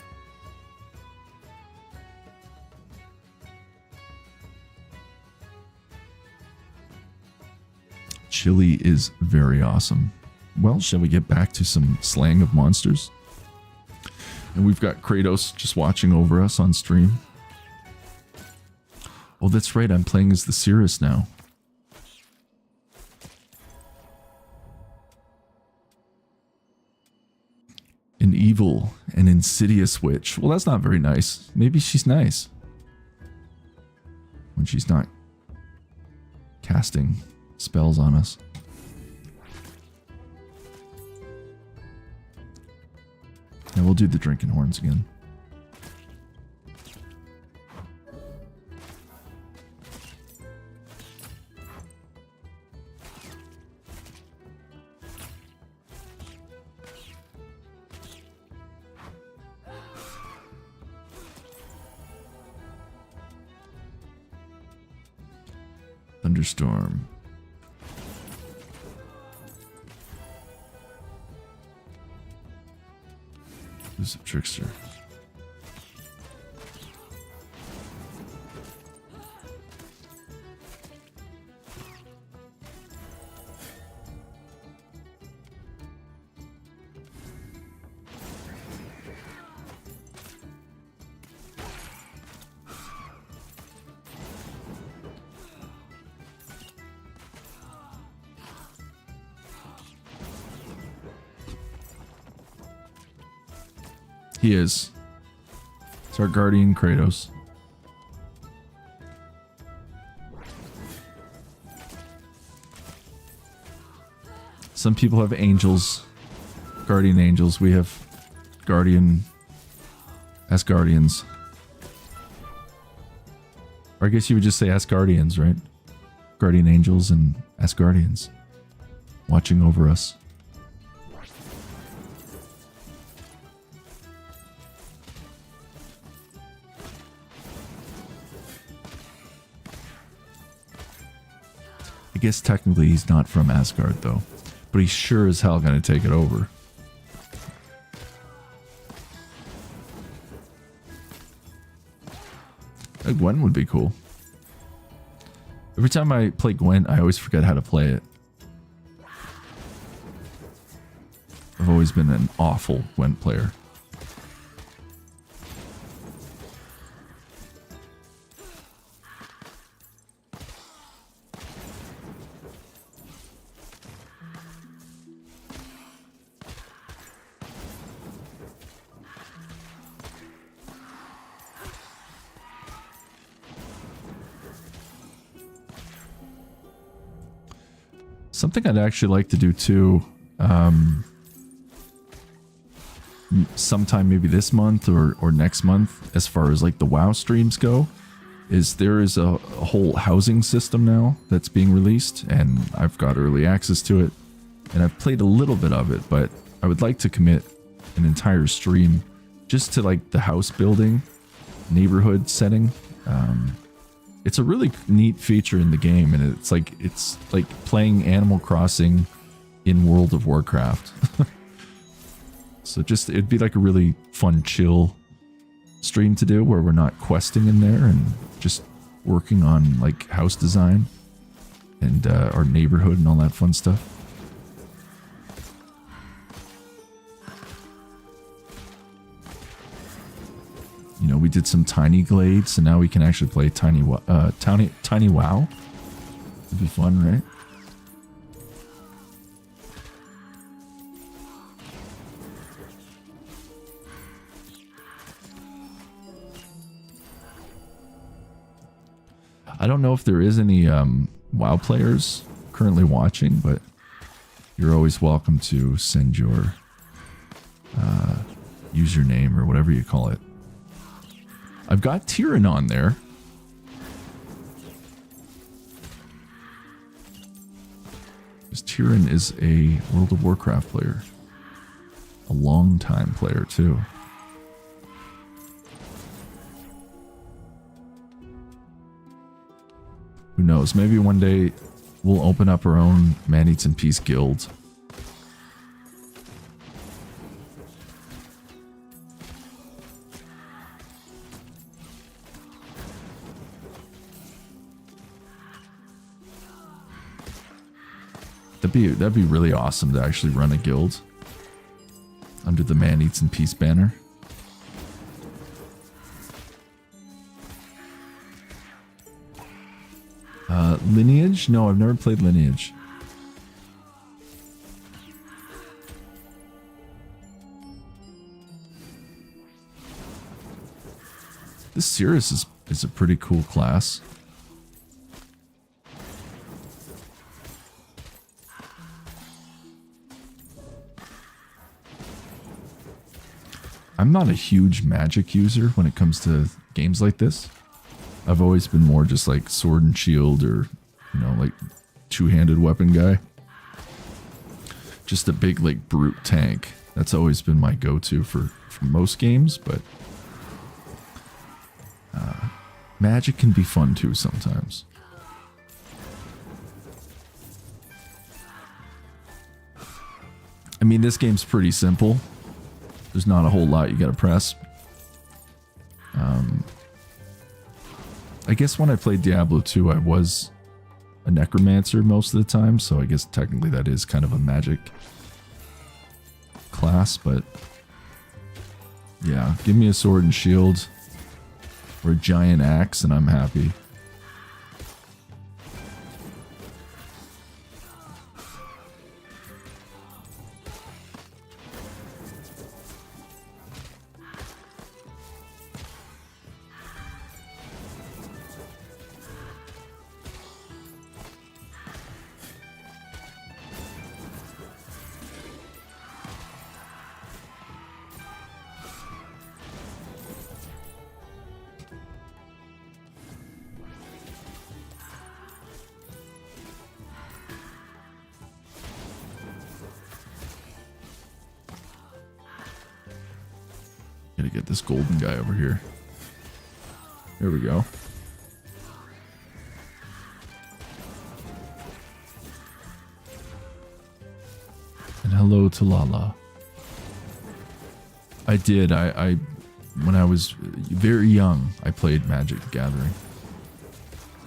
Chili is very awesome. Well, shall we get back to some slaying of monsters? And we've got Kratos just watching over us on stream. Oh, that's right. I'm playing as the Cirrus now. An evil and insidious witch. Well, that's not very nice. Maybe she's nice when she's not casting spells on us. And we'll do the drinking horns again. Thunderstorm. Who's a trickster? He is. It's our guardian Kratos. Some people have angels, guardian angels. We have guardian Asgardians. Or I guess you would just say Asgardians, right? Guardian angels and Asgardians watching over us. I guess technically he's not from Asgard though, but he's sure as hell gonna take it over. Gwen would be cool. Every time I play Gwen, I always forget how to play it. I've always been an awful Gwen player. Something I'd actually like to do too, sometime maybe this month or next month, as far as like the WoW streams go, is there is a whole housing system now that's being released, and I've got early access to it, and I've played a little bit of it, but I would like to commit an entire stream just to like the house building neighborhood setting. It's a really neat feature in the game, and it's like playing Animal Crossing in World of Warcraft. So just it'd be like a really fun, chill stream to do where we're not questing in there and just working on like house design and our neighborhood and all that fun stuff. You know, we did some tiny glades, and now we can actually play tiny WoW. It'd be fun, right? I don't know if there is any WoW players currently watching, but you're always welcome to send your username or whatever you call it. I've got Tyrion on there. Because Tyrion is a World of Warcraft player. A long time player, too. Who knows? Maybe one day we'll open up our own Man Eats in Peace guild. That'd be really awesome to actually run a guild under the Man Eats in Peace banner. Lineage? No, I've never played Lineage. This Cirrus is a pretty cool class. I'm not a huge magic user when it comes to games like this. I've always been more just like sword and shield, or, you know, like two-handed weapon guy. Just a big like brute tank. That's always been my go-to for most games, but magic can be fun too sometimes. I mean, this game's pretty simple. There's not a whole lot you gotta press. I guess when I played Diablo 2, I was a necromancer most of the time, so I guess technically that is kind of a magic class, but yeah, give me a sword and shield or a giant axe and I'm happy. to get this golden guy over here. There we go. And hello to Lala. I did. I when I was very young, I played Magic the Gathering.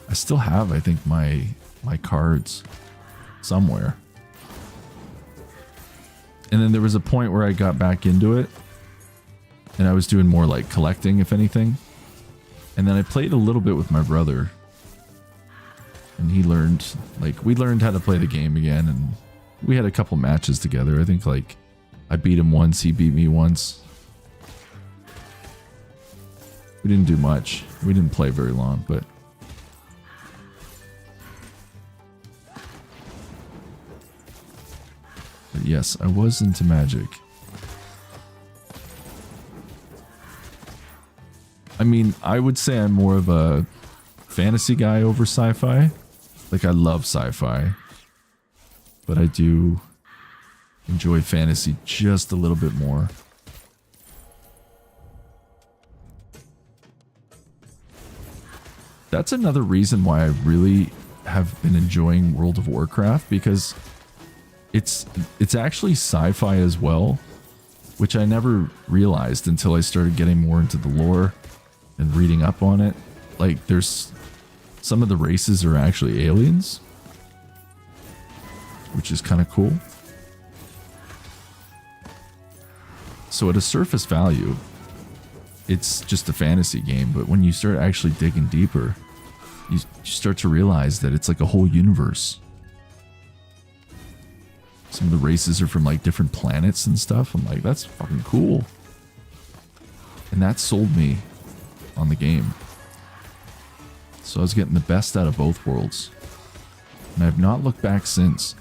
I still have, I think, my cards somewhere. And then there was a point where I got back into it, and I was doing more like collecting, if anything. And then I played a little bit with my brother, and he learned, like, we learned how to play the game again, and we had a couple matches together. I think, like, I beat him once, he beat me once. We didn't do much. We didn't play very long, but... But yes, I was into Magic. I mean, I would say I'm more of a fantasy guy over sci-fi. Like, I love sci-fi. But I do enjoy fantasy just a little bit more. That's another reason why I really have been enjoying World of Warcraft, because it's actually sci-fi as well, which I never realized until I started getting more into the lore and reading up on it. Like, there's some of the races are actually aliens, which is kind of cool. So at a surface value, it's just a fantasy game, but when you start actually digging deeper, you start to realize that it's like a whole universe. Some of the races are from like different planets and stuff. I'm like, that's fucking cool. And that sold me on the game. So I was getting the best out of both worlds. And I've not looked back since.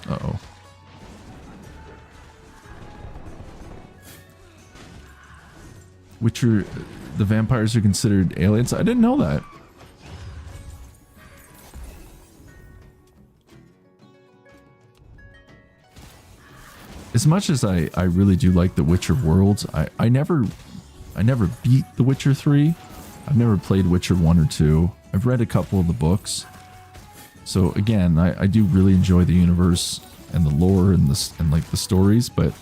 Uh-oh. Witcher, the vampires are considered aliens? I didn't know that. As much as I really do like the Witcher worlds, I never beat the Witcher 3. I've never played Witcher 1 or 2. I've read a couple of the books. So again, I do really enjoy the universe and the lore and like the stories, but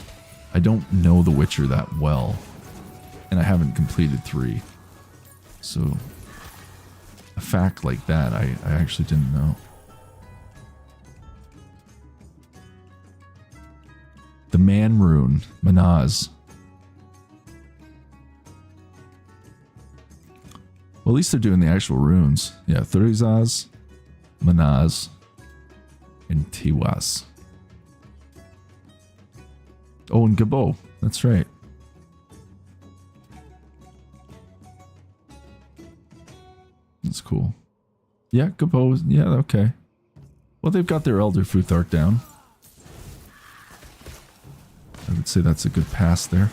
I don't know the Witcher that well. And I haven't completed 3. So a fact like that, I actually didn't know. The Man Rune, Manaz. Well, at least they're doing the actual runes. Yeah, Thurizaz, Manaz, and Tiwas. Oh, and Gabo. That's right. That's cool. Yeah, Gabo. Yeah, okay. Well, they've got their Elder Futhark down. I would say that's a good pass there.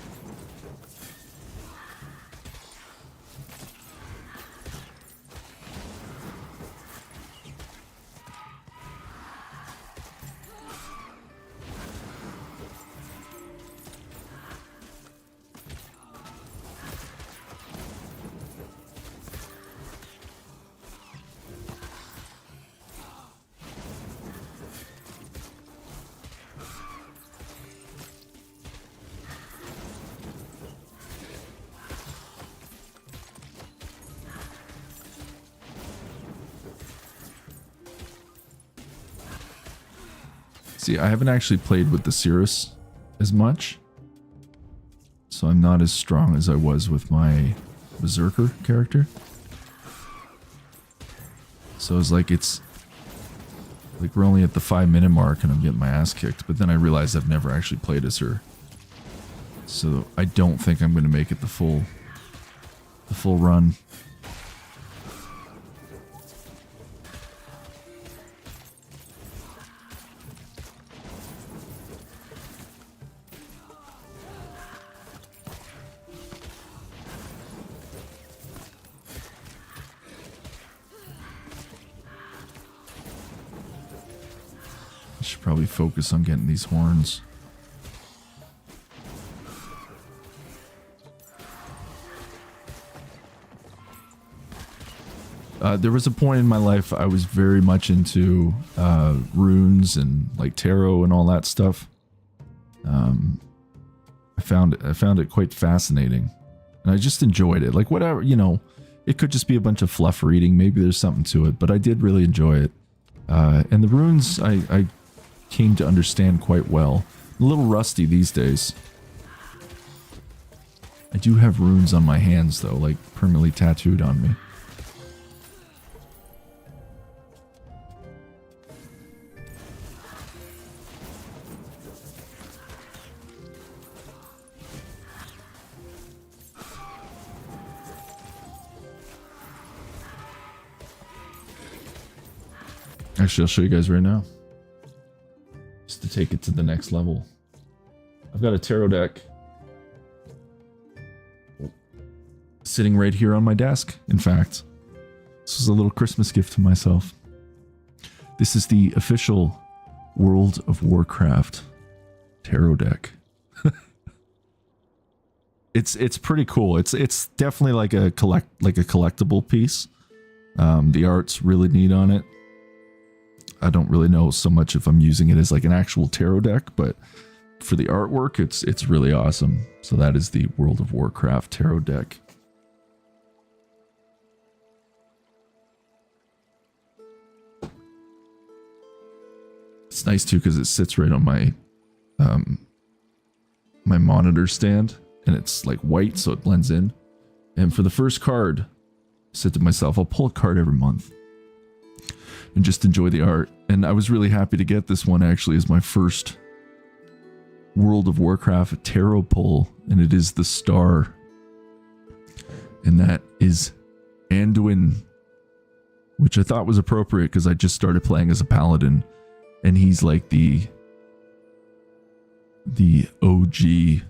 See, I haven't actually played with the Cirrus as much, so I'm not as strong as I was with my Berserker character. So it's like we're only at the 5-minute mark and I'm getting my ass kicked, but then I realized I've never actually played as her. So I don't think I'm going to make it the full run. Should probably focus on getting these horns. There was a point in my life I was very much into runes and like tarot and all that stuff. I found it quite fascinating, and I just enjoyed it. Like whatever, you know, it could just be a bunch of fluff reading. Maybe there's something to it, but I did really enjoy it. And the runes I came to understand quite well. A little rusty these days. I do have runes on my hands though, like permanently tattooed on me. Actually, I'll show you guys right now. Just to take it to the next level. I've got a tarot deck sitting right here on my desk, in fact. This is a little Christmas gift to myself. This is the official World of Warcraft tarot deck. It's pretty cool. It's definitely like a collectible piece. The art's really neat on it. I don't really know so much if I'm using it as like an actual tarot deck, but for the artwork, it's really awesome. So that is the World of Warcraft tarot deck. It's nice too because it sits right on my my monitor stand, and it's like white, so it blends in. And for the first card, I said to myself, I'll pull a card every month and just enjoy the art. And I was really happy to get this one actually as my first World of Warcraft tarot pull, and it is the Star. And that is Anduin, which I thought was appropriate because I just started playing as a paladin, and he's like the OG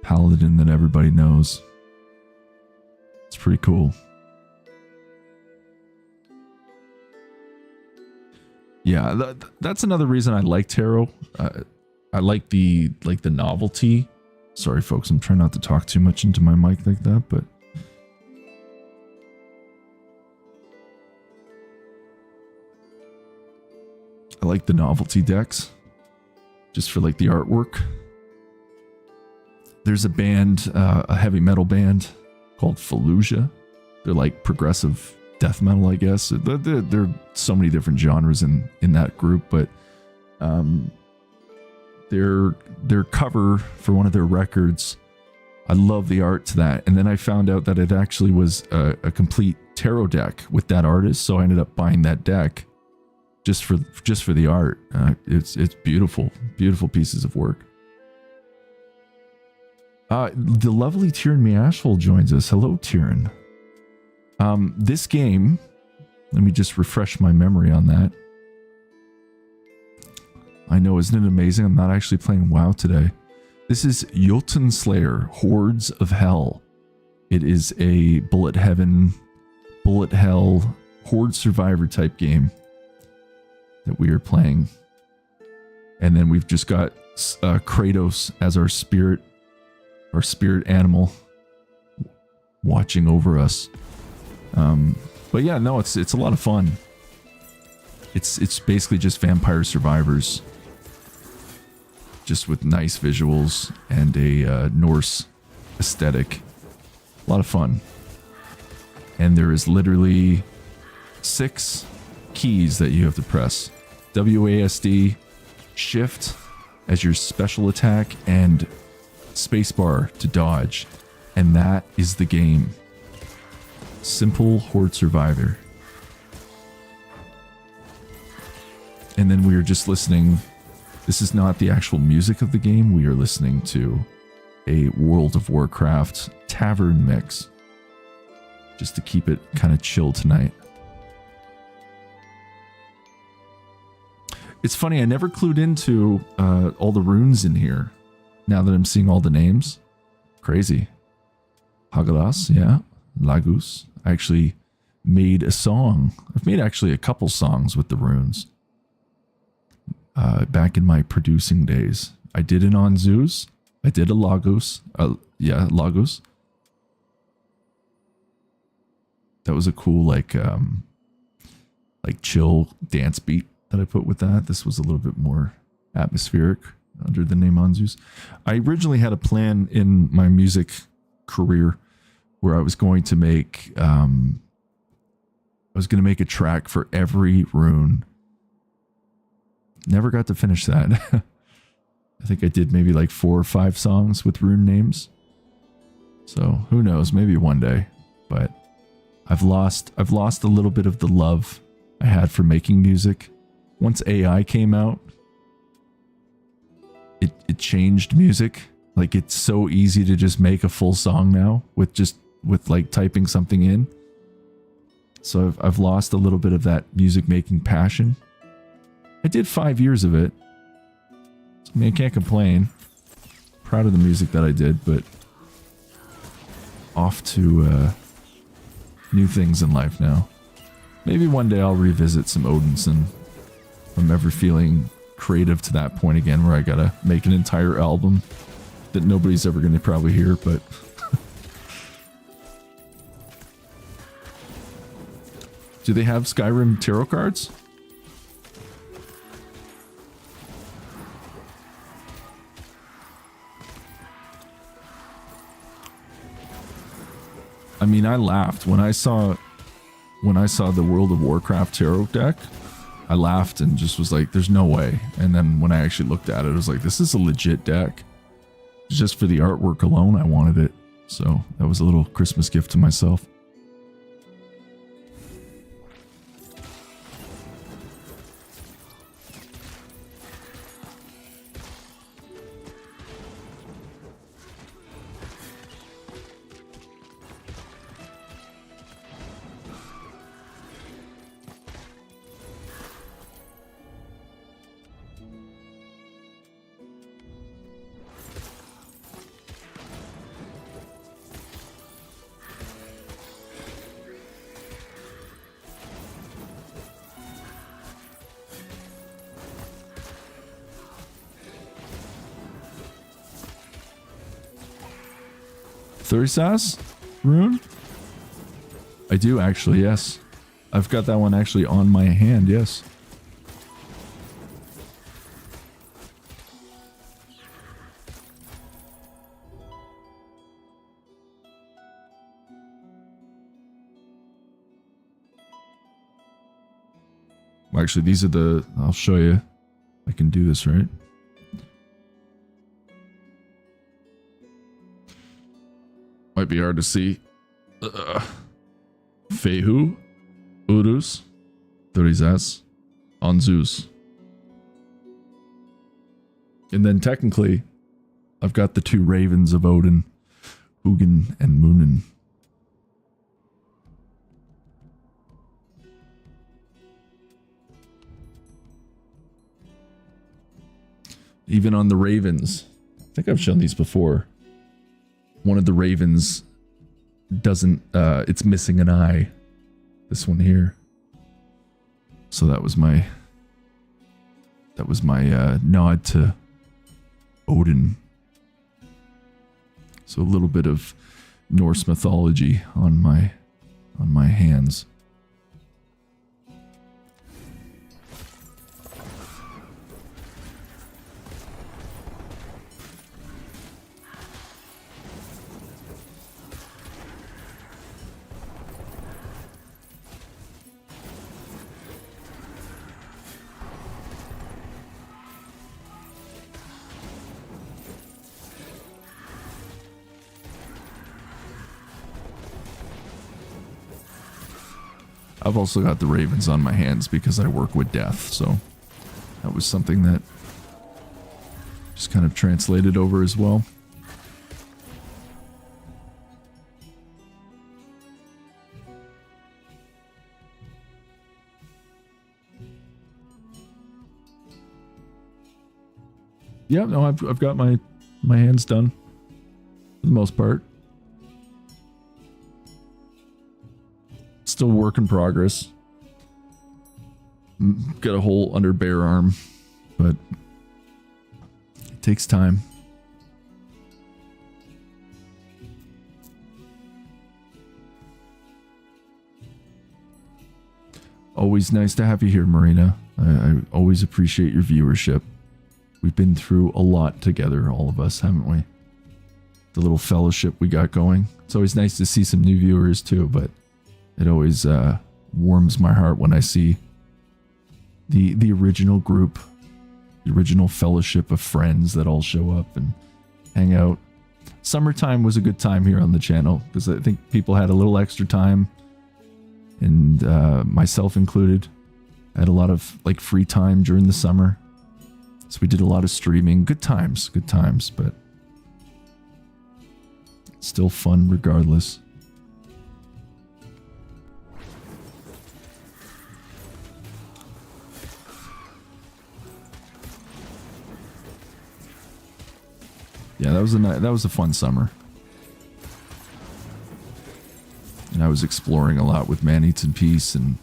paladin that everybody knows. It's pretty cool. Yeah, that's another reason I like tarot. I like the novelty. Sorry, folks, I'm trying not to talk too much into my mic like that, but I like the novelty decks just for like the artwork. There's a band, a heavy metal band called Fallujah. They're like progressive death metal, I guess. There are so many different genres in that group, but their cover for one of their records, I love the art to that. And then I found out that it actually was a complete tarot deck with that artist, so I ended up buying that deck just for the art. It's beautiful pieces of work. The lovely Tyrion Miashful joins us. Hello, Tyrion. This game, let me just refresh my memory on that. I know, isn't it amazing? I'm not actually playing WoW today. This is Jotun Slayer, Hordes of Hell. It is a bullet heaven, bullet hell, horde survivor type game that we are playing. And then we've just got Kratos as our spirit animal watching over us. But yeah, no, it's a lot of fun. It's basically just vampire survivors, just with nice visuals and a Norse aesthetic. A lot of fun. And there is literally 6 keys that you have to press. WASD, Shift as your special attack, and spacebar to dodge. And that is the game. Simple Horde Survivor. And then we are just listening. This is not the actual music of the game. We are listening to a World of Warcraft tavern mix, just to keep it kind of chill tonight. It's funny, I never clued into all the runes in here. Now that I'm seeing all the names. Crazy. Hagalas, yeah. Lagus. I actually made a song. I've made actually a couple songs with the runes. back in my producing days. I did an on Zeus. I did a Lagos. Yeah, Lagos. That was a cool like chill dance beat that I put with that. This was a little bit more atmospheric under the name on Zeus. I originally had a plan in my music career where I was going to make a track for every rune. Never got to finish that. I think I did maybe like 4 or 5 songs with rune names. So who knows, maybe one day. But I've lost a little bit of the love I had for making music. Once AI came out, it changed music. Like, it's so easy to just make a full song now with like typing something in. So I've lost a little bit of that music making passion. I did 5 years of it. I mean, I can't complain. Proud of the music that I did, but off to new things in life now. Maybe one day I'll revisit some Odinson if I'm ever feeling creative to that point again where I gotta make an entire album that nobody's ever gonna probably hear, but do they have Skyrim tarot cards? I mean, I laughed when I saw the World of Warcraft tarot deck. I laughed and just was like, there's no way. And then when I actually looked at it, I was like, this is a legit deck. Just for the artwork alone, I wanted it. So that was a little Christmas gift to myself. Thurisaz rune? I do actually, yes. I've got that one actually on my hand, yes. Well, actually, these are the... I'll show you. I can do this, right? Might be hard to see. Fehu, Urus, Thurisaz, Anzus. And then technically, I've got the 2 ravens of Odin, Hugin and Munin. Even on the ravens, I think I've shown these before. One of the ravens doesn't, it's missing an eye. This one here. So that was my nod to Odin. So a little bit of Norse mythology on my hands. I've also got the ravens on my hands because I work with death, so that was something that just kind of translated over as well. Yeah, no, I've got my hands done for the most part. Still work in progress. Got a hole under bare arm but it takes time. Always nice to have you here, Marina. I always appreciate your viewership. We've been through a lot together, all of us, haven't we? The little fellowship we got going. It's always nice to see some new viewers too, but it always warms my heart when I see the original group, the original fellowship of friends that all show up and hang out. Summertime was a good time here on the channel because I think people had a little extra time, and myself included. I had a lot of like free time during the summer, so we did a lot of streaming. Good times, but still fun regardless. Yeah, that was a fun summer. And I was exploring a lot with Man Eats in Peace, and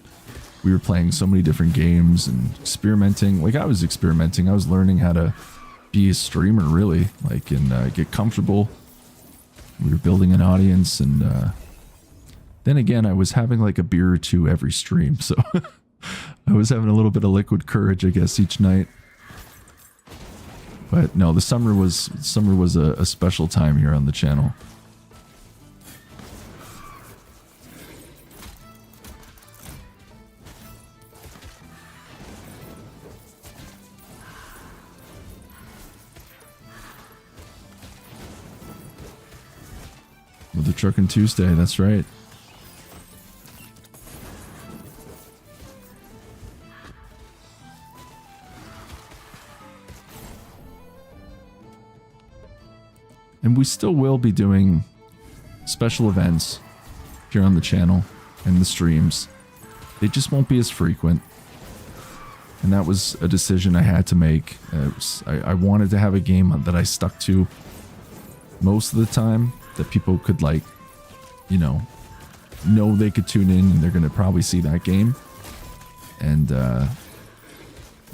we were playing so many different games and experimenting. Like, I was experimenting. I was learning how to be a streamer, really, like, and get comfortable. We were building an audience, and then again, I was having like a beer or two every stream, so I was having a little bit of liquid courage, I guess, each night. But no, the summer was a special time here on the channel. With the Truckin' Tuesday, that's right. And we still will be doing special events here on the channel and the streams. They just won't be as frequent. And that was a decision I had to make. I wanted to have a game that I stuck to most of the time, that people could, like, you know they could tune in and they're going to probably see that game. And the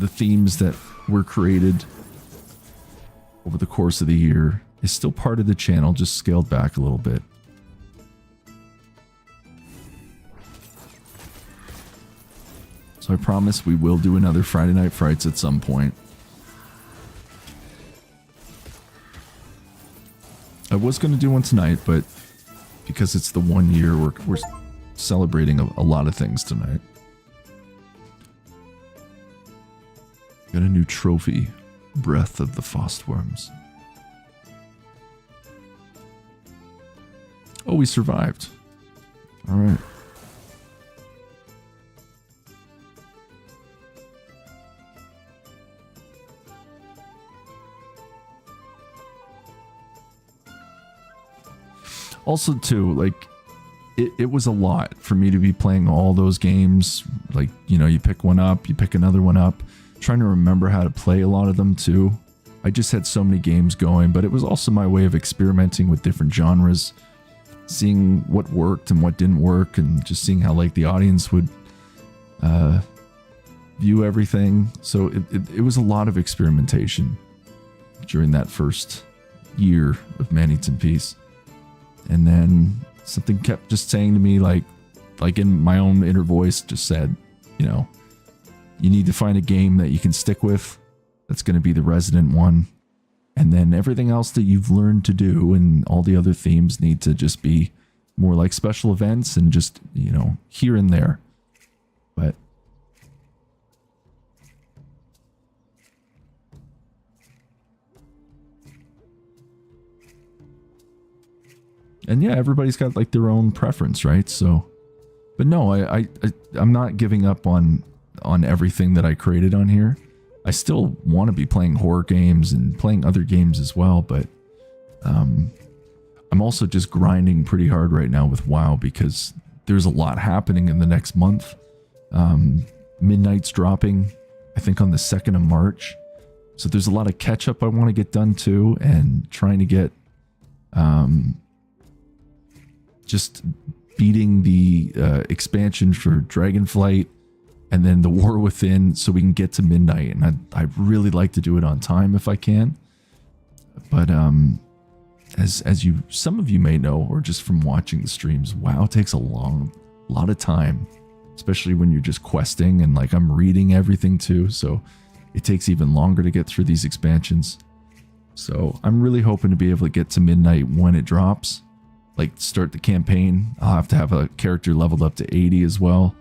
themes that were created over the course of the year is still part of the channel, just scaled back a little bit. So I promise we will do another Friday Night Frights at some point. I was going to do one tonight, but because it's the 1 year, we're celebrating a lot of things tonight. Got a new trophy, Breath of the Frostworms. Oh, we survived. All right. Also, too, like, it was a lot for me to be playing all those games. Like, you pick one up, you pick another one up. Trying to remember how to play a lot of them, too. I just had so many games going, but it was also my way of experimenting with different genres. Seeing what worked and what didn't work, and just seeing how, like, the audience would view everything. So it was a lot of experimentation during that first year of Man Eats in Peace. And then something kept just saying to me, like in my own inner voice, just said, you need to find a game that you can stick with. That's going to be the resident one. And then everything else that you've learned to do and all the other themes need to just be more like special events and just, here and there. But and yeah, everybody's got like their own preference, right? So, but no, I'm not giving up on everything that I created on here. I still want to be playing horror games and playing other games as well, but I'm also just grinding pretty hard right now with WoW because there's a lot happening in the next month. Midnight's dropping, I think, on the 2nd of March. So there's a lot of catch up I want to get done too, and trying to get just beating the expansion for Dragonflight and then the War Within, so we can get to midnight. And I'd really like to do it on time if I can. But as you, some of you may know, or just from watching the streams, WoW takes a lot of time, especially when you're just questing, and like I'm reading everything too. So it takes even longer to get through these expansions. So I'm really hoping to be able to get to midnight when it drops, like start the campaign. I'll have to have a character leveled up to 80 as well.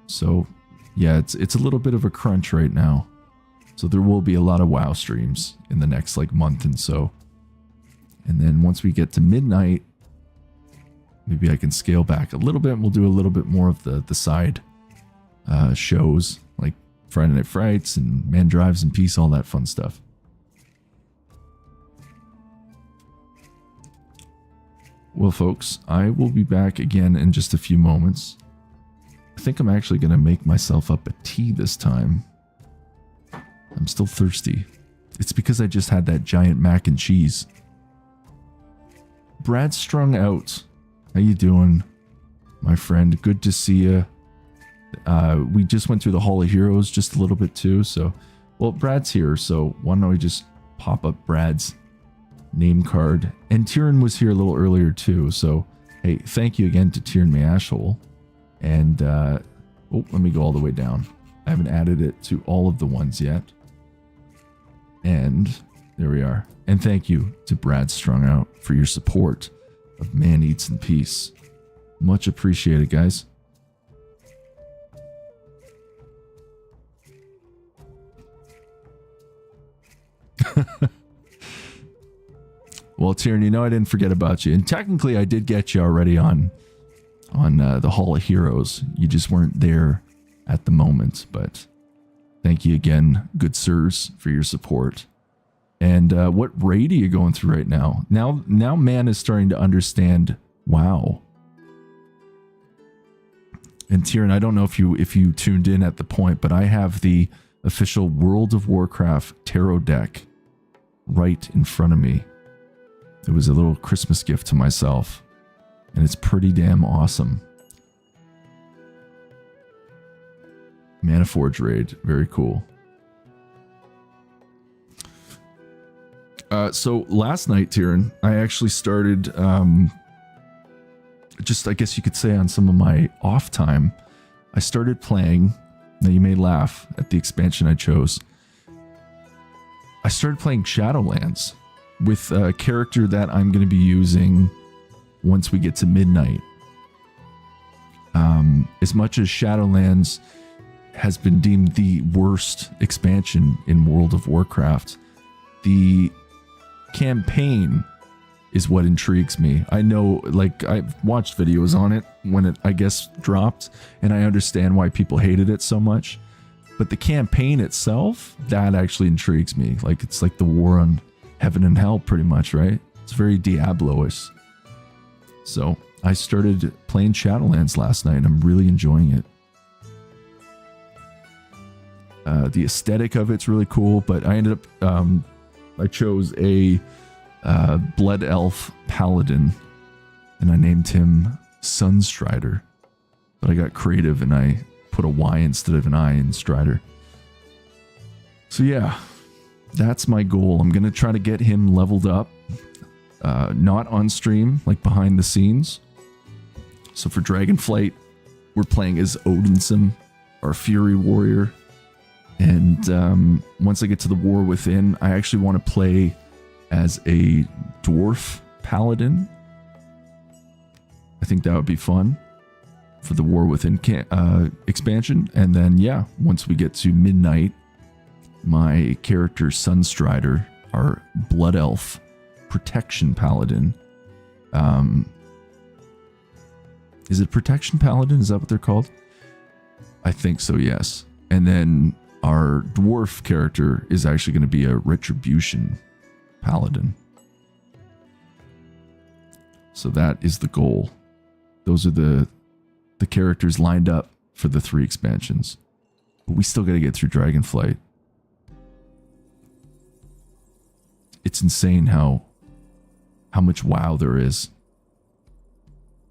So yeah, it's a little bit of a crunch right now. So there will be a lot of WoW streams in the next like month and so. And then once we get to midnight, maybe I can scale back a little bit and we'll do a little bit more of the side shows like Friday Night Frights and Man Drives in Peace, all that fun stuff. Well, folks, I will be back again in just a few moments. I think I'm actually going to make myself up a tea this time. I'm still thirsty. It's because I just had that giant mac and cheese. Brad Strung Out. How you doing, my friend? Good to see you. We just went through the Hall of Heroes just a little bit too, so... Well, Brad's here, so why don't we just pop up Brad's name card. And Tyrion was here a little earlier too, so hey, thank you again to Tyrion Mayashole. And oh, let me go all the way down. I haven't added it to all of the ones yet. And there we are. And thank you to Brad Strung Out for your support of Man Eats in Peace. Much appreciated, guys. Well, Tyrion, you know I didn't forget about you. And technically, I did get you already on the Hall of Heroes. You just weren't there at the moment. But thank you again, good sirs, for your support. And what raid are you going through right now? Now man is starting to understand WoW. And Tyrion, I don't know if you tuned in at the point, but I have the official World of Warcraft tarot deck right in front of me. It was a little Christmas gift to myself, and it's pretty damn awesome. Manaforge raid, very cool. So last night, Tyrion, I actually started, just I guess you could say on some of my off time, I started playing. Now you may laugh at the expansion I chose. I started playing Shadowlands with a character that I'm going to be using once we get to midnight. As much as Shadowlands has been deemed the worst expansion in World of Warcraft, the campaign is what intrigues me. I know, like, I've watched videos on it when it, I guess, dropped, and I understand why people hated it so much. But the campaign itself, that actually intrigues me. Like, it's like the war on heaven and hell, pretty much, right? It's very Diablo-ish. So I started playing Shadowlands last night, and I'm really enjoying it. The aesthetic of it's really cool, but I ended up, I chose a Blood Elf Paladin, and I named him Sunstrider. But I got creative and I put a Y instead of an I in Strider. So yeah, that's my goal. I'm going to try to get him leveled up, not on stream, like behind the scenes. So for Dragonflight, we're playing as Odinsum, our Fury Warrior. And once I get to the War Within, I actually want to play as a Dwarf Paladin. I think that would be fun for the War Within expansion. And then, yeah, once we get to midnight, my character Sunstrider, our Blood Elf Protection Paladin. Is it Protection Paladin? Is that what they're called? I think so, yes. And then our dwarf character is actually going to be a Retribution Paladin. So that is the goal. Those are the characters lined up for the 3 expansions. But we still got to get through Dragonflight. It's insane how much WoW there is.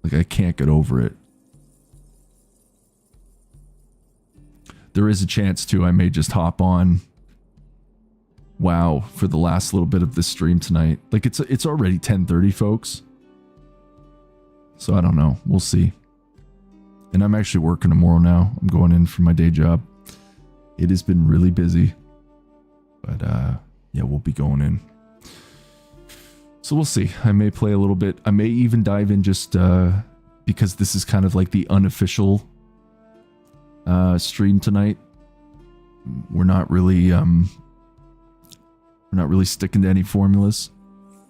Like, I can't get over it. there is a chance too I may just hop on WoW for the last little bit of this stream tonight. Like it's already 10:30, folks. So I don't know. We'll see. And I'm actually working tomorrow now. I'm going in for my day job. It has been really busy. But yeah, we'll be going in. So we'll see. I may play a little bit. I may even dive in just because this is kind of like the unofficial stream tonight. We're not really sticking to any formulas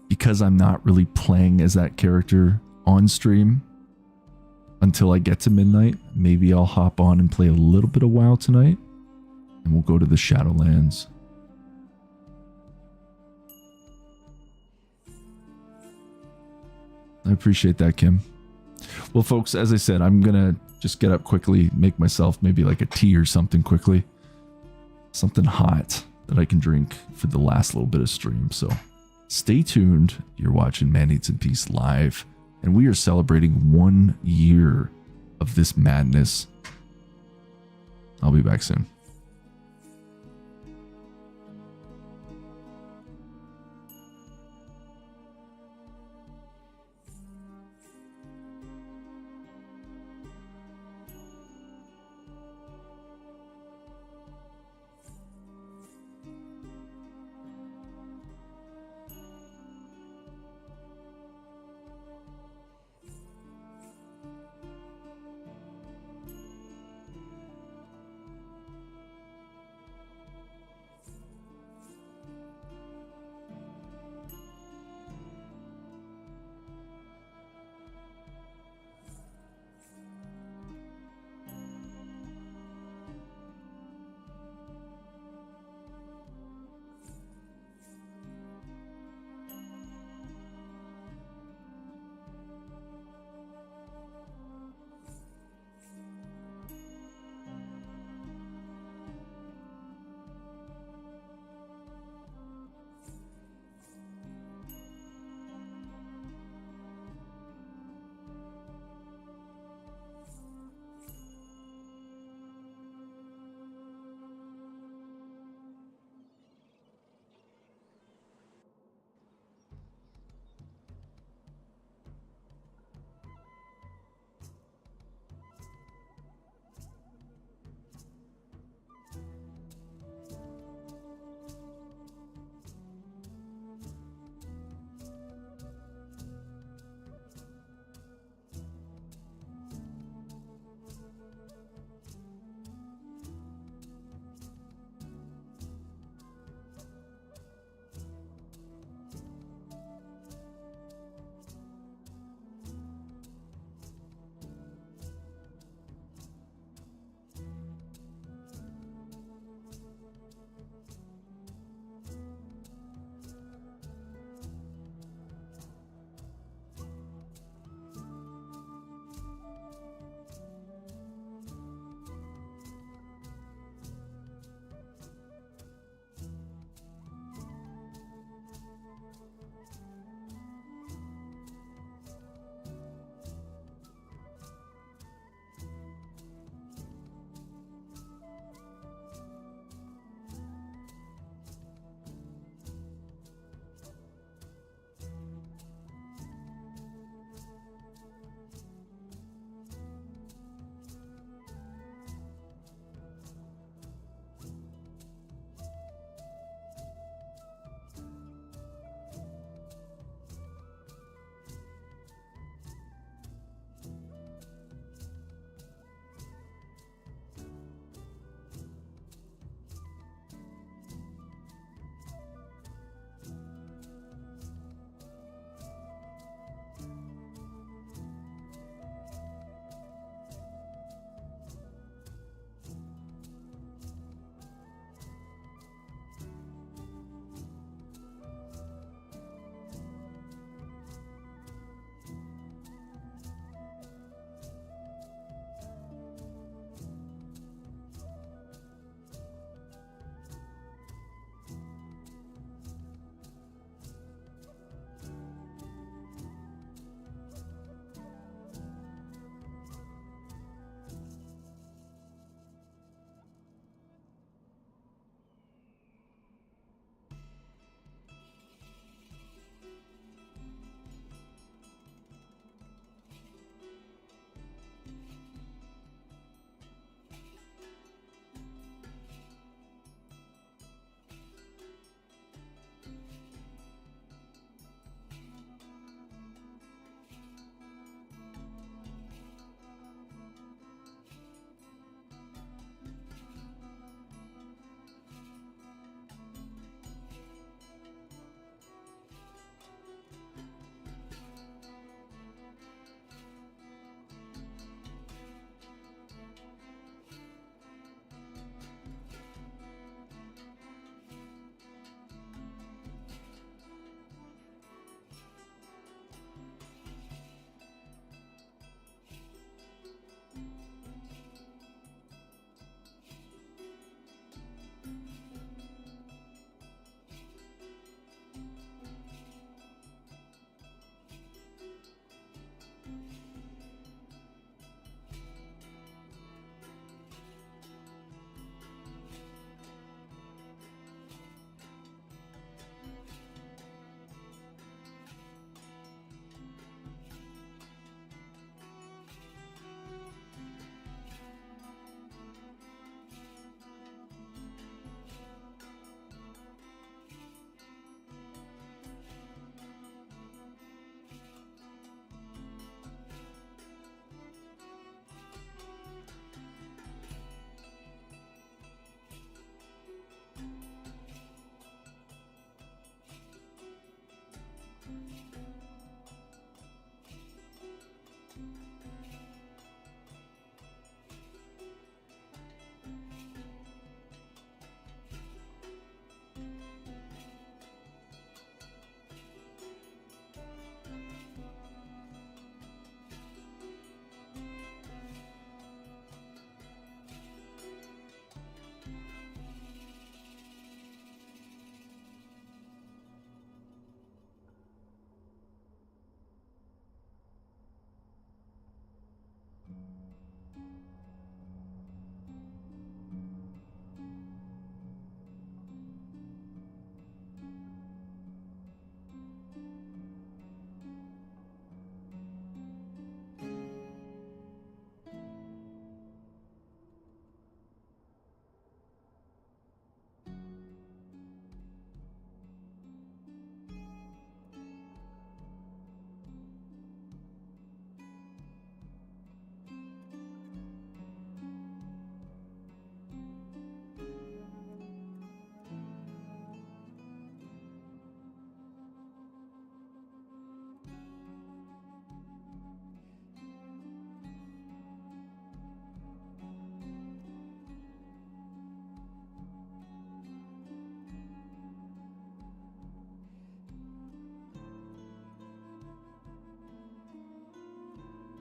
because I'm not really playing as that character on stream until I get to midnight. Maybe I'll hop on and play a little bit of WoW tonight, and we'll go to the Shadowlands. I appreciate that, Kim. Well, folks, as I said, I'm going to just get up quickly, make myself maybe like a tea or something quickly. Something hot that I can drink for the last little bit of stream. So stay tuned. You're watching Man Eats in Peace live, and we are celebrating 1 year of this madness. I'll be back soon.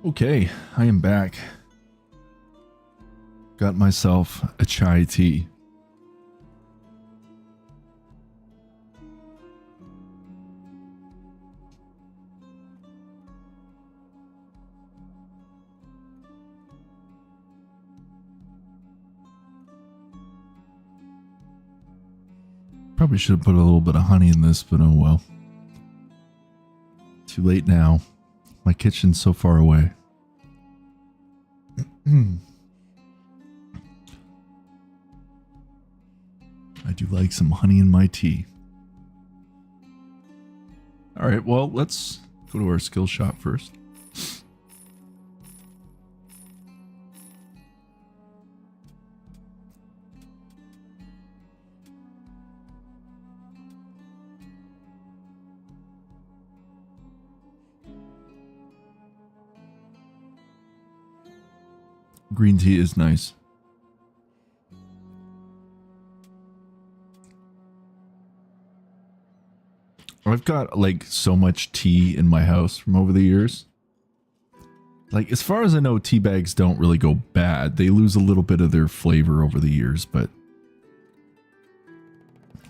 Okay, I am back. Got myself a chai tea. Probably should have put a little bit of honey in this, but oh well. Too late now. My kitchen's so far away. I do like some honey in my tea. Alright, well, let's go to our skill shop first. Green tea is nice. I've got like so much tea in my house from over the years. Like, as far as I know, tea bags don't really go bad. They lose a little bit of their flavor over the years, but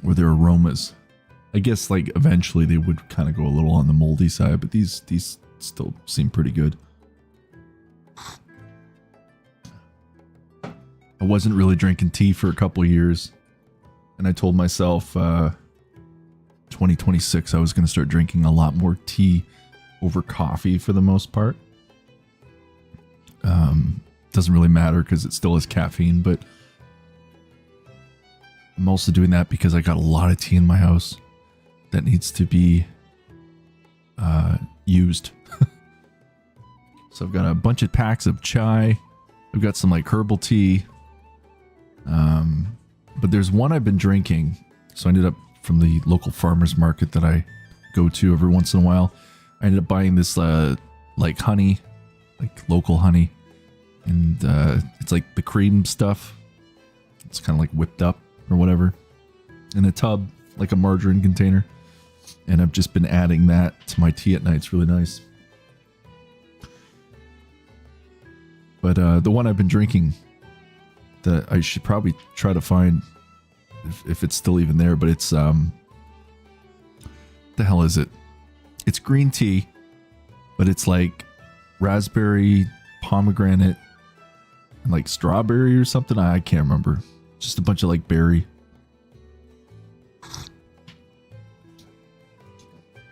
or their aromas. I guess like eventually they would kind of go a little on the moldy side, but these still seem pretty good. I wasn't really drinking tea for a couple of years, and I told myself 2026 I was going to start drinking a lot more tea over coffee for the most part. Doesn't really matter because it still has caffeine, but I'm also doing that because I got a lot of tea in my house that needs to be used. So I've got a bunch of packs of chai. I've got some like herbal tea. But there's one I've been drinking. So I ended up, from the local farmer's market that I go to every once in a while, I ended up buying this like honey, like local honey. And it's like the cream stuff. It's kind of like whipped up or whatever in a tub, like a margarine container. And I've just been adding that to my tea at night. It's really nice. But the one I've been drinking that I should probably try to find if it's still even there, but it's the hell is it? It's green tea, but it's like raspberry, pomegranate, and like strawberry or something. I can't remember. Just a bunch of like berry.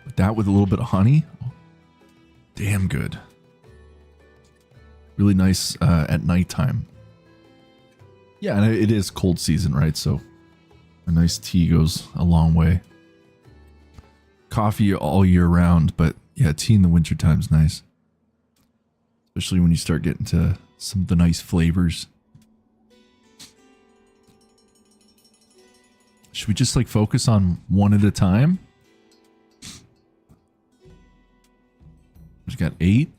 But that with a little bit of honey. Damn good. Really nice at nighttime. Yeah, and it is cold season, right? So a nice tea goes a long way. Coffee all year round, but yeah, tea in the wintertime is nice. Especially when you start getting to some of the nice flavors. Should we just like focus on one at a time? We've got 8.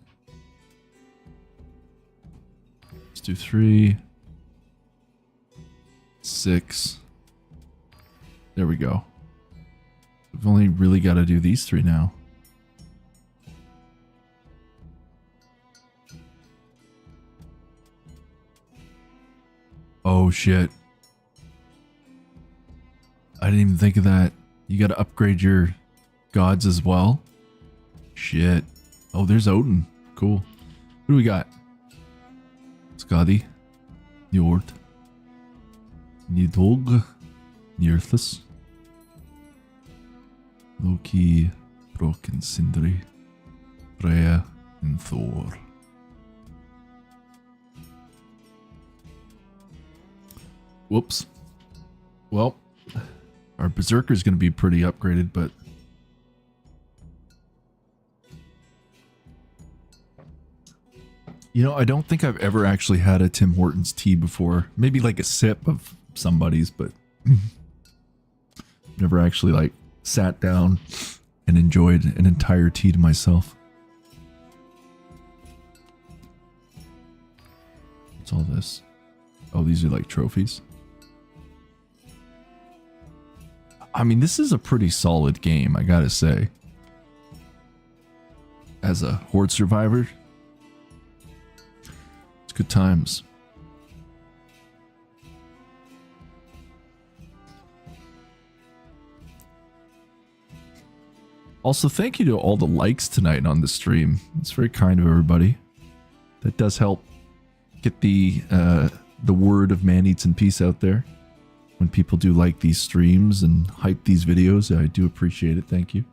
Let's do 3. 6. There we go. We've only really got to do these 3 now. Oh shit. I didn't even think of that. You got to upgrade your gods as well. Shit. Oh, there's Odin. Cool. Who do we got? Skadi. Njord. Nidhogg. Njörthus. Loki. Broken Sindri. Freya. And Thor. Whoops. Well, our Berserker's going to be pretty upgraded, but you know, I don't think I've ever actually had a Tim Hortons tea before. Maybe like a sip of somebody's, but never actually like sat down and enjoyed an entire tea to myself. What's all this? Oh, these are like trophies. I mean, this is a pretty solid game, I gotta say. As a Horde survivor, It's good times. Also, thank you to all the likes tonight on the stream. It's very kind of everybody. That does help get the word of Man Eats in Peace out there. When people do like these streams and hype these videos, I do appreciate it. Thank you.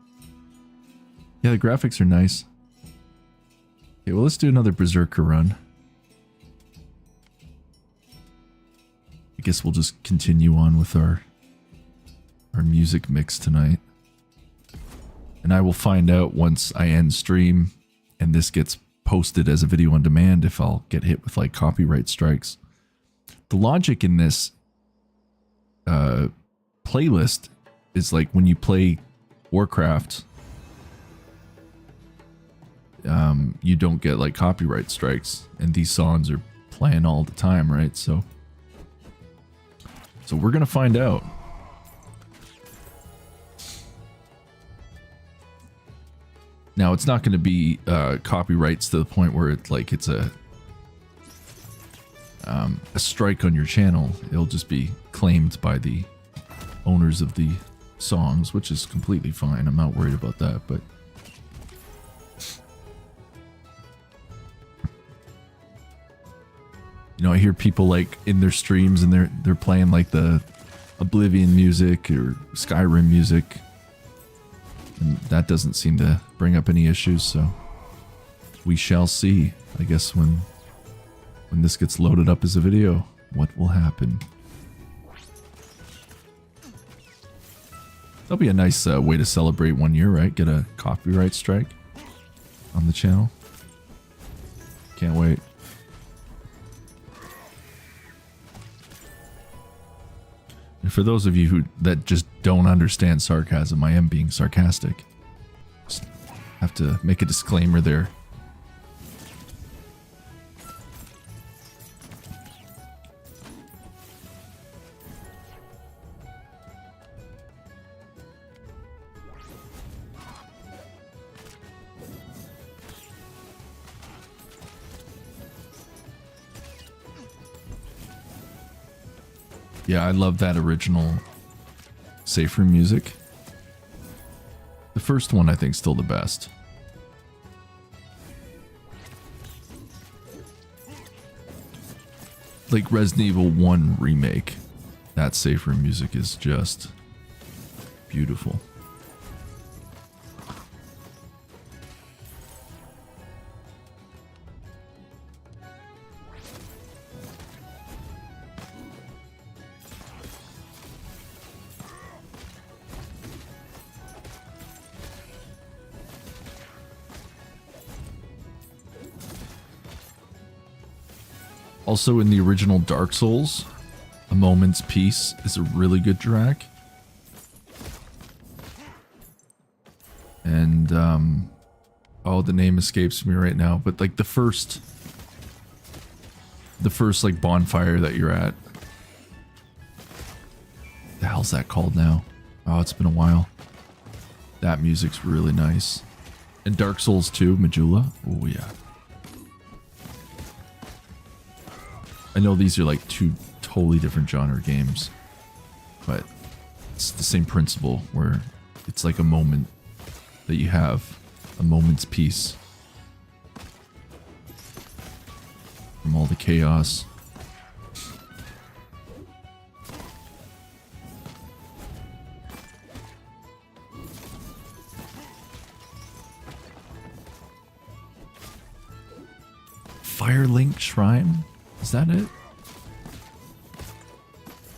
Yeah, the graphics are nice. Okay, well, let's do another Berserker run. I guess we'll just continue on with our music mix tonight. And I will find out once I end stream and this gets posted as a video on demand if I'll get hit with like copyright strikes. The logic in this playlist is like when you play Warcraft, you don't get like copyright strikes, and these songs are playing all the time, right? So we're gonna find out. Now, it's not going to be copyrights to the point where it's a strike on your channel. It'll just be claimed by the owners of the songs, which is completely fine. I'm not worried about that, but you know, I hear people like in their streams and they're playing like the Oblivion music or Skyrim music. And that doesn't seem to bring up any issues, so we shall see, I guess, when this gets loaded up as a video, what will happen. That'll be a nice way to celebrate 1 year, right? Get a copyright strike on the channel. Can't wait. And for those of you that just don't understand sarcasm, I am being sarcastic. Just have to make a disclaimer there. Yeah, I love that original Safe Room music. The first one, I think, is still the best. Like Resident Evil 1 remake, that Safe Room music is just beautiful. Also, in the original Dark Souls, A Moment's Peace is a really good track. And, oh, the name escapes me right now, but like the first like bonfire that you're at. The hell's that called now? Oh, it's been a while. That music's really nice. And Dark Souls 2, Majula. Oh, yeah. I know these are like two totally different genre games, but it's the same principle where it's like a moment that you have, a moment's peace from all the chaos. Firelink Shrine? Is that it?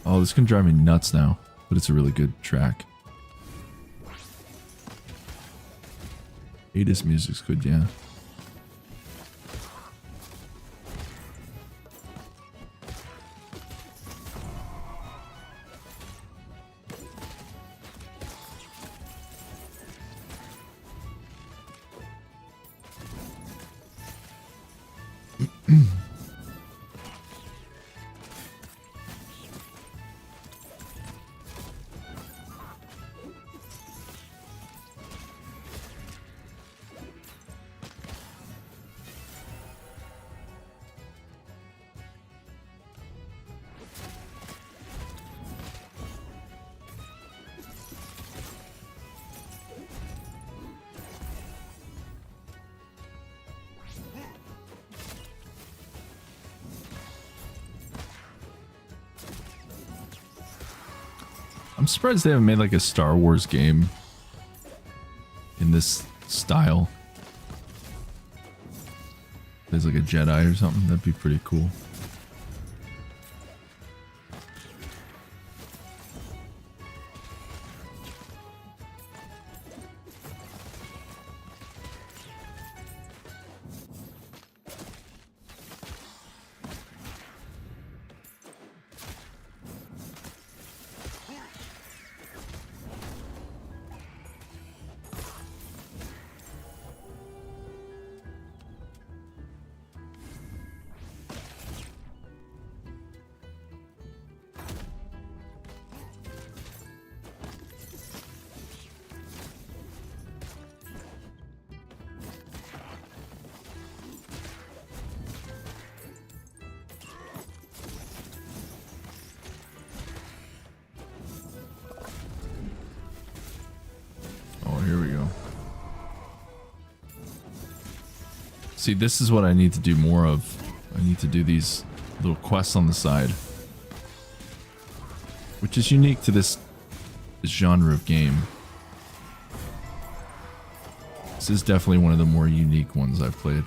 Oh, this can drive me nuts now, but it's a really good track. Hades music's good, yeah. I'm surprised they haven't made like a Star Wars game in this style. There's like a Jedi or something. That'd be pretty cool. See, this is what I need to do more of. I need to do these little quests on the side. Which is unique to this genre of game. This is definitely one of the more unique ones I've played.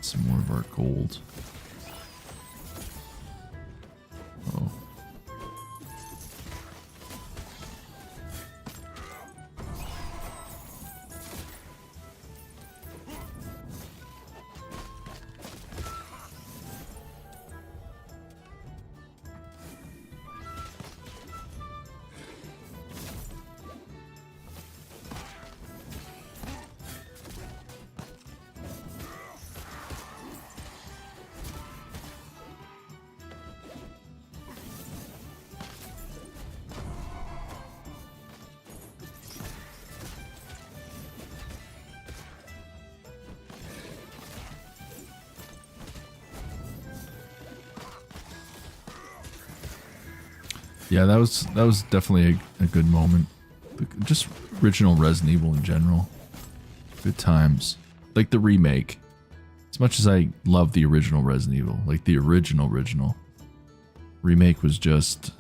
Some more of our gold. Oh. Yeah, that was definitely a good moment. Just original Resident Evil in general. Good times. Like the remake. As much as I love the original Resident Evil, like the original remake was just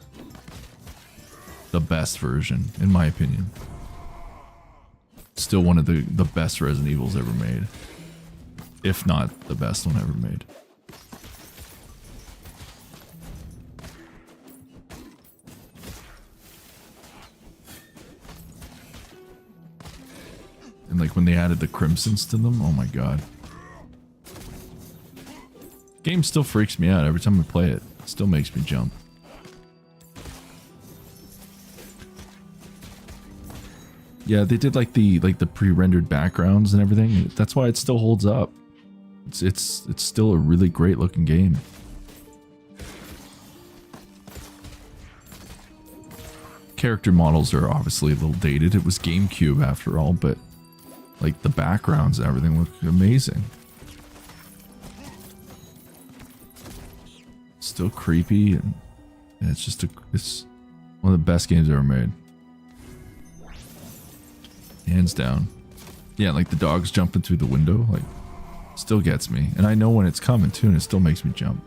the best version, in my opinion. Still one of the best Resident Evils ever made. If not the best one ever made. And like when they added the crimsons to them, oh my god. Game still freaks me out every time I play it. It still makes me jump. Yeah, they did like the pre-rendered backgrounds and everything. That's why it still holds up. It's still a really great looking game. Character models are obviously a little dated. It was GameCube after all, but like the backgrounds and everything look amazing. Still creepy, and it's just it's one of the best games ever made. Hands down. Yeah, like the dogs jumping through the window, like, still gets me. And I know when it's coming too, and it still makes me jump.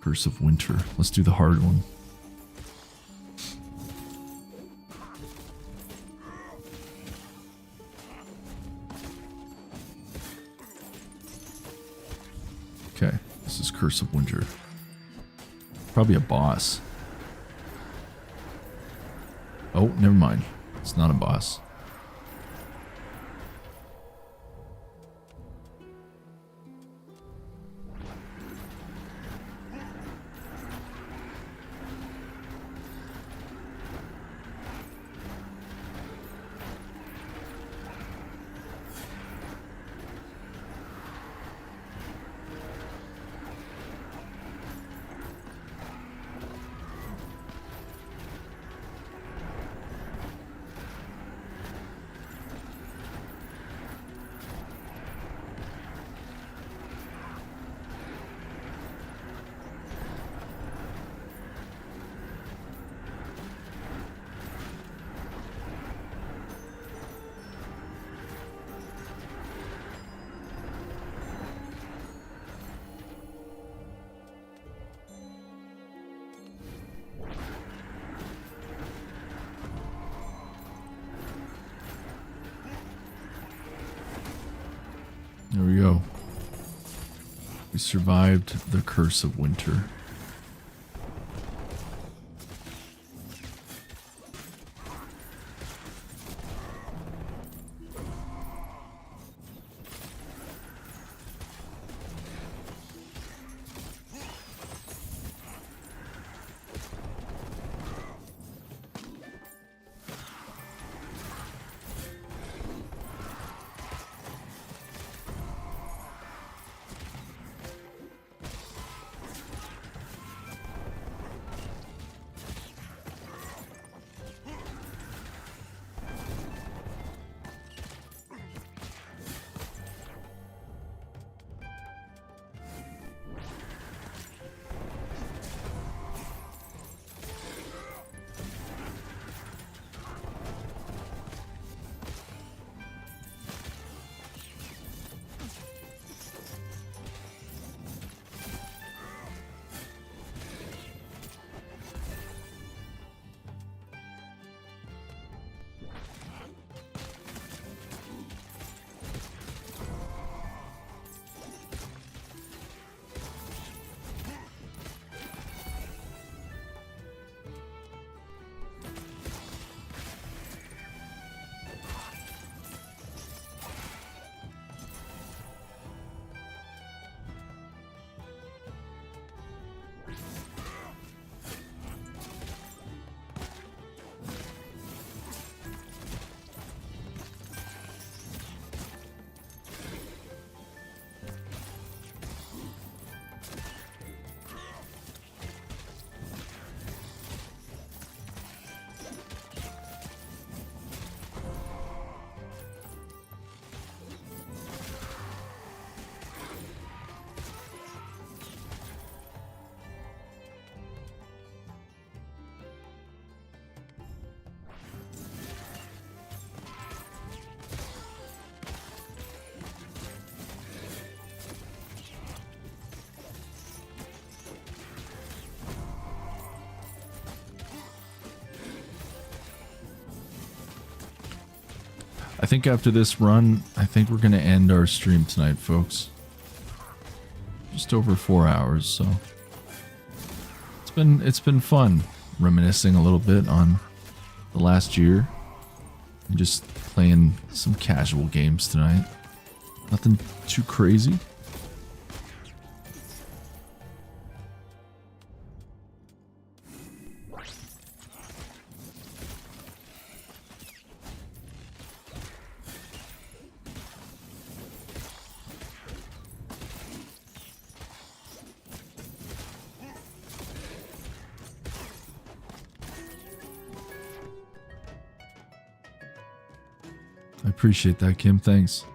Curse of Winter. Let's do the hard one. Okay, this is Curse of Winter. Probably a boss. Oh, never mind. It's not a boss. survived the curse of winter. I think after this run, I think we're going to end our stream tonight, folks. Just over 4 hours, so it's been fun reminiscing a little bit on the last year and just playing some casual games tonight. Nothing too crazy. I appreciate that, Kim. Thanks.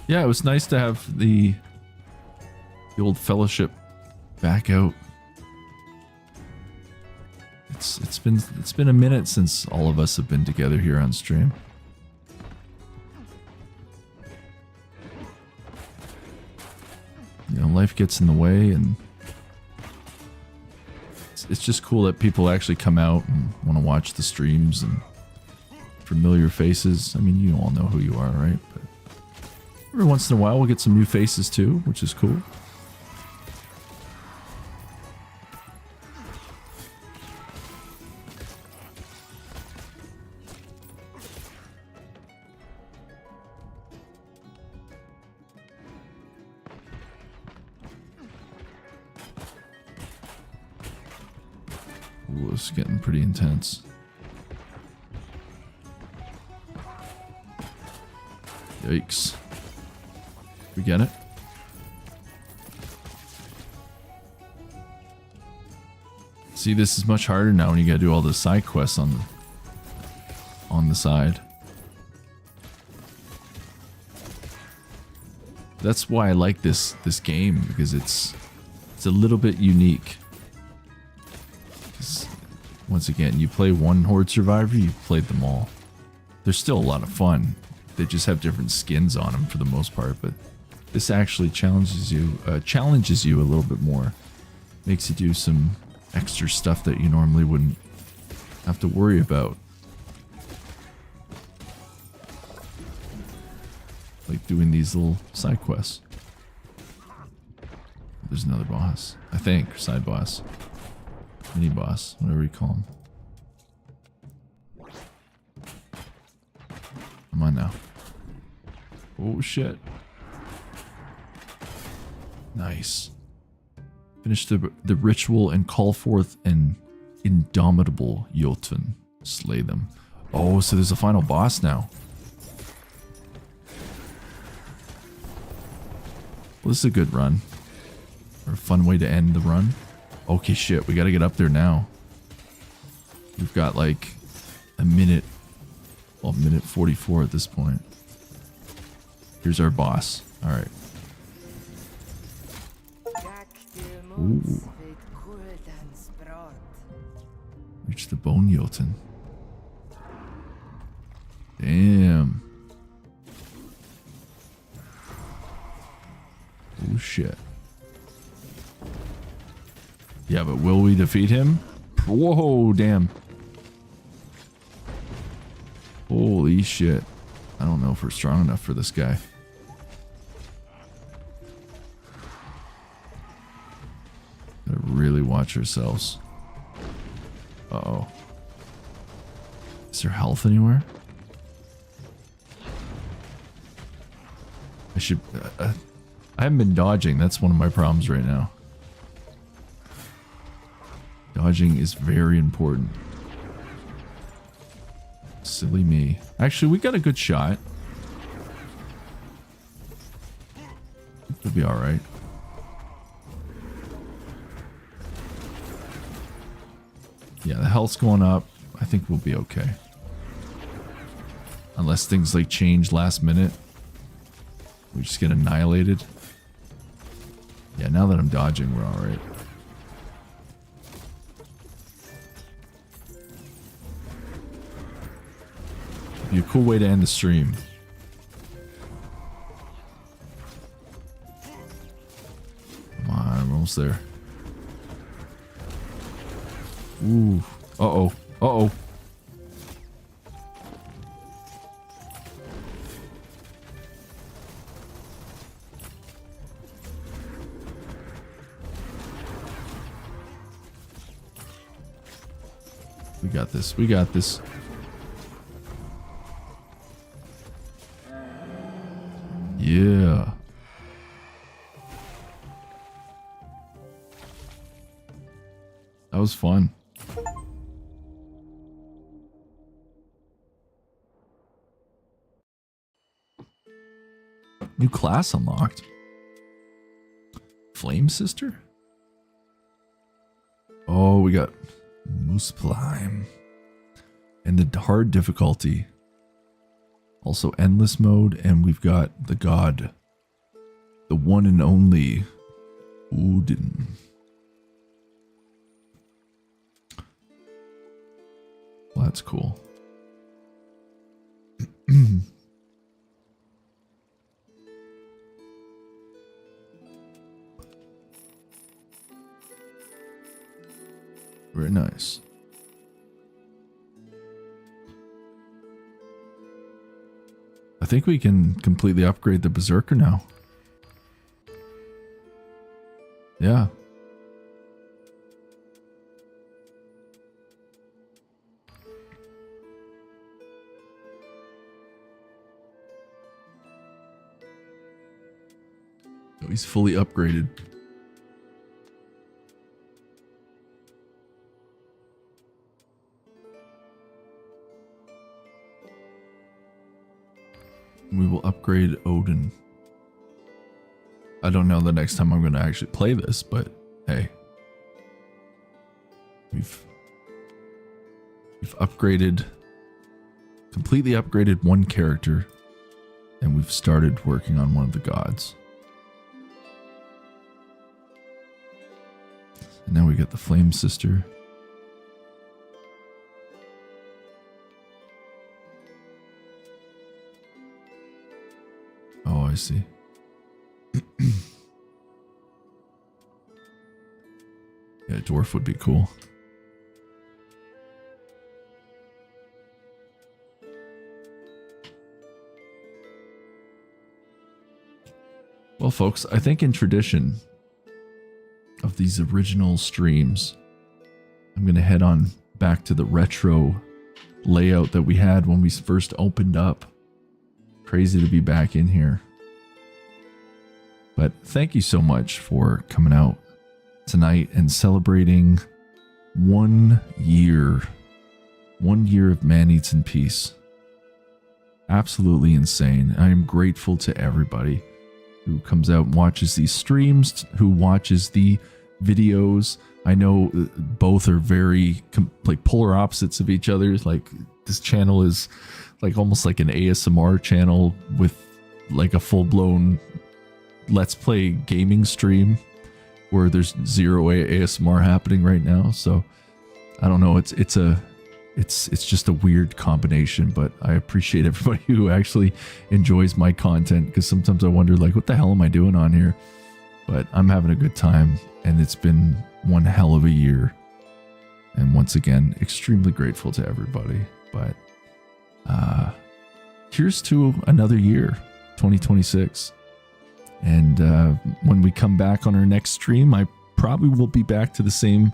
Yeah, it was nice to have the old fellowship back out. It's been a minute since all of us have been together here on stream. You know, life gets in the way, and it's just cool that people actually come out and want to watch the streams, and familiar faces. I mean, you all know who you are, right? But every once in a while we'll get some new faces too, which is cool. Ooh, it's getting pretty intense. Yikes. We get it? See, this is much harder now when you gotta do all the side quests on the side. That's why I like this game, because it's a little bit unique. Once again, you play one Horde Survivor, you've played them all. They're still a lot of fun. They just have different skins on them for the most part, but This actually challenges you a little bit more. Makes you do some extra stuff that you normally wouldn't have to worry about. Like doing these little side quests. There's another boss, I think, side boss. Mini boss, whatever you call him. Come on now. Oh shit. Nice. Finish the ritual and call forth an indomitable Jotun. Slay them. Oh, so there's a final boss now. Well, this is a good run. Or a fun way to end the run. Okay, shit, we gotta get up there now. We've got like a minute. Well, minute 44 at this point. Here's our boss. Alright. Ooh. Reach the bone Jotun. Damn. Oh shit. Yeah, but will we defeat him? Whoa, damn. Holy shit. I don't know if we're strong enough for this guy. Gotta really watch ourselves. Uh-oh. Is there health anywhere? I should... I haven't been dodging. That's one of my problems right now. Dodging is very important. Silly me. Actually, we got a good shot. It'll be alright. Yeah, the health's going up. I think we'll be okay. Unless things like change last minute. We just get annihilated. Yeah, now that I'm dodging, we're alright. Be a cool way to end the stream. Come on, we're almost there. Ooh. Uh-oh. Uh-oh. We got this. We got this. Yeah. That was fun. New class unlocked. Flame Sister? Oh, we got Muspelheim. And the hard difficulty. Also endless mode, and we've got the god. The one and only Odin. Well, that's cool. Very nice. I think we can completely upgrade the Berserker now. Yeah. Oh, he's fully upgraded. We will upgrade Odin. I don't know the next time I'm going to actually play this, but hey. We've upgraded, completely upgraded one character, and we've started working on one of the gods. And now we get the Flame Sister. Oh, I see. Yeah, dwarf would be cool. Well, folks, I think in tradition of these original streams, I'm going to head on back to the retro layout that we had when we first opened up. Crazy to be back in here. But thank you so much for coming out tonight and celebrating 1 year. 1 year of Man Eats in Peace. Absolutely insane. I am grateful to everybody who comes out and watches these streams, who watches the videos. I know both are very like polar opposites of each other. Like this channel is like almost like an ASMR channel with like a full-blown Let's Play gaming stream where there's zero ASMR happening right now. So I don't know. It's just a weird combination, but I appreciate everybody who actually enjoys my content, because sometimes I wonder like, what the hell am I doing on here? But I'm having a good time, and it's been one hell of a year. And once again, extremely grateful to everybody. But here's to another year, 2026. And when we come back on our next stream, I probably will be back to the same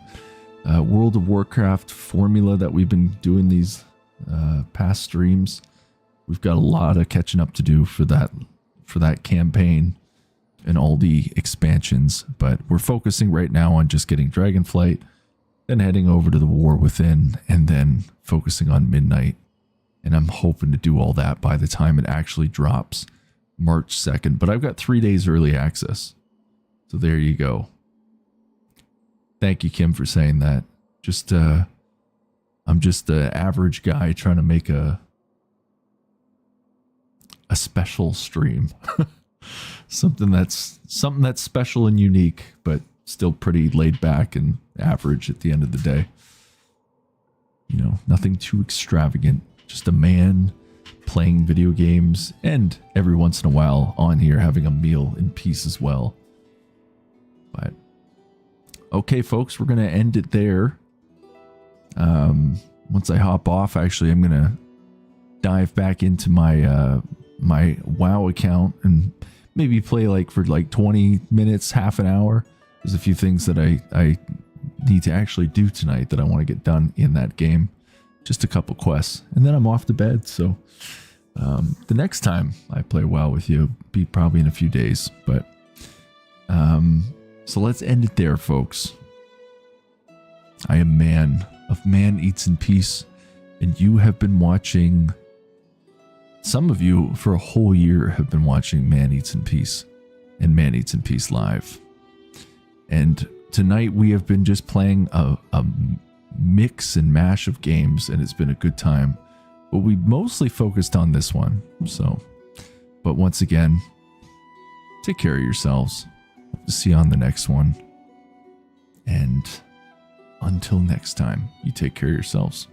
World of Warcraft formula that we've been doing these past streams. We've got a lot of catching up to do for that campaign and all the expansions, but we're focusing right now on just getting Dragonflight, then heading over to the War Within, and then focusing on Midnight. And I'm hoping to do all that by the time it actually drops March 2nd, but I've got 3 days early access. So there you go. Thank you, Kim, for saying that. I'm just an average guy trying to make a special stream. something that's special and unique, but still pretty laid back and average at the end of the day. You know, nothing too extravagant. Just a man playing video games, and every once in a while on here having a meal in peace as well. But okay, folks, we're going to end it there. Once I hop off, actually, I'm going to dive back into my my WoW account and maybe play like for like 20 minutes, half an hour. There's a few things that I need to actually do tonight that I want to get done in that game. Just a couple quests, and then I'm off to bed. So the next time I play WoW with you will be probably in a few days. But so let's end it there, folks. I am Man of Man Eats in Peace, and you have been watching. Some of you for a whole year have been watching Man Eats in Peace and Man Eats in Peace Live. And tonight we have been just playing a mix and mash of games, and it's been a good time. But we mostly focused on this one. So, but once again, take care of yourselves. Hope to see you on the next one. And until next time, you take care of yourselves.